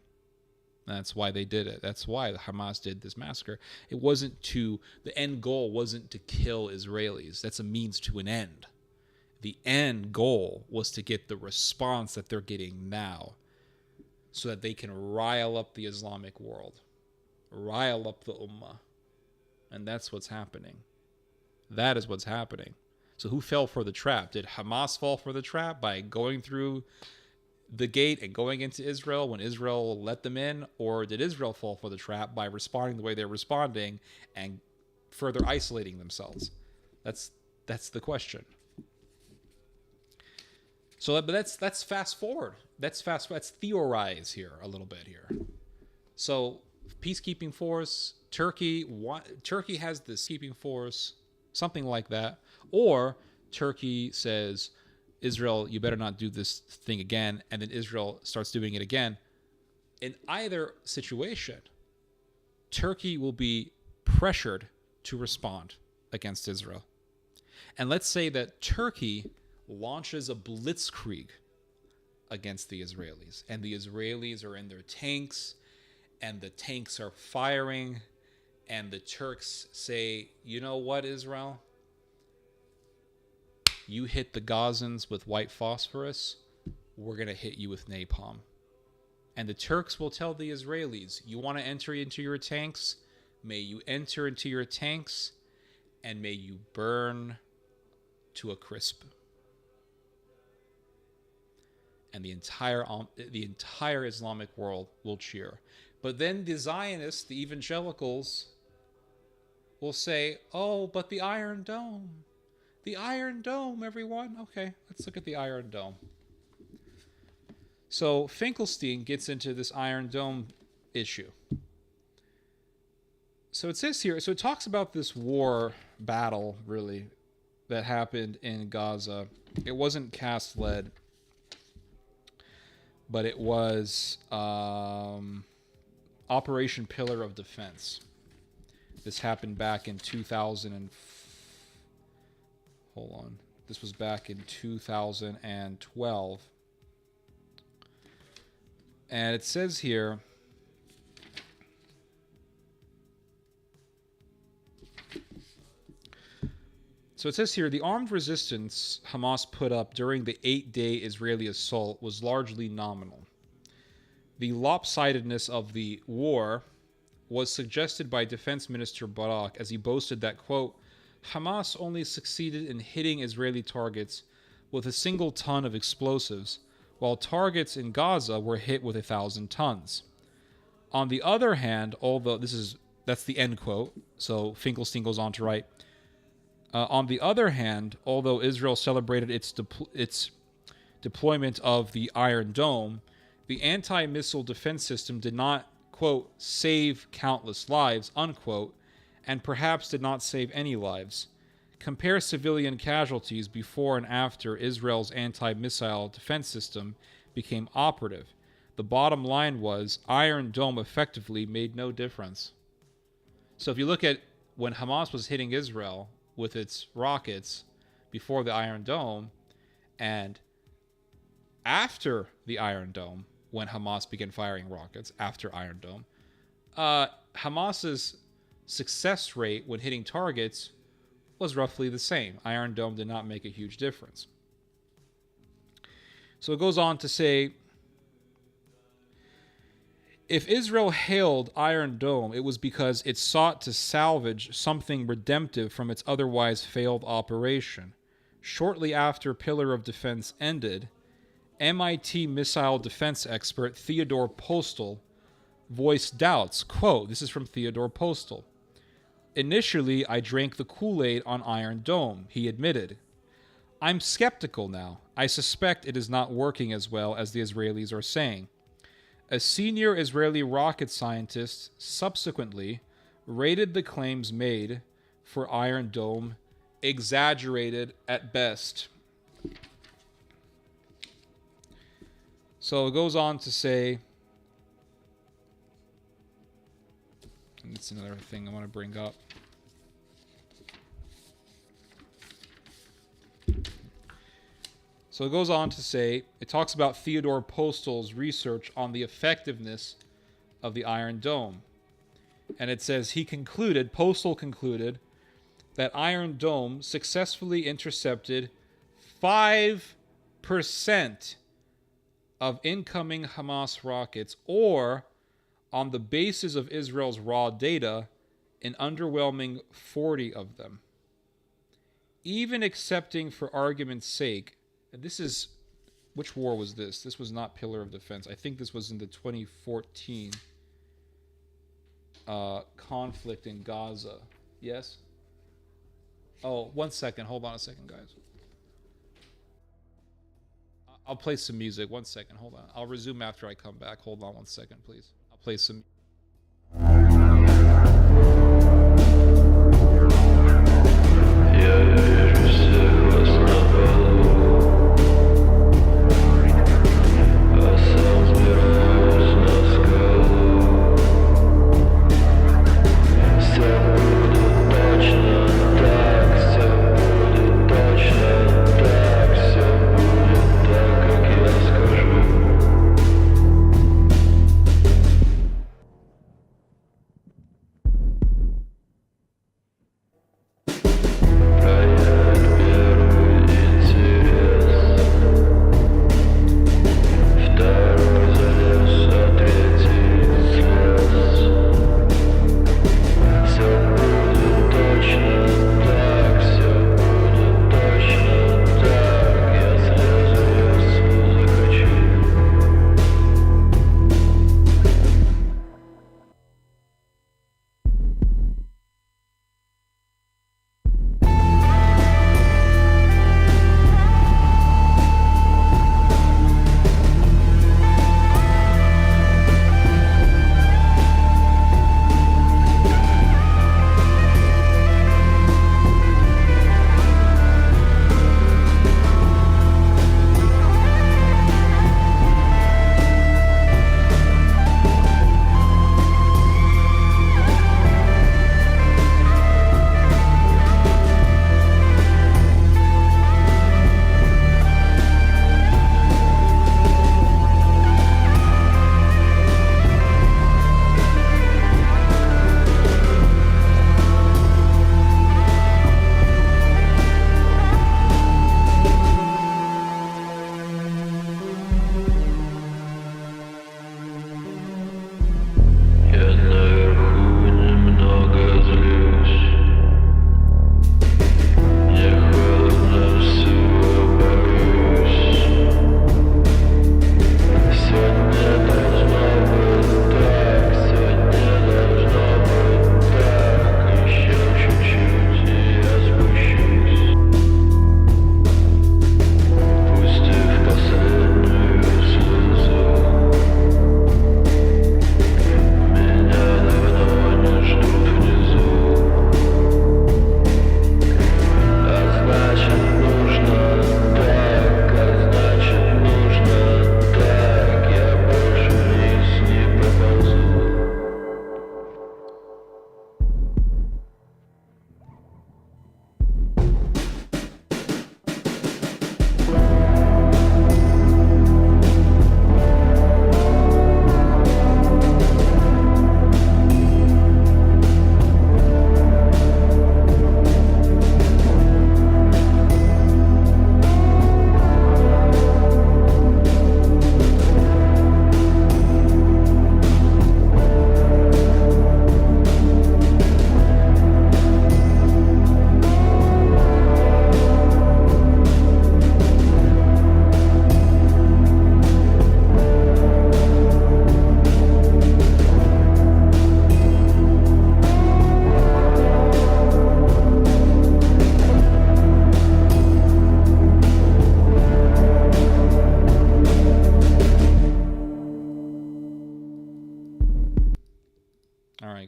That's why they did it. That's why Hamas did this massacre. The end goal wasn't to kill Israelis. That's a means to an end. The end goal was to get the response that they're getting now so that they can rile up the Islamic world, rile up the Ummah. And that's what's happening. That is what's happening. So who fell for the trap? Did Hamas fall for the trap by going through the gate and going into Israel when Israel let them in? Or did Israel fall for the trap by responding the way they're responding and further isolating themselves? That's the question. So that's fast forward. Let's theorize here a little bit here. So peacekeeping force, Turkey has this peacekeeping force, something like that. Or Turkey says, Israel, you better not do this thing again. And then Israel starts doing it again. In either situation, Turkey will be pressured to respond against Israel. And let's say that Turkey launches a blitzkrieg against the Israelis. And the Israelis are in their tanks, and the tanks are firing, and the Turks say, you know what, Israel? You hit the Gazans with white phosphorus, we're going to hit you with napalm. And the Turks will tell the Israelis, you want to enter into your tanks? May you enter into your tanks, and may you burn to a crisp. And the entire Islamic world will cheer. But then the Zionists, the evangelicals, will say, oh, but the Iron Dome. The Iron Dome, everyone. Okay, let's look at the Iron Dome. So Finkelstein gets into this Iron Dome issue. So it says here, so it talks about this battle, really, that happened in Gaza. It wasn't caste-led, but it was Operation Pillar of Defense. This happened back in 2000 hold on. This was back in 2012. And it says here, the armed resistance Hamas put up during the 8-day Israeli assault was largely nominal. The lopsidedness of the war was suggested by Defense Minister Barak as he boasted that, quote, Hamas only succeeded in hitting Israeli targets with a single ton of explosives, while targets in Gaza were hit with 1,000 tons. On the other hand, although that's the end quote, so Finkelstein goes on to write, on the other hand, although Israel celebrated its deployment of the Iron Dome, the anti-missile defense system did not, quote, save countless lives, unquote, and perhaps did not save any lives. Compare civilian casualties before and after Israel's anti-missile defense system became operative. The bottom line was Iron Dome effectively made no difference. So if you look at when Hamas was hitting Israel with its rockets before the Iron Dome and after the Iron Dome, when Hamas began firing rockets after Iron Dome, Hamas's success rate when hitting targets was roughly the same. Iron Dome did not make a huge difference. So it goes on to say, If Israel hailed Iron Dome, it was because it sought to salvage something redemptive from its otherwise failed operation. Shortly after Pillar of Defense ended, MIT missile defense expert Theodore Postel voiced doubts. Quote, this is from Theodore Postel. Initially, I drank the Kool-Aid on Iron Dome, he admitted. I'm skeptical now. I suspect it is not working as well as the Israelis are saying. A senior Israeli rocket scientist subsequently rated the claims made for Iron Dome exaggerated at best. So it goes on to say, and it's another thing I want to bring up. So it goes on to say, it talks about Theodore Postel's research on the effectiveness of the Iron Dome. And it says Postel concluded that Iron Dome successfully intercepted 5% of incoming Hamas rockets, or, on the basis of Israel's raw data, an underwhelming 40 of them. Even accepting for argument's sake, and this is, which war was this? This was not Pillar of Defense. I think this was in the 2014 conflict in Gaza. Yes? Oh, 1 second. Hold on a second, guys. I'll play some music. 1 second. Hold on. I'll resume after I come back. Hold on 1 second, please. I'll play some...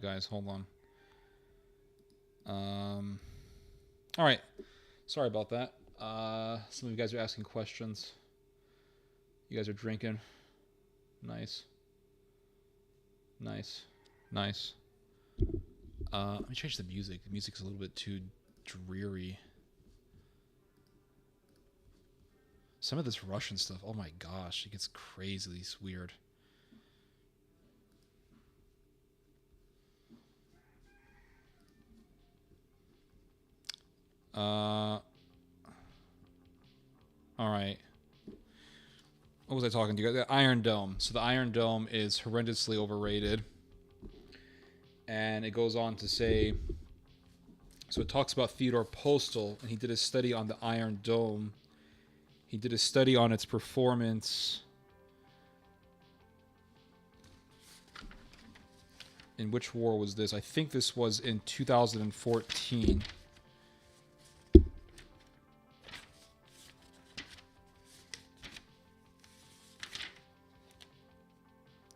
guys. Hold on. All right. Sorry about that. Some of you guys are asking questions. You guys are drinking. Nice. Nice. Nice. Let me change the music. The music's a little bit too dreary. Some of this Russian stuff, oh my gosh, it gets crazily weird. All right. What was I talking to you guys? The Iron Dome. So the Iron Dome is horrendously overrated. And it goes on to say, so it talks about Theodore Postal, and he did a study on the Iron Dome. He did a study on its performance in which war was this? I think this was in 2014.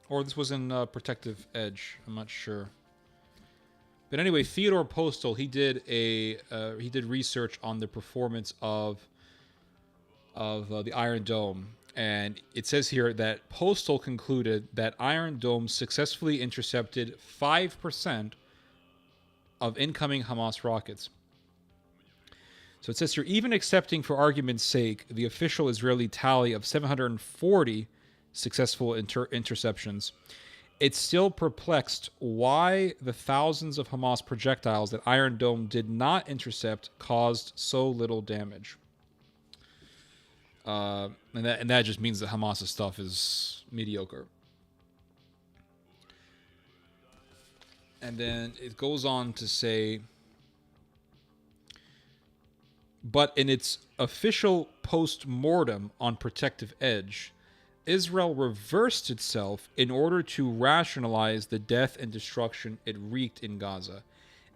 Or this was in Protective Edge. I'm not sure. But anyway, Theodore Postal, he did research on the performance of the Iron Dome, and it says here that Postal concluded that Iron Dome successfully intercepted 5% of incoming Hamas rockets. So it says here, even accepting for argument's sake the official Israeli tally of 740 successful interceptions, it's still perplexed why the thousands of Hamas projectiles that Iron Dome did not intercept caused so little damage. And that just means that Hamas's stuff is mediocre. And then it goes on to say, but in its official post-mortem on Protective Edge, Israel reversed itself in order to rationalize the death and destruction it wreaked in Gaza.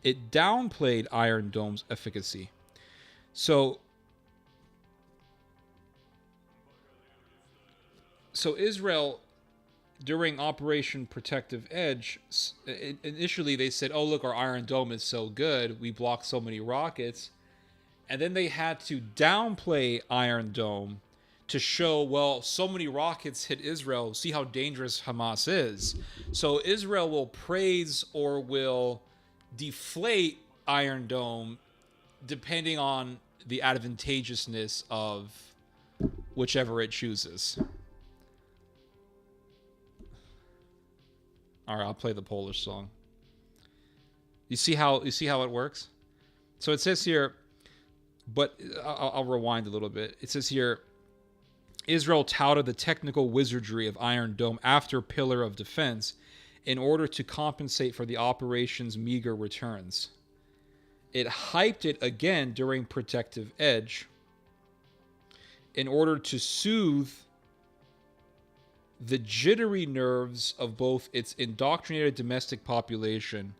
It downplayed Iron Dome's efficacy. So Israel, during Operation Protective Edge, initially they said, oh, look, our Iron Dome is so good. We block so many rockets. And then they had to downplay Iron Dome to show, well, so many rockets hit Israel. See how dangerous Hamas is. So Israel will praise or will deflate Iron Dome depending on the advantageousness of whichever it chooses. All right, I'll play the Polish song. You see how it works? So it says here, but I'll rewind a little bit. It says here, Israel touted the technical wizardry of Iron Dome after Pillar of Defense in order to compensate for the operation's meager returns. It hyped it again during Protective Edge in order to soothe the jittery nerves of both its indoctrinated domestic population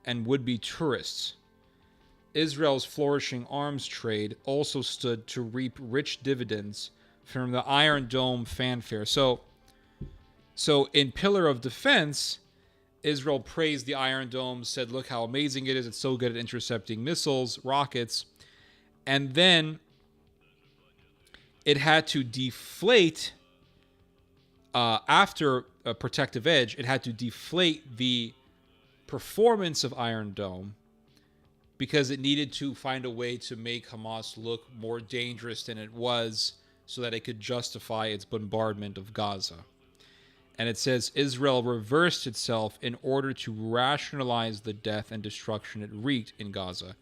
and would-be tourists. Israel's flourishing arms trade also stood to reap rich dividends from the Iron Dome fanfare. So in Pillar of Defense, Israel praised the Iron Dome, said, look how amazing it is. It's so good at intercepting missiles, rockets. And then it had to deflate, after Protective Edge, it had to deflate the performance of Iron Dome because it needed to find a way to make Hamas look more dangerous than it was, so that it could justify its bombardment of Gaza. And it says Israel reversed itself in order to rationalize the death and destruction it wreaked in Gaza.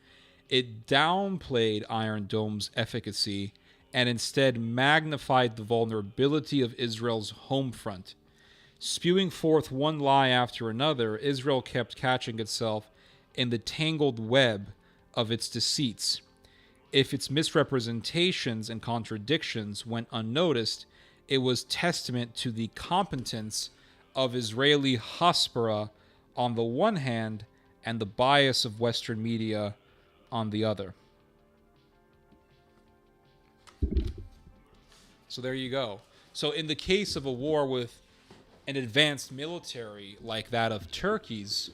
It downplayed Iron Dome's efficacy and instead magnified the vulnerability of Israel's home front. Spewing forth one lie after another, Israel kept catching itself in the tangled web of its deceits. If its misrepresentations and contradictions went unnoticed, it was testament to the competence of Israeli Haspara on the one hand and the bias of Western media on the other. So there you go. So in the case of a war with an advanced military like that of Turkey's,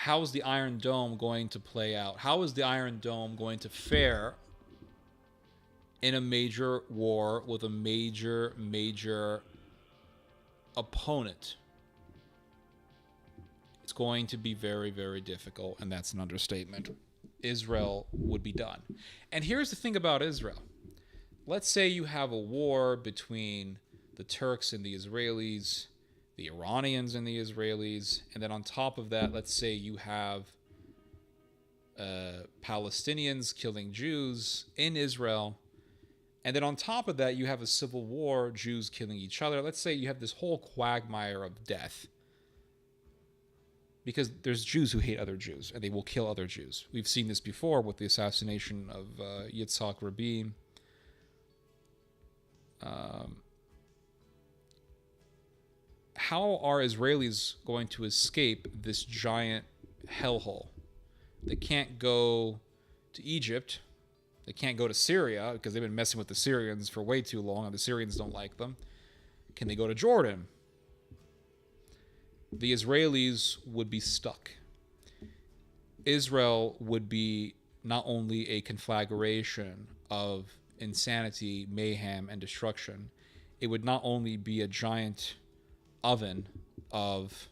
how is the Iron Dome going to play out? How is the Iron Dome going to fare in a major war with a major opponent? It's going to be very, very difficult, and that's an understatement. Israel would be done. And here's the thing about Israel. Let's say you have a war between the Turks and the Israelis, the Iranians and the Israelis, and then on top of that, let's say you have Palestinians killing Jews in Israel, and then on top of that, you have a civil war, Jews killing each other. Let's say you have this whole quagmire of death, because there's Jews who hate other Jews, and they will kill other Jews. We've seen this before with the assassination of Yitzhak Rabin. How are Israelis going to escape this giant hellhole? They can't go to Egypt. They can't go to Syria because they've been messing with the Syrians for way too long, and the Syrians don't like them. Can they go to Jordan? The Israelis would be stuck. Israel would be not only a conflagration of insanity, mayhem, and destruction, it would not only be a giant oven of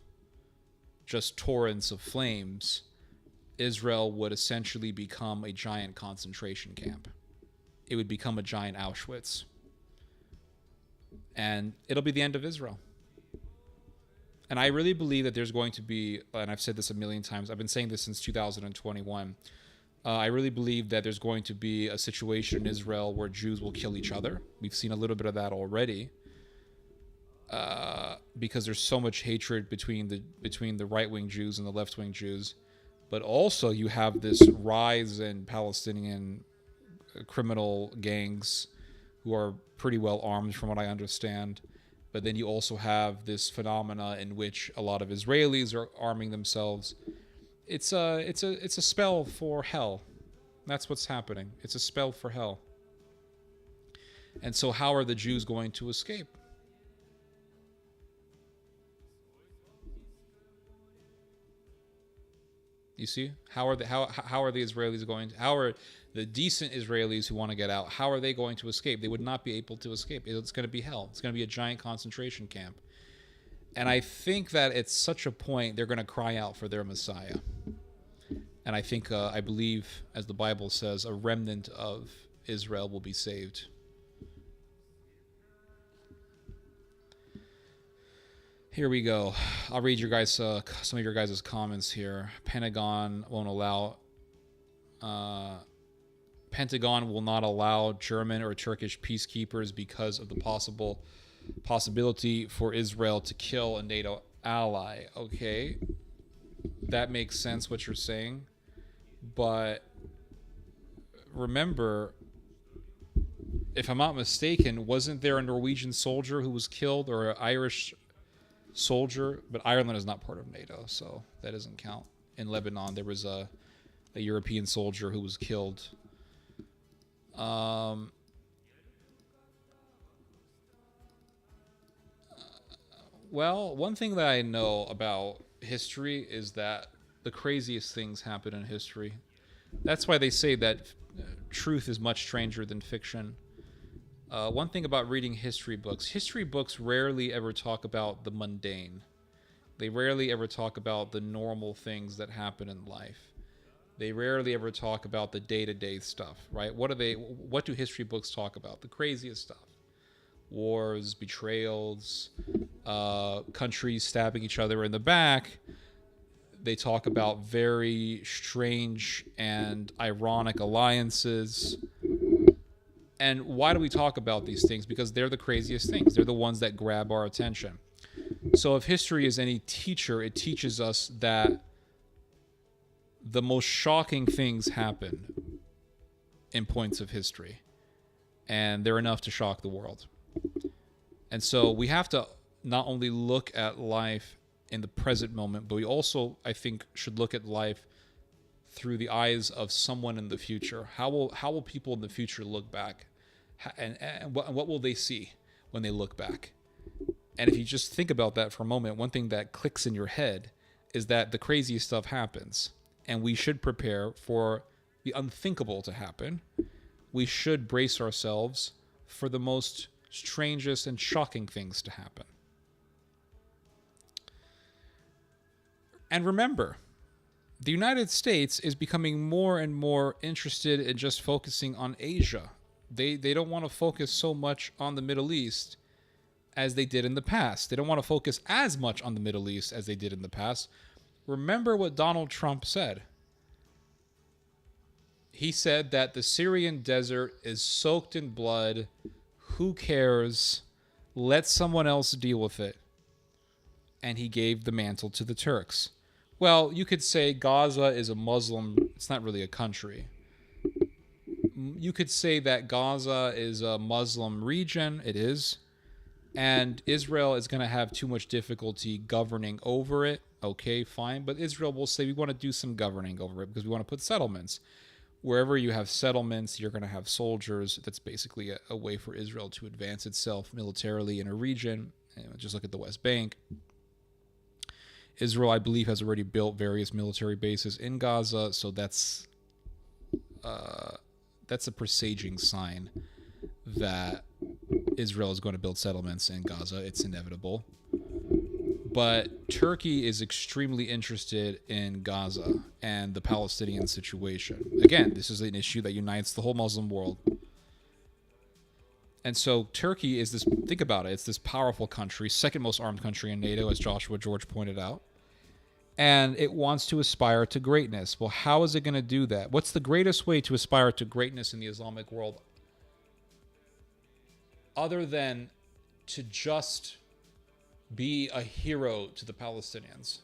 just torrents of flames. Israel would essentially become a giant concentration camp. It would become a giant Auschwitz. And it'll be the end of Israel. And I really believe that there's going to be, and I've said this a million times, I've been saying this since 2021, I really believe that there's going to be a situation in Israel where Jews will kill each other. We've seen a little bit of that already, because there's so much hatred between the right-wing Jews and the left-wing Jews. But also you have this rise in Palestinian criminal gangs who are pretty well armed from what I understand. But then you also have this phenomena in which a lot of Israelis are arming themselves. It's a spell for hell. That's what's happening. It's a spell for hell. And so how are the Jews going to escape? You see, how are the Israelis going to, how are the decent Israelis who want to get out, how are they going to escape? They would not be able to escape. It's going to be hell. It's going to be a giant concentration camp. And I think that at such a point, they're going to cry out for their Messiah. And I think, I believe, as the Bible says, a remnant of Israel will be saved. Here we go. I'll read your guys some of your guys' comments here. Pentagon will not allow German or Turkish peacekeepers because of the possibility for Israel to kill a NATO ally. Okay, that makes sense what you're saying, but remember, if I'm not mistaken, wasn't there a Norwegian soldier who was killed, or an Irish soldier? But Ireland is not part of NATO, so that doesn't count. In Lebanon, there was a European soldier who was killed. Well, one thing that I know about history is that the craziest things happen in history. That's why they say that truth is much stranger than fiction. One thing about reading history books rarely ever talk about the mundane. They rarely ever talk about the normal things that happen in life. They rarely ever talk about the day-to-day stuff, right? What do history books talk about? The craziest stuff. Wars, betrayals, countries stabbing each other in the back. They talk about very strange and ironic alliances. And why do we talk about these things? Because they're the craziest things. They're the ones that grab our attention. So if history is any teacher, it teaches us that the most shocking things happen in points of history. And they're enough to shock the world. And so we have to not only look at life in the present moment, but we also, I think, should look at life through the eyes of someone in the future. How will people in the future look back, and what will they see when they look back? And if you just think about that for a moment, one thing that clicks in your head is that the craziest stuff happens, and we should prepare for the unthinkable to happen. We should brace ourselves for the most strangest and shocking things to happen. And remember, the United States is becoming more and more interested in just focusing on Asia. They don't want to focus so much on the Middle East as they did in the past. They don't want to focus as much on the Middle East as they did in the past. Remember what Donald Trump said. He said that the Syrian desert is soaked in blood. Who cares? Let someone else deal with it. And he gave the mantle to the Turks. Well, you could say Gaza is a Muslim. It's not really a country. You could say that Gaza is a Muslim region. It is. And Israel is going to have too much difficulty governing over it. Okay, fine. But Israel will say we want to do some governing over it because we want to put settlements. Wherever you have settlements, you're going to have soldiers. That's basically a way for Israel to advance itself militarily in a region. Just look at the West Bank. Israel, I believe, has already built various military bases in Gaza, so that's a presaging sign that Israel is going to build settlements in Gaza. It's inevitable. But Turkey is extremely interested in Gaza and the Palestinian situation. Again, this is an issue that unites the whole Muslim world. And so Turkey is this, think about it, it's this powerful country, second most armed country in NATO, as Joshua George pointed out. And it wants to aspire to greatness. Well, how is it going to do that? What's the greatest way to aspire to greatness in the Islamic world? Other than to just be a hero to the Palestinians.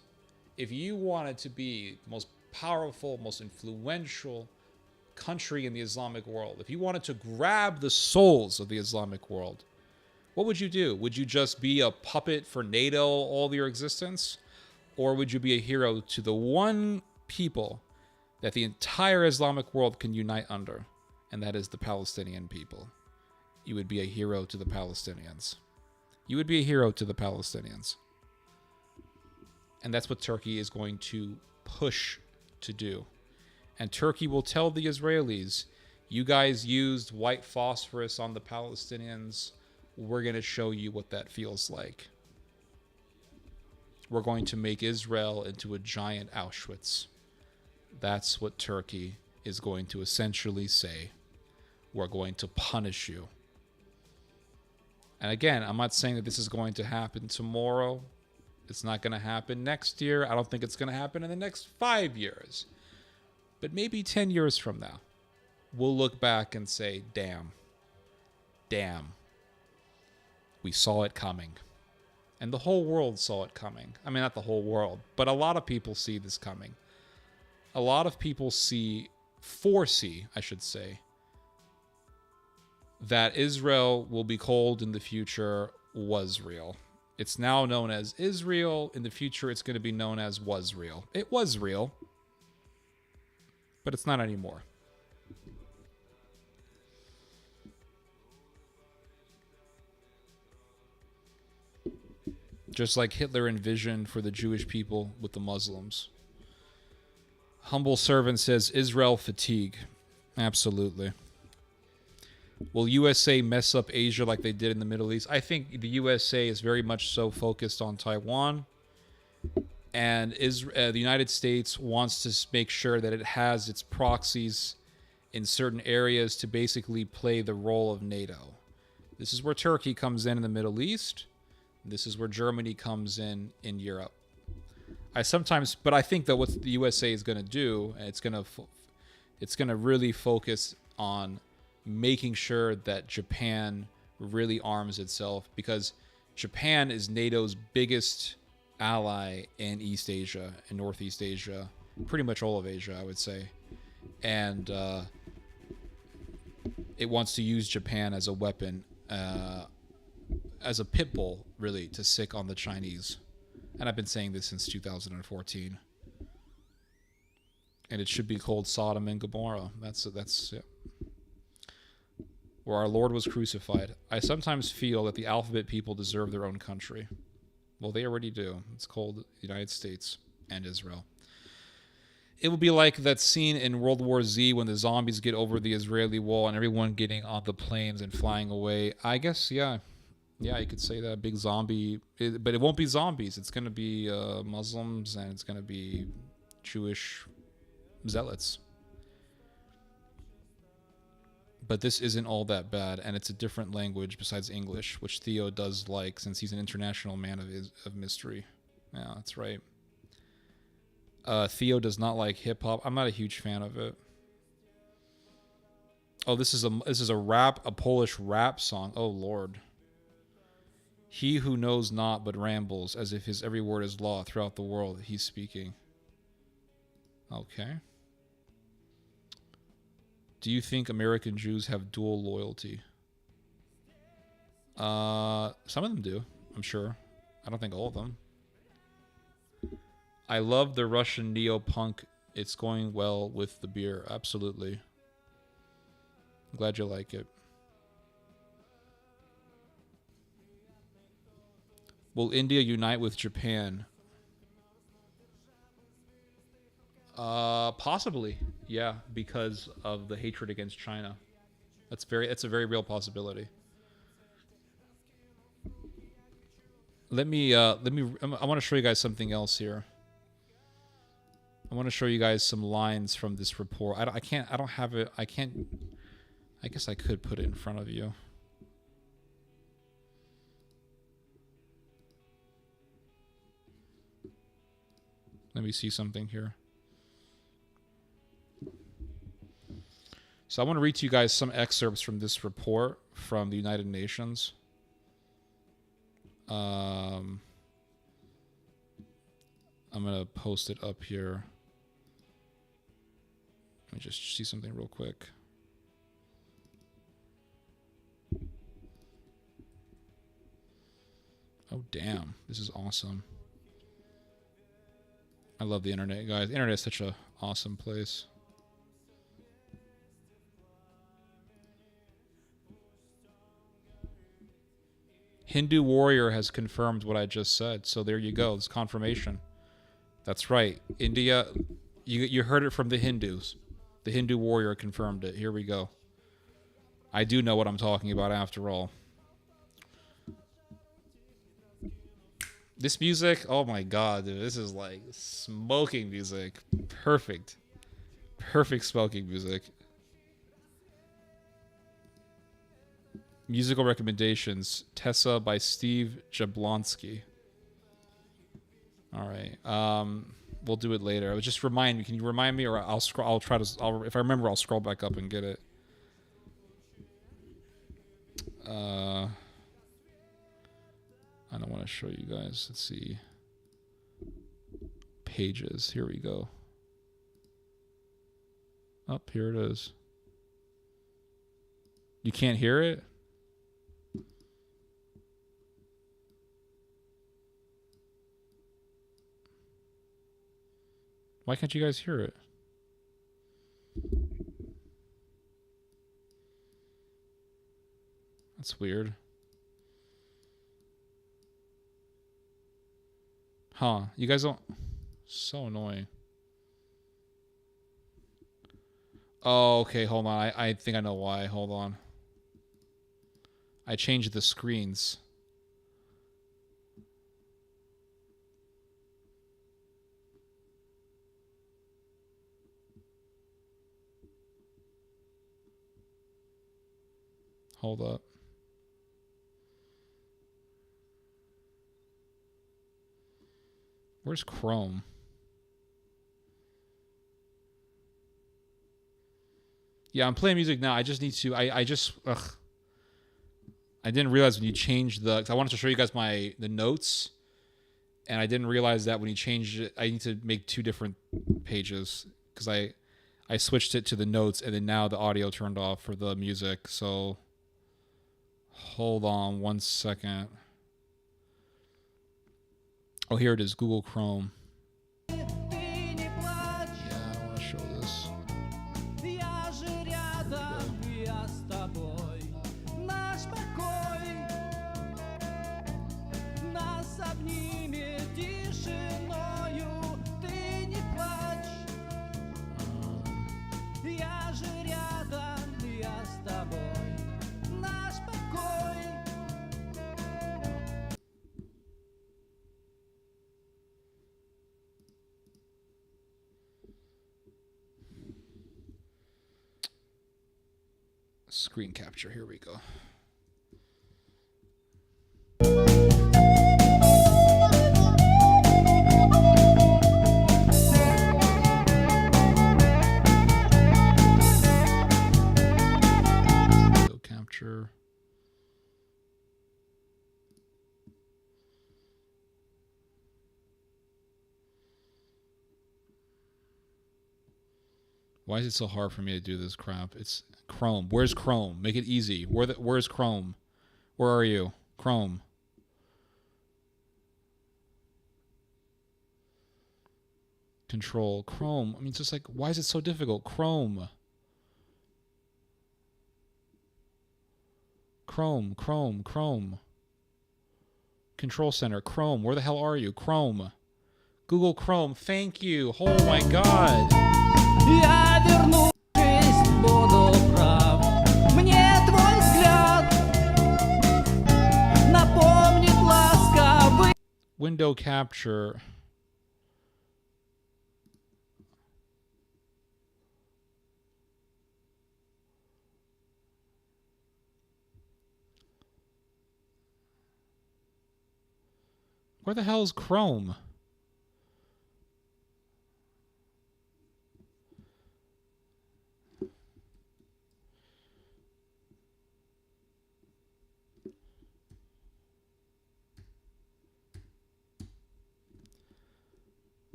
If you wanted to be the most powerful, most influential country in the Islamic world, if you wanted to grab the souls of the Islamic world, what would you do? Would you just be a puppet for NATO all your existence? Or would you be a hero to the one people that the entire Islamic world can unite under? And that is the Palestinian people. You would be a hero to the Palestinians. You would be a hero to the Palestinians. And that's what Turkey is going to push to do. And Turkey will tell the Israelis, you guys used white phosphorus on the Palestinians. We're going to show you what that feels like. We're going to make Israel into a giant Auschwitz. That's what Turkey is going to essentially say. We're going to punish you. And again, I'm not saying that this is going to happen tomorrow. It's not going to happen next year. I don't think it's going to happen in the next 5 years. But maybe 10 years from now, we'll look back and say, damn, we saw it coming. And the whole world saw it coming. I mean, not the whole world, but a lot of people see this coming. A lot of people foresee, that Israel will be called in the future Wasreal. It's now known as Israel. In the future, it's going to be known as Wasreal. It was real, but it's not anymore. Just like Hitler envisioned for the Jewish people with the Muslims. Humble Servant says, Israel fatigue. Absolutely. Will USA mess up Asia like they did in the Middle East? I think the USA is very much so focused on Taiwan. And the United States wants to make sure that it has its proxies in certain areas to basically play the role of NATO. This is where Turkey comes in the Middle East. This is where Germany comes in Europe. But I think that what the USA is going to do, and it's going to really focus on making sure that Japan really arms itself, because Japan is NATO's biggest ally in East Asia and Northeast Asia, pretty much all of Asia, I would say. And it wants to use Japan as a weapon, as a pit bull, really, to sick on the Chinese. And I've been saying this since 2014. And it should be called Sodom and Gomorrah. That's yeah. Where our Lord was crucified. I sometimes feel that the alphabet people deserve their own country. Well, they already do. It's called the United States. and Israel. It will be like that scene in World War Z when the zombies get over the Israeli wall and everyone getting on the planes and flying away. I guess, yeah. Yeah, you could say that. Big zombie. But it won't be zombies. It's going to be Muslims, and it's going to be Jewish zealots. But this isn't all that bad, and it's a different language besides English, which Theo does like since he's an international man of mystery. Yeah, that's right. Theo does not like hip hop. I'm not a huge fan of it. Oh, this is a Polish rap song. Oh Lord. He who knows not but rambles, as if his every word is law throughout the world he's speaking. Okay. Do you think American Jews have dual loyalty? Some of them do, I'm sure. I don't think all of them. I love the Russian neo-punk. It's going well with the beer. Absolutely. I'm glad you like it. Will India unite with Japan? Possibly. Yeah, because of the hatred against China. That's a very real possibility. I want to show you guys something else here. I want to show you guys some lines from this report. I don't have it. I guess I could put it in front of you. Let me see something here. So I want to read to you guys some excerpts from this report from the United Nations. I'm going to post it up here. Let me just see something real quick. Oh, damn. This is awesome. I love the internet, guys. The internet is such an awesome place. Hindu warrior has confirmed what I just said. So there you go. It's confirmation. That's right. India, you heard it from the Hindus. The Hindu warrior confirmed it. Here we go. I do know what I'm talking about after all. This music, oh my god, dude. This is like smoking music. Perfect. Perfect smoking music. Musical recommendations. Tessa by Steve Jablonski. All right. We'll do it later. Just remind me. Can you remind me, or I'll scroll? I'll try to. If I remember, I'll scroll back up and get it. I don't want to show you guys. Let's see. Pages. Here we go. Up here it is. You can't hear it? Why can't you guys hear it? That's weird. Huh. You guys don't... So annoying. Oh, okay. Hold on. I think I know why. Hold on. I changed the screens. Hold up. Where's Chrome? Yeah, I'm playing music now. I just need to. I just. Ugh. I didn't realize when you changed the. 'Cause I wanted to show you guys the notes, and I didn't realize that when you changed it, I need to make two different pages because I switched it to the notes, and then now the audio turned off for the music. So hold on 1 second. Oh, here it is, Google Chrome. Yeah, I want to show this. Screen capture. Here we go. Go capture. Why is it so hard for me to do this crap? It's Chrome. Where's Chrome? Make it easy. Where's Chrome? Where are you? Chrome. Control. Chrome. I mean, it's just like, why is it so difficult? Chrome. Chrome. Chrome. Chrome. Control Center. Chrome. Where the hell are you? Chrome. Google Chrome. Thank you. Oh my God. Я вернусь, буду прав. Мне твой взгляд напомнит ласковый. Window capture. Where the hell is Chrome?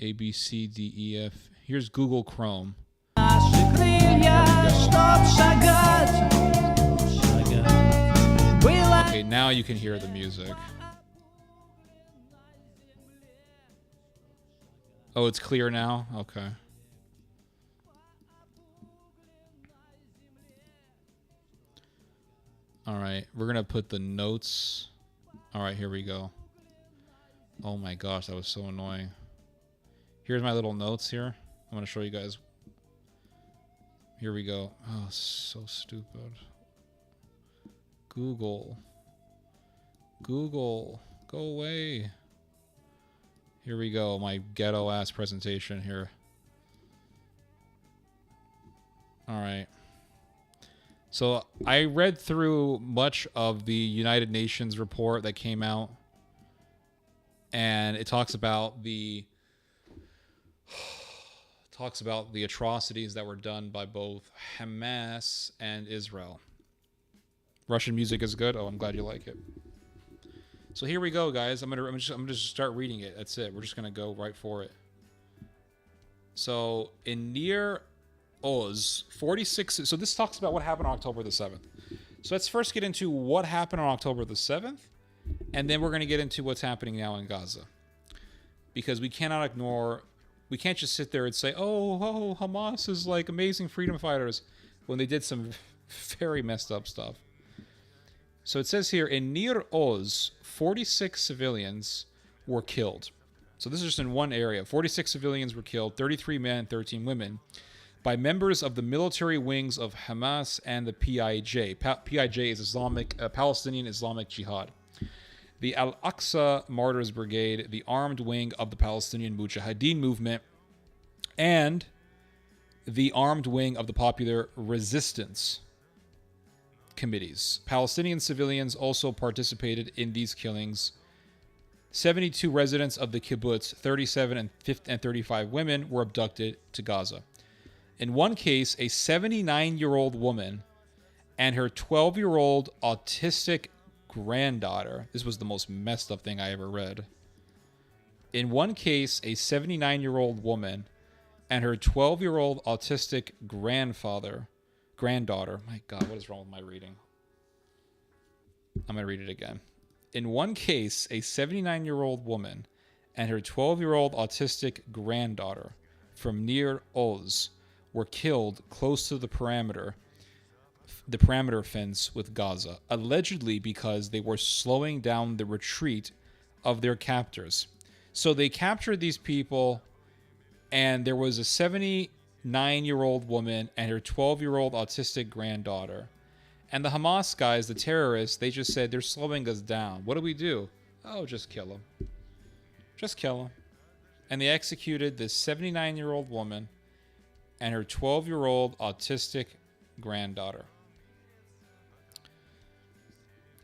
A, B, C, D, E, F. Here's Google Chrome. Наши крылья, чтоб шагать. Было Okay, now you can hear the music. Oh, it's clear now? Okay. All right, we're going to put the notes. All right, here we go. Oh my gosh, that was so annoying. Here's my little notes here. I'm going to show you guys. Here we go. Oh, so stupid. Google. Google. Go away. Here we go. My ghetto ass presentation here. All right. So I read through much of the United Nations report that came out, and it talks about the atrocities that were done by both Hamas and Israel. Russian music is good. Oh, I'm glad you like it. So here we go, guys. I'm gonna just start reading it. That's it. We're just gonna go right for it. So in Nir Oz, 46. So this talks about what happened on October the 7th. So let's first get into what happened on October the 7th, and then we're gonna get into what's happening now in Gaza, because we cannot ignore. We can't just sit there and say, "Oh, Hamas is like amazing freedom fighters," when they did some very messed up stuff. So it says here, in Nir Oz, 46 civilians were killed. So this is just in one area. 46 civilians were killed, 33 men and 13 women, by members of the military wings of Hamas and the PIJ. PIJ is Palestinian Islamic Jihad. The Al-Aqsa Martyrs Brigade, the armed wing of the Palestinian Mujahideen movement, and the armed wing of the Popular Resistance committees. Palestinian civilians also participated in these killings. 72 residents of the kibbutz, 37 and 35 women, were abducted to Gaza. In one case, a 79-year-old woman and her 12-year-old autistic granddaughter. This was the most messed up thing I ever read. In one case, a 79-year-old woman and her 12-year-old autistic granddaughter. My God, what is wrong with my reading? I'm going to read it again. In one case, a 79-year-old woman and her 12-year-old autistic granddaughter from Nir Oz were killed close to the perimeter fence with Gaza, allegedly because they were slowing down the retreat of their captors. So they captured these people, and there was a 79-year-old woman and her 12-year-old autistic granddaughter. And the Hamas guys, the terrorists, they just said, they're slowing us down. What do we do? Oh, just kill them. Just kill them. And they executed this 79-year-old woman and her 12-year-old autistic granddaughter.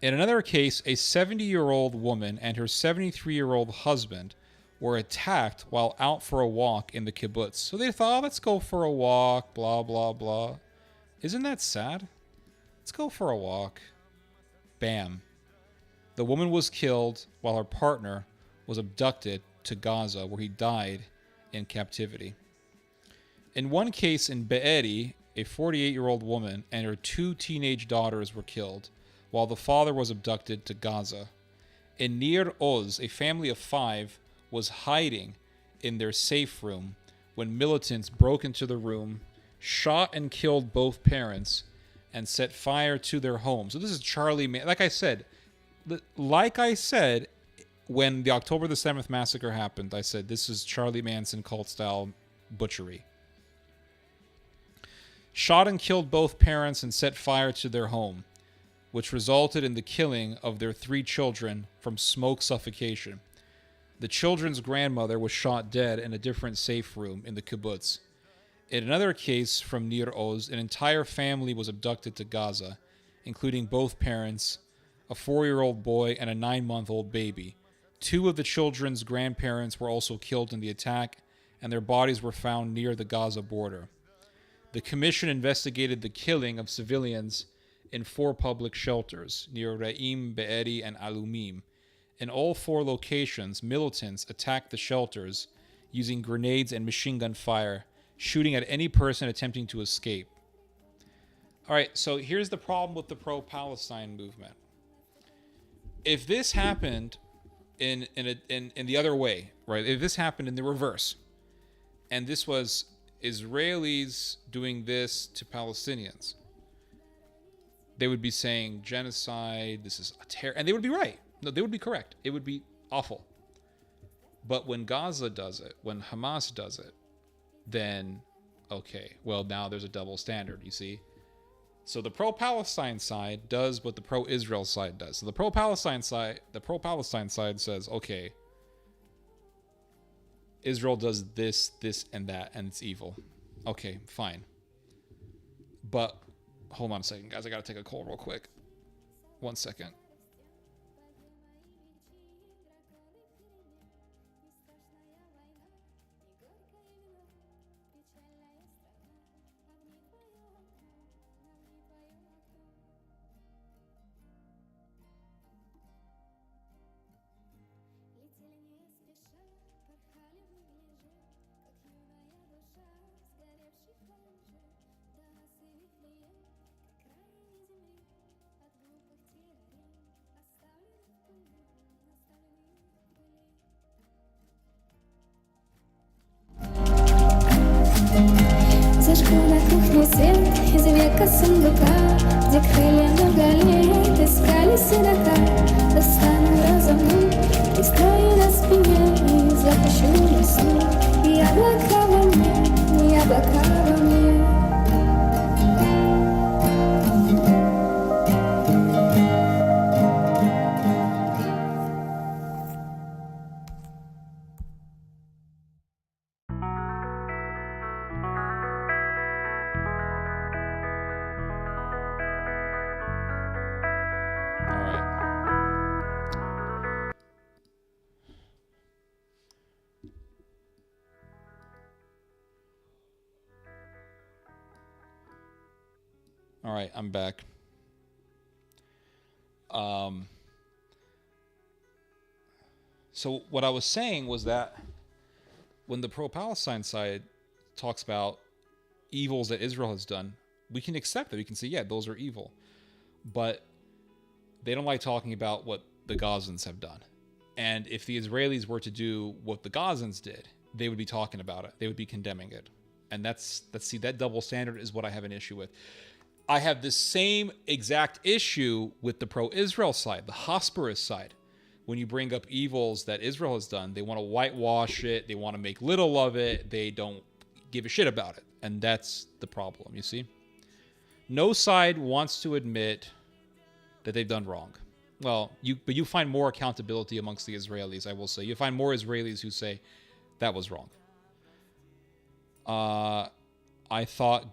In another case, a 70-year-old woman and her 73-year-old husband were attacked while out for a walk in the kibbutz. So they thought, oh, let's go for a walk, blah, blah, blah. Isn't that sad? Let's go for a walk. Bam. The woman was killed while her partner was abducted to Gaza, where he died in captivity. In one case in Be'eri, a 48-year-old woman and her 2 teenage daughters were killed, while the father was abducted to Gaza. In Nir Oz, a family of 5 was hiding in their safe room when militants broke into the room, shot and killed both parents, and set fire to their home. So this is Charlie Manson. Like I said, when the October the 7th massacre happened, I said this is Charlie Manson cult-style butchery. Shot and killed both parents and set fire to their home, which resulted in the killing of their 3 children from smoke suffocation. The children's grandmother was shot dead in a different safe room in the kibbutz. In another case from Nir Oz, an entire family was abducted to Gaza, including both parents, a 4-year-old boy, and a 9-month-old baby. 2 of the children's grandparents were also killed in the attack, and their bodies were found near the Gaza border. The commission investigated the killing of civilians in 4 public shelters, near Re'im, Be'eri, and Alumim. In all 4 locations, militants attacked the shelters using grenades and machine gun fire, shooting at any person attempting to escape. All right, so here's the problem with the pro-Palestine movement. If this happened in the other way, right? If this happened in the reverse, and this was Israelis doing this to Palestinians, they would be saying genocide, this is a terror, and they would be right. No, they would be correct. It would be awful. But when Gaza does it, when Hamas does it, then, okay, well, now there's a double standard, you see? So the pro-Palestine side does what the pro-Israel side does. So the pro-Palestine side says, okay, Israel does this, this, and that, and it's evil. Okay, fine. But, hold on a second, guys. I gotta take a call real quick. 1 second. Зажгу на кухне свет из века сундука, где крылья много лет искали седока. Достану, разомну пристрою на спине и запущу весну. Яблоко во мне, яблоко во мне. All right, I'm back. So what I was saying was that when the pro-Palestine side talks about evils that Israel has done, we can accept that. We can say, yeah, those are evil. But they don't like talking about what the Gazans have done. And if the Israelis were to do what the Gazans did, they would be talking about it. They would be condemning it. And that double standard is what I have an issue with. I have the same exact issue with the pro-Israel side, the Hosperus side. When you bring up evils that Israel has done, they want to whitewash it. They want to make little of it. They don't give a shit about it. And that's the problem, you see? No side wants to admit that they've done wrong. Well, but you find more accountability amongst the Israelis, I will say. You find more Israelis who say, that was wrong. I thought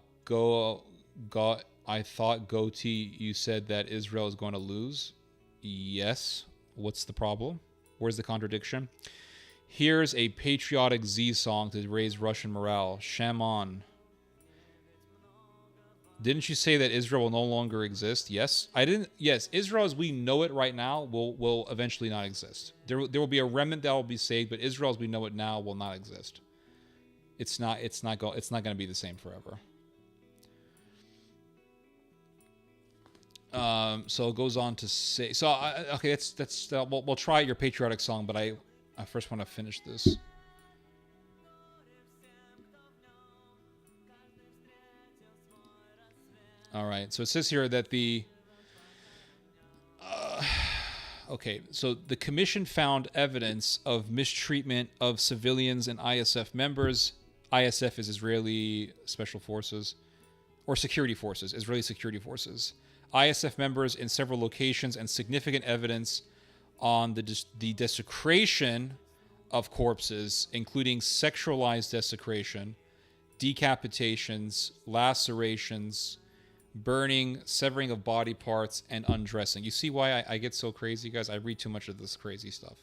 I thought, Goatee, you said that Israel is going to lose. Yes. What's the problem? Where's the contradiction? Here's a patriotic Z song to raise Russian morale. Sham on. Didn't you say that Israel will no longer exist? Yes. I didn't. Yes, Israel as we know it right now will eventually not exist. There will be a remnant that will be saved, but Israel as we know it now will not exist. It's not going to be the same forever. So it goes on to say, okay, we'll try your patriotic song, but I first want to finish this. All right, so it says here that okay, so the commission found evidence of mistreatment of civilians and ISF members. ISF is Israeli Special Forces, or Security Forces, Israeli Security Forces. ISF members in several locations, and significant evidence on the desecration of corpses, including sexualized desecration, decapitations, lacerations, burning, severing of body parts, and undressing. You see why I get so crazy, guys? I read too much of this crazy stuff.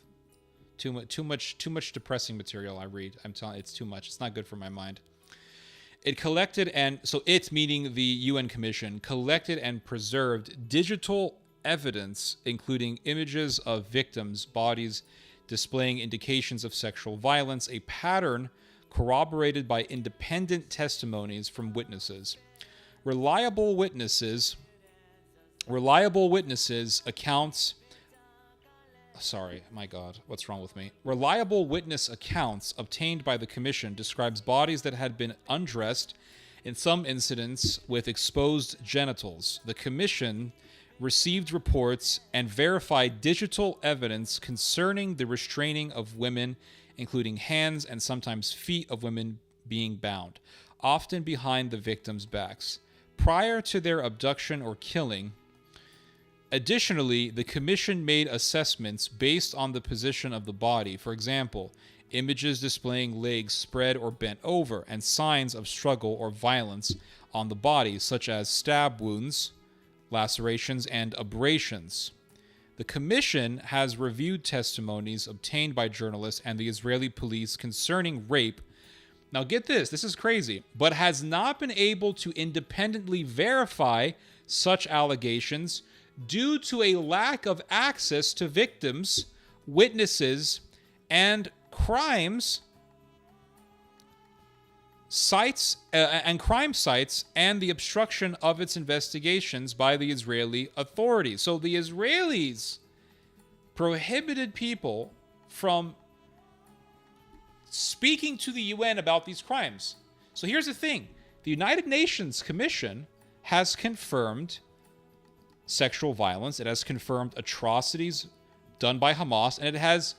Too much depressing material I read. I'm telling you, it's too much. It's not good for my mind. It collected and, so it, meaning the UN Commission, collected and preserved digital evidence, including images of victims' bodies displaying indications of sexual violence, a pattern corroborated by independent testimonies from witnesses. Reliable witness accounts obtained by the commission describes bodies that had been undressed, in some incidents with exposed genitals. The commission received reports and verified digital evidence concerning the restraining of women, including hands and sometimes feet of women being bound, often behind the victims' backs, prior to their abduction or killing. Additionally, the commission made assessments based on the position of the body. For example, images displaying legs spread or bent over, and signs of struggle or violence on the body, such as stab wounds, lacerations, and abrasions. The commission has reviewed testimonies obtained by journalists and the Israeli police concerning rape. Now get this is crazy, but has not been able to independently verify such allegations due to a lack of access to victims, witnesses, and crime sites, and the obstruction of its investigations by the Israeli authorities. So the Israelis prohibited people from speaking to the UN about these crimes. So here's the thing. The United Nations Commission has confirmed sexual violence. It has confirmed atrocities done by Hamas, and it has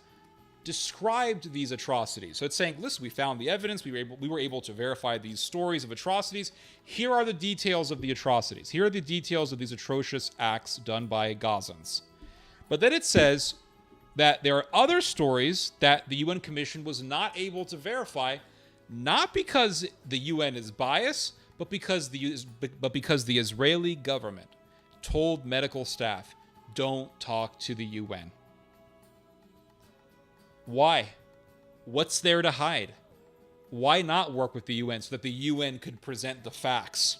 described these atrocities. So it's saying, listen, we found the evidence. We were able to verify these stories of atrocities. Here are the details of the atrocities. Here are the details of these atrocious acts done by Gazans. But then it says that there are other stories that the UN Commission was not able to verify, not because the UN is biased, but because the Israeli government told medical staff, don't talk to the UN. Why? What's there to hide? Why not work with the UN so that the UN could present the facts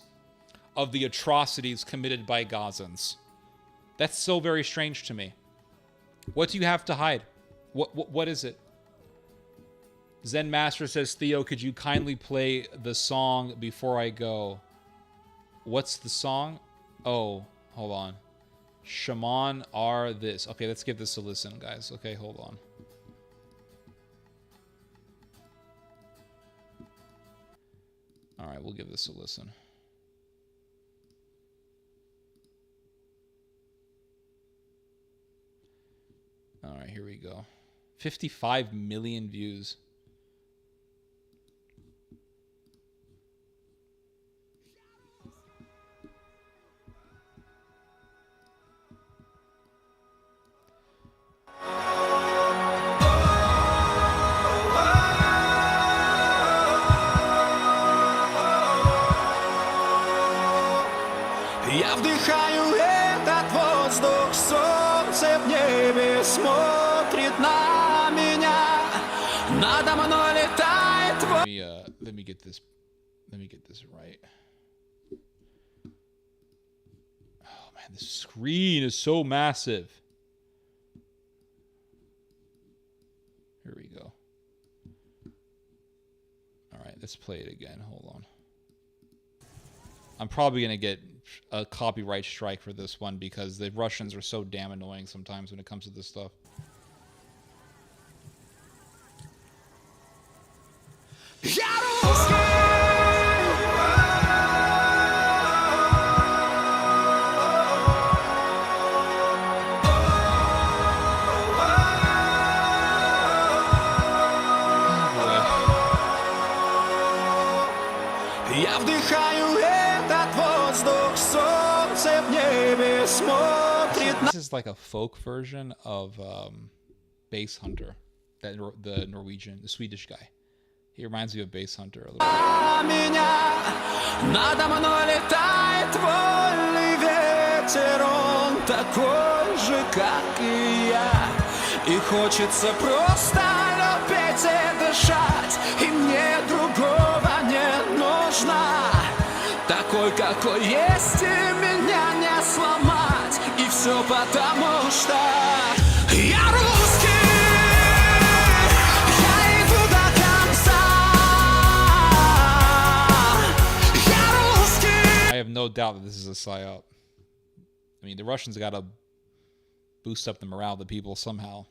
of the atrocities committed by Gazans? That's so very strange to me. What do you have to hide? What is it? Zen Master says, Theo, could you kindly play the song before I go? What's the song? Oh, hold on. Shaman are this. Okay, let's give this a listen, guys. Okay, hold on. All right, we'll give this a listen. All right, here we go. 55 million views. смотрит на меня. Надо мной летает твой... Let me get this right. Oh man, the screen is so massive. Here we go. All right, let's play it again. Hold on. I'm probably going to get a copyright strike for this one because the Russians are so damn annoying sometimes when it comes to this stuff. Я вдыхаю этот воздух, солнце в небе смотрит на... This is like a folk version of Base Hunter, the Swedish guy. He reminds me of Base Hunter a little bit. меня. Надо мной летает вольный ветер, он такой же, как и я. И хочется просто любить и дышать, и мне другого не нужно. Такой, какой есть, и меня не сломать. И все потому, что я русский. I have no doubt that this is a psyop. I mean, the Russians got to boost up the morale of the people somehow.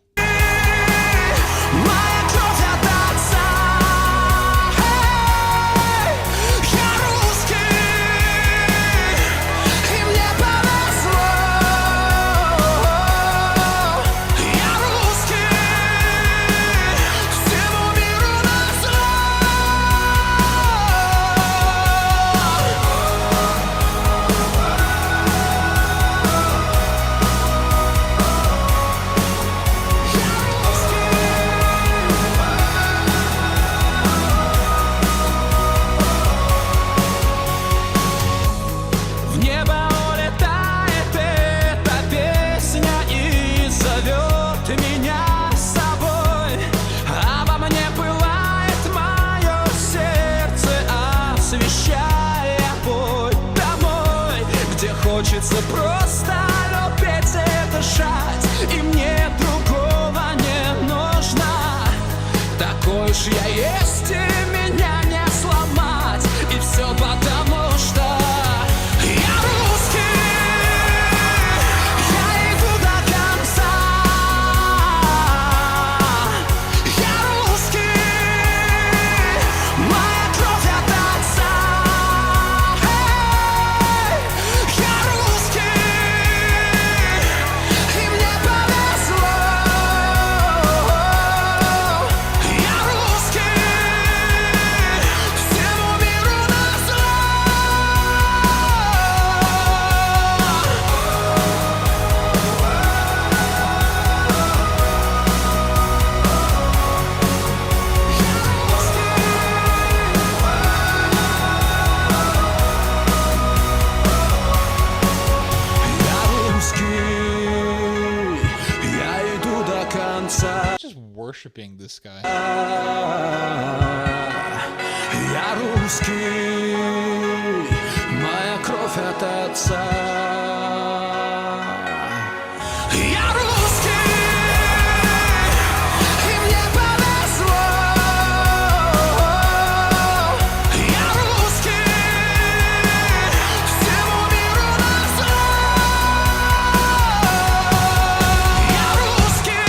Хочется просто любить и дышать, и мне другого не нужно. Такой уж я есть, и меня не сломать. И все потому, что я русский. Я иду до конца. Я русский. Моя кровь от отца. Just worshiping this guy. Я русский, моя кровь от отца. Я русский, и мне повезло. Я русский, всему миру назло. Я русский.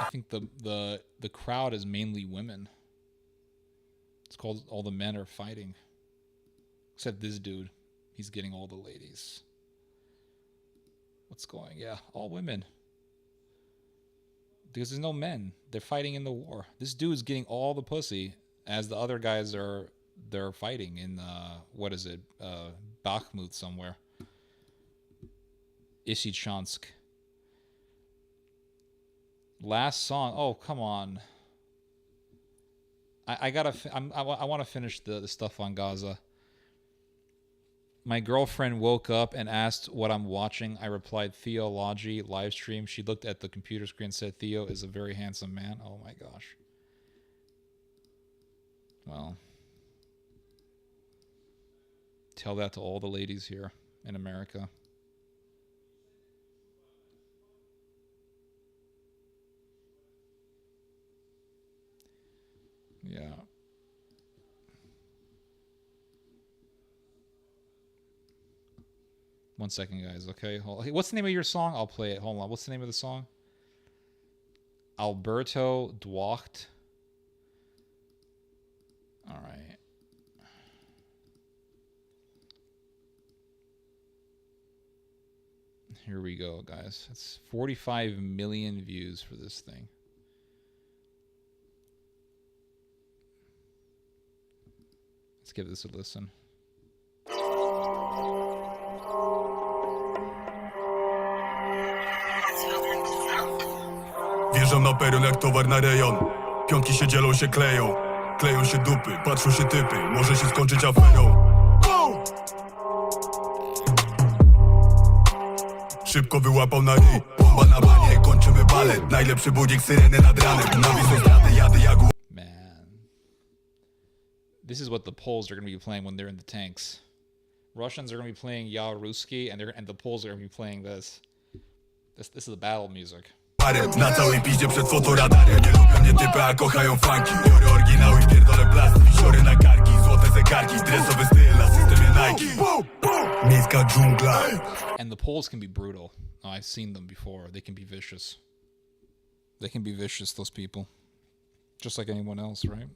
I think the crowd is mainly women. It's called All the Men Are Fighting. Except this dude. He's getting all the ladies. What's going? Yeah, all women. Because there's no men. They're fighting in the war. This dude's getting all the pussy as the other guys they're fighting in what is it? Bakhmut somewhere. Issychansk. Last song. Oh, come on. I want to finish the stuff on Gaza. My girlfriend woke up and asked what I'm watching. I replied, Theology live stream. She looked at the computer screen and said, Theo is a very handsome man. Oh my gosh. Well, tell that to all the ladies here in America. Yeah. One second, guys. Okay. Hey, what's the name of your song? I'll play it. Hold on. What's the name of the song? Alberto Duarte. All right. Here we go, guys. It's 45 million views for this thing. Let's give this a listen. Wjeżdżam na peron jak towar na rejon. Piątki się dzielą, się kleją. Kleją się dupy, patrzą się typy. Może się skończyć aferą. Szybko wyłapał na ryj. Bomba na banie, kończymy balet. Najlepszy budzik, syreny nad ranem. Nawisną straty, jadę jak Man. This is what the Poles are going to be playing when they're in the tanks. Russians are going to be playing Ya Ruski, and the Poles are going to be playing this. This is the battle music. Na całej piździe przed fotoradarem. Nie lubią mnie typy, a kochają funky. Biorę oryginały i pierdolę plastik. Wsiory na karki, złote zegarki. Dresowy styl na systemie Nike. Miejska dżungla. And the Poles can be brutal. Oh, I've seen them before. They can be vicious. They can be vicious, those people. Just like anyone else, right?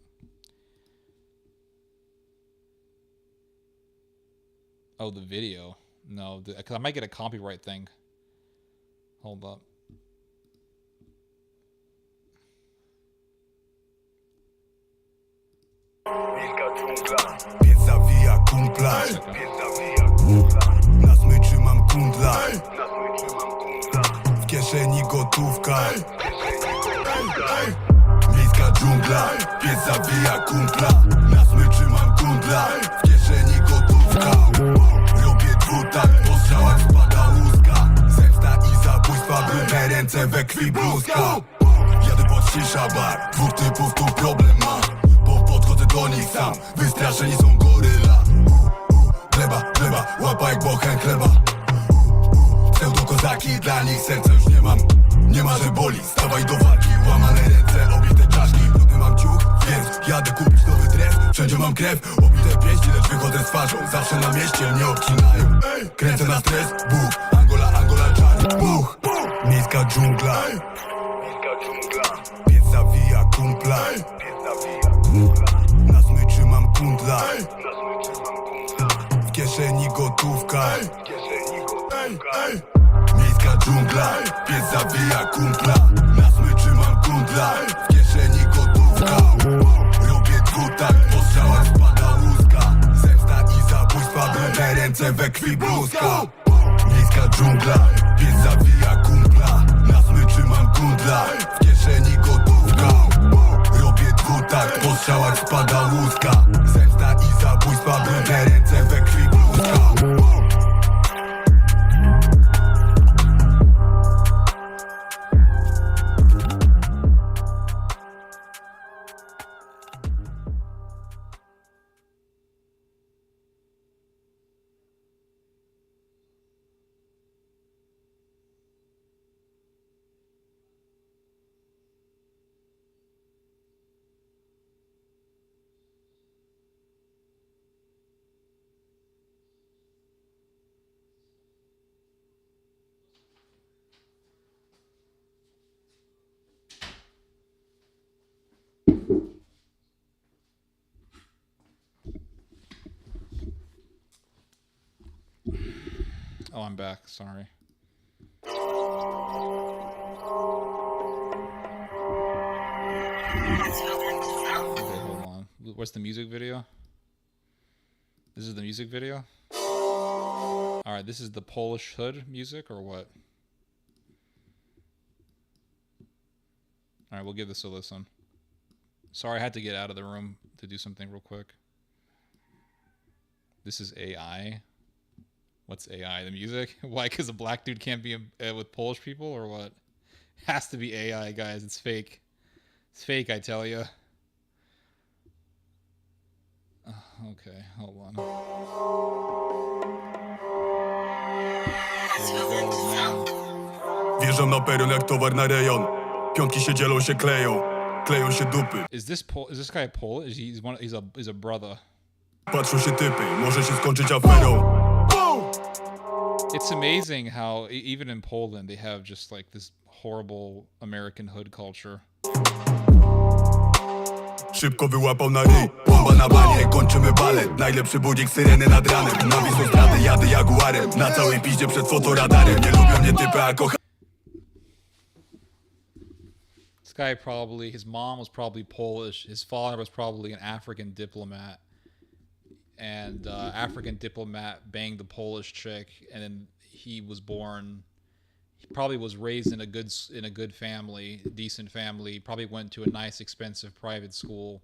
Oh, the video. No, because I might get a copyright thing. Hold up. Pies zawija kumpla. Na smyczy mam kundla. W kieszeni gotówka. Miejska dżungla. Pies zawija kumpla. Na smyczy mam kundla. W kieszeni gotówka. Robię dwutak, po strzałach spada łuska. Zemsta i zabójstwa, brudne ręce we krwi bluzka. Jadę pod cisza bar. Dwóch typów tu problem ma. Podchodzę do nich sam, wystraszeni są goryla. Gleba, łapa jak bochen chleba. Pseudo-kozaki, dla nich serca już nie mam. Nie ma, że boli, stawaj do walki. Łamane ręce, obite czaszki. Brudny mam ciuch, więc jadę kupić nowy dres. Wszędzie mam krew, obite pięści, lecz wychodzę z twarzą. Zawsze na mieście mnie obcinają. Kręcę na stres, buch, Angola, czarny, buch. Miejska dżungla. Pies zawija kumpla. Na smyczy mam kundla. W kieszeni gotówka. Miejska dżungla. Pies zawija kumpla. Na smyczy mam kundla. W kieszeni gotówka. Robię dwutak, po strzałach spada łuska. Zemsta i zabójstwa, brudne ręce we krwi bluzka. Miejska dżungla. Pies zawija kumpla. Na smyczy mam kundla. W kieszeni gotówka. Robię dwutak, po strzałach spada łuska. Zemsta i zabójstwa, brudne ręce we krwi bluzka. Oh, I'm back. Sorry. Okay, hold on. What's the music video? This is the music video? Alright, this is the Polish hood music, or what? Alright, we'll give this a listen. Sorry, I had to get out of the room to do something real quick. This is AI. What's AI? The music? Why? Because a black dude can't be with Polish people, or what? Has to be AI, guys. It's fake. It's fake, I tell you. Okay, hold on. Wjeżdżam na peron jak towar na rejon. Piątki się dzielą, się kleją. Kleją się dupy. Is this guy Polish? He's a brother. Patrzą się typy, może się skończyć aferą. It's amazing how even in Poland they have just like this horrible American hood culture. Szybko wyłapał na ryj, bomba na banie, kończymy balet. Najlepszy budzik, syreny nad ranem. Na Wisłą straty jadę jaguarem. Na całej piździe przed fotoradarem. Nie lubią mnie typy, a kocha. This guy probably, his mom was probably Polish. His father was probably an African diplomat. And African diplomat banged the Polish chick, and then he was born. He probably was raised in a good family, decent family. Probably went to a nice, expensive private school,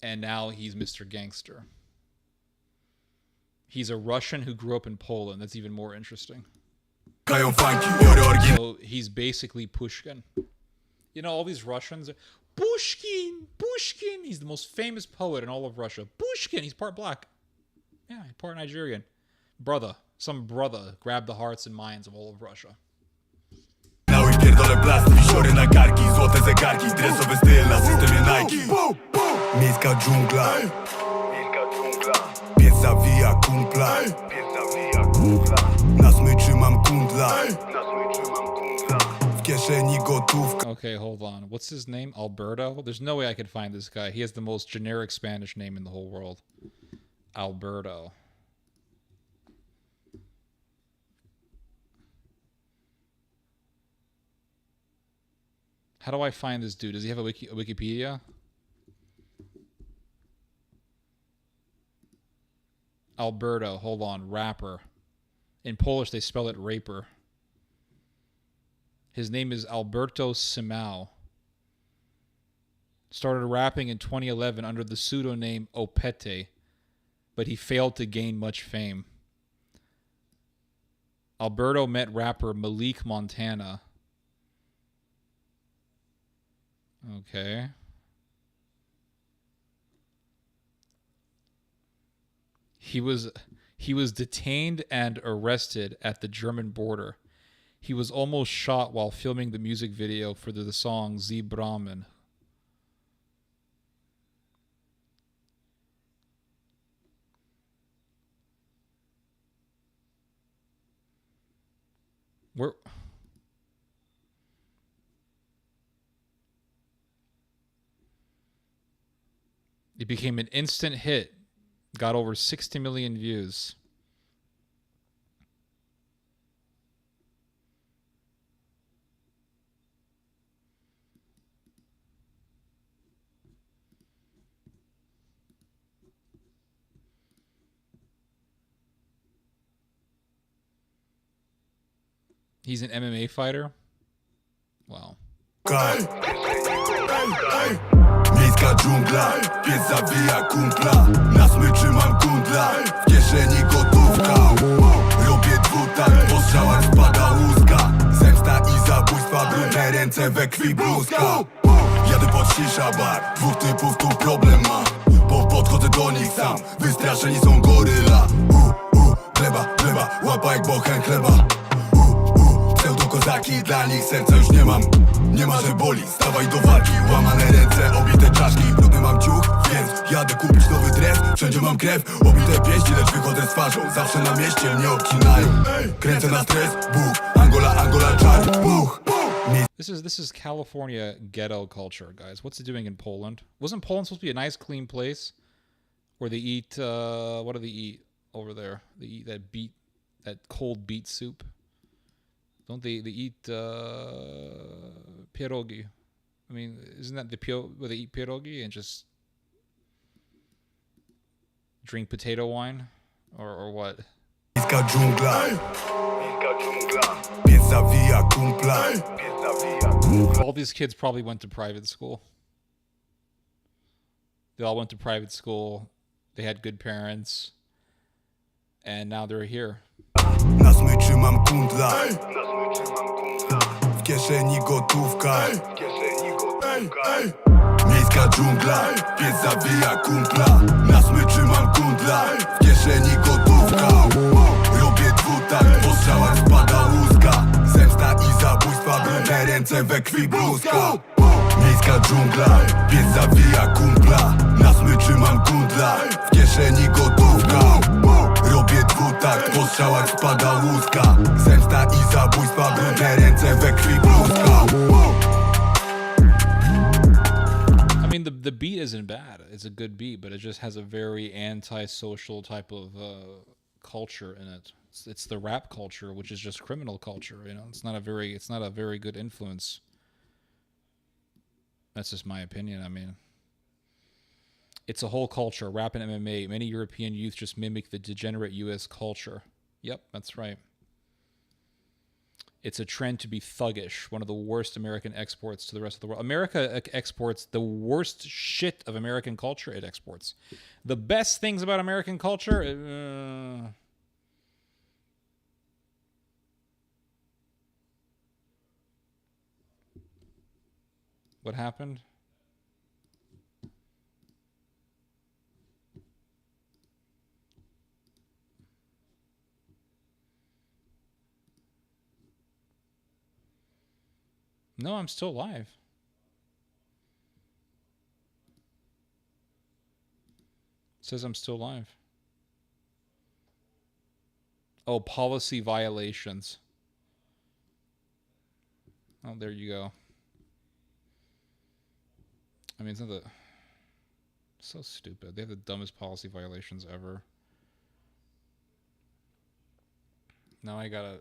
and now he's Mr. Gangster. He's a Russian who grew up in Poland. That's even more interesting. So he's basically Pushkin. You know, all these Russians. Pushkin! Pushkin! He's the most famous poet in all of Russia. Pushkin! He's part black. Yeah, part Nigerian. Some brother grabbed the hearts and minds of all of Russia. Pierdolę plasty, wisiory na karki. Złote zegarki, dresowy styl na systemie Nike. Miejska dżungla. Pies zawija kumpla. Na smyczy mam kundla. W kieszeni gotówka. Okay, hold on. What's his name? Alberto? There's no way I could find this guy. He has the most generic Spanish name in the whole world. Alberto. How do I find this dude? Does he have a Wikipedia? Alberto, hold on, rapper. In Polish, they spell it raper. His name is Alberto Simão. Started rapping in 2011 under the pseudonym Opete, but he failed to gain much fame. Alberto met rapper Malik Montana. Okay. He was detained and arrested at the German border. He was almost shot while filming the music video for the song Z Brahman. Where? It became an instant hit. Got over 60 million views. He's an MMA fighter? Wow. Miejska dżungla, pies zawija kumpla. Na smyczy mam kundla, w kieszeni gotówka. Robię dwutak, po strzałach spada łuska. Zemsta i zabójstwa, brudne ręce we krwi bluzka. Jadę pod shisha bar, dwóch typów tu problem ma. Podchodzę do nich sam, wystraszeni są goryla. Gleba, łapa jak bochen chleba. Pseudokozaki, dla nich serca już nie mam. Nie ma, że boli, stawaj do walki. Łamane ręce, obite czaszki. Brudny mam ciuch, więc jadę kupić nowy dres. Wszędzie mam krew, obite pięści, lecz wychodzę z twarzą. Zawsze na mieście mnie obcinają. Kręcę na stres, Bóg, Angola, czar, Bóg. This is California ghetto culture, guys. What's it doing in Poland? Wasn't Poland supposed to be a nice, clean place where they eat? What do they eat over there? They eat that cold beet soup. Don't they eat pierogi? I mean, isn't that where they eat pierogi and just drink potato wine, or what? Miejska dżungla, pies zawija kumpla. All these kids probably went to private school. They all went to private school. They had good parents. And now they're here. Na smyczy mam kundla, w kieszeni gotówka. Miejska dżungla, pies zawija kumpla. Na smyczy mam kundla, w kieszeni gotówka. Robię dwutakt, po strzałach spada łuska. Zemsta i zabójstwa, brudne ręce we krwi bluzka. Miejska dżungla, pies zawija kumpla. Na smyczy mam kundla, w kieszeni gotówka. Robię dwutakt, po strzałach spada łuska. Zemsta i zabójstwa, brudne ręce we krwi bluzka. I mean, the beat isn't bad. It's a good beat, but it just has a very anti-social type of culture in it. It's the rap culture, which is just criminal culture. You know, it's not a very good influence. That's just my opinion. I mean, it's a whole culture. Rap and MMA. Many European youth just mimic the degenerate U.S. culture. Yep, that's right. It's a trend to be thuggish, one of the worst American exports to the rest of the world. America exports the worst shit of American culture. It exports. The best things about American culture... What happened? No, I'm still live. It says I'm still live. Oh, policy violations. Oh, there you go. I mean, it's not the... So stupid. They have the dumbest policy violations ever. Now I gotta...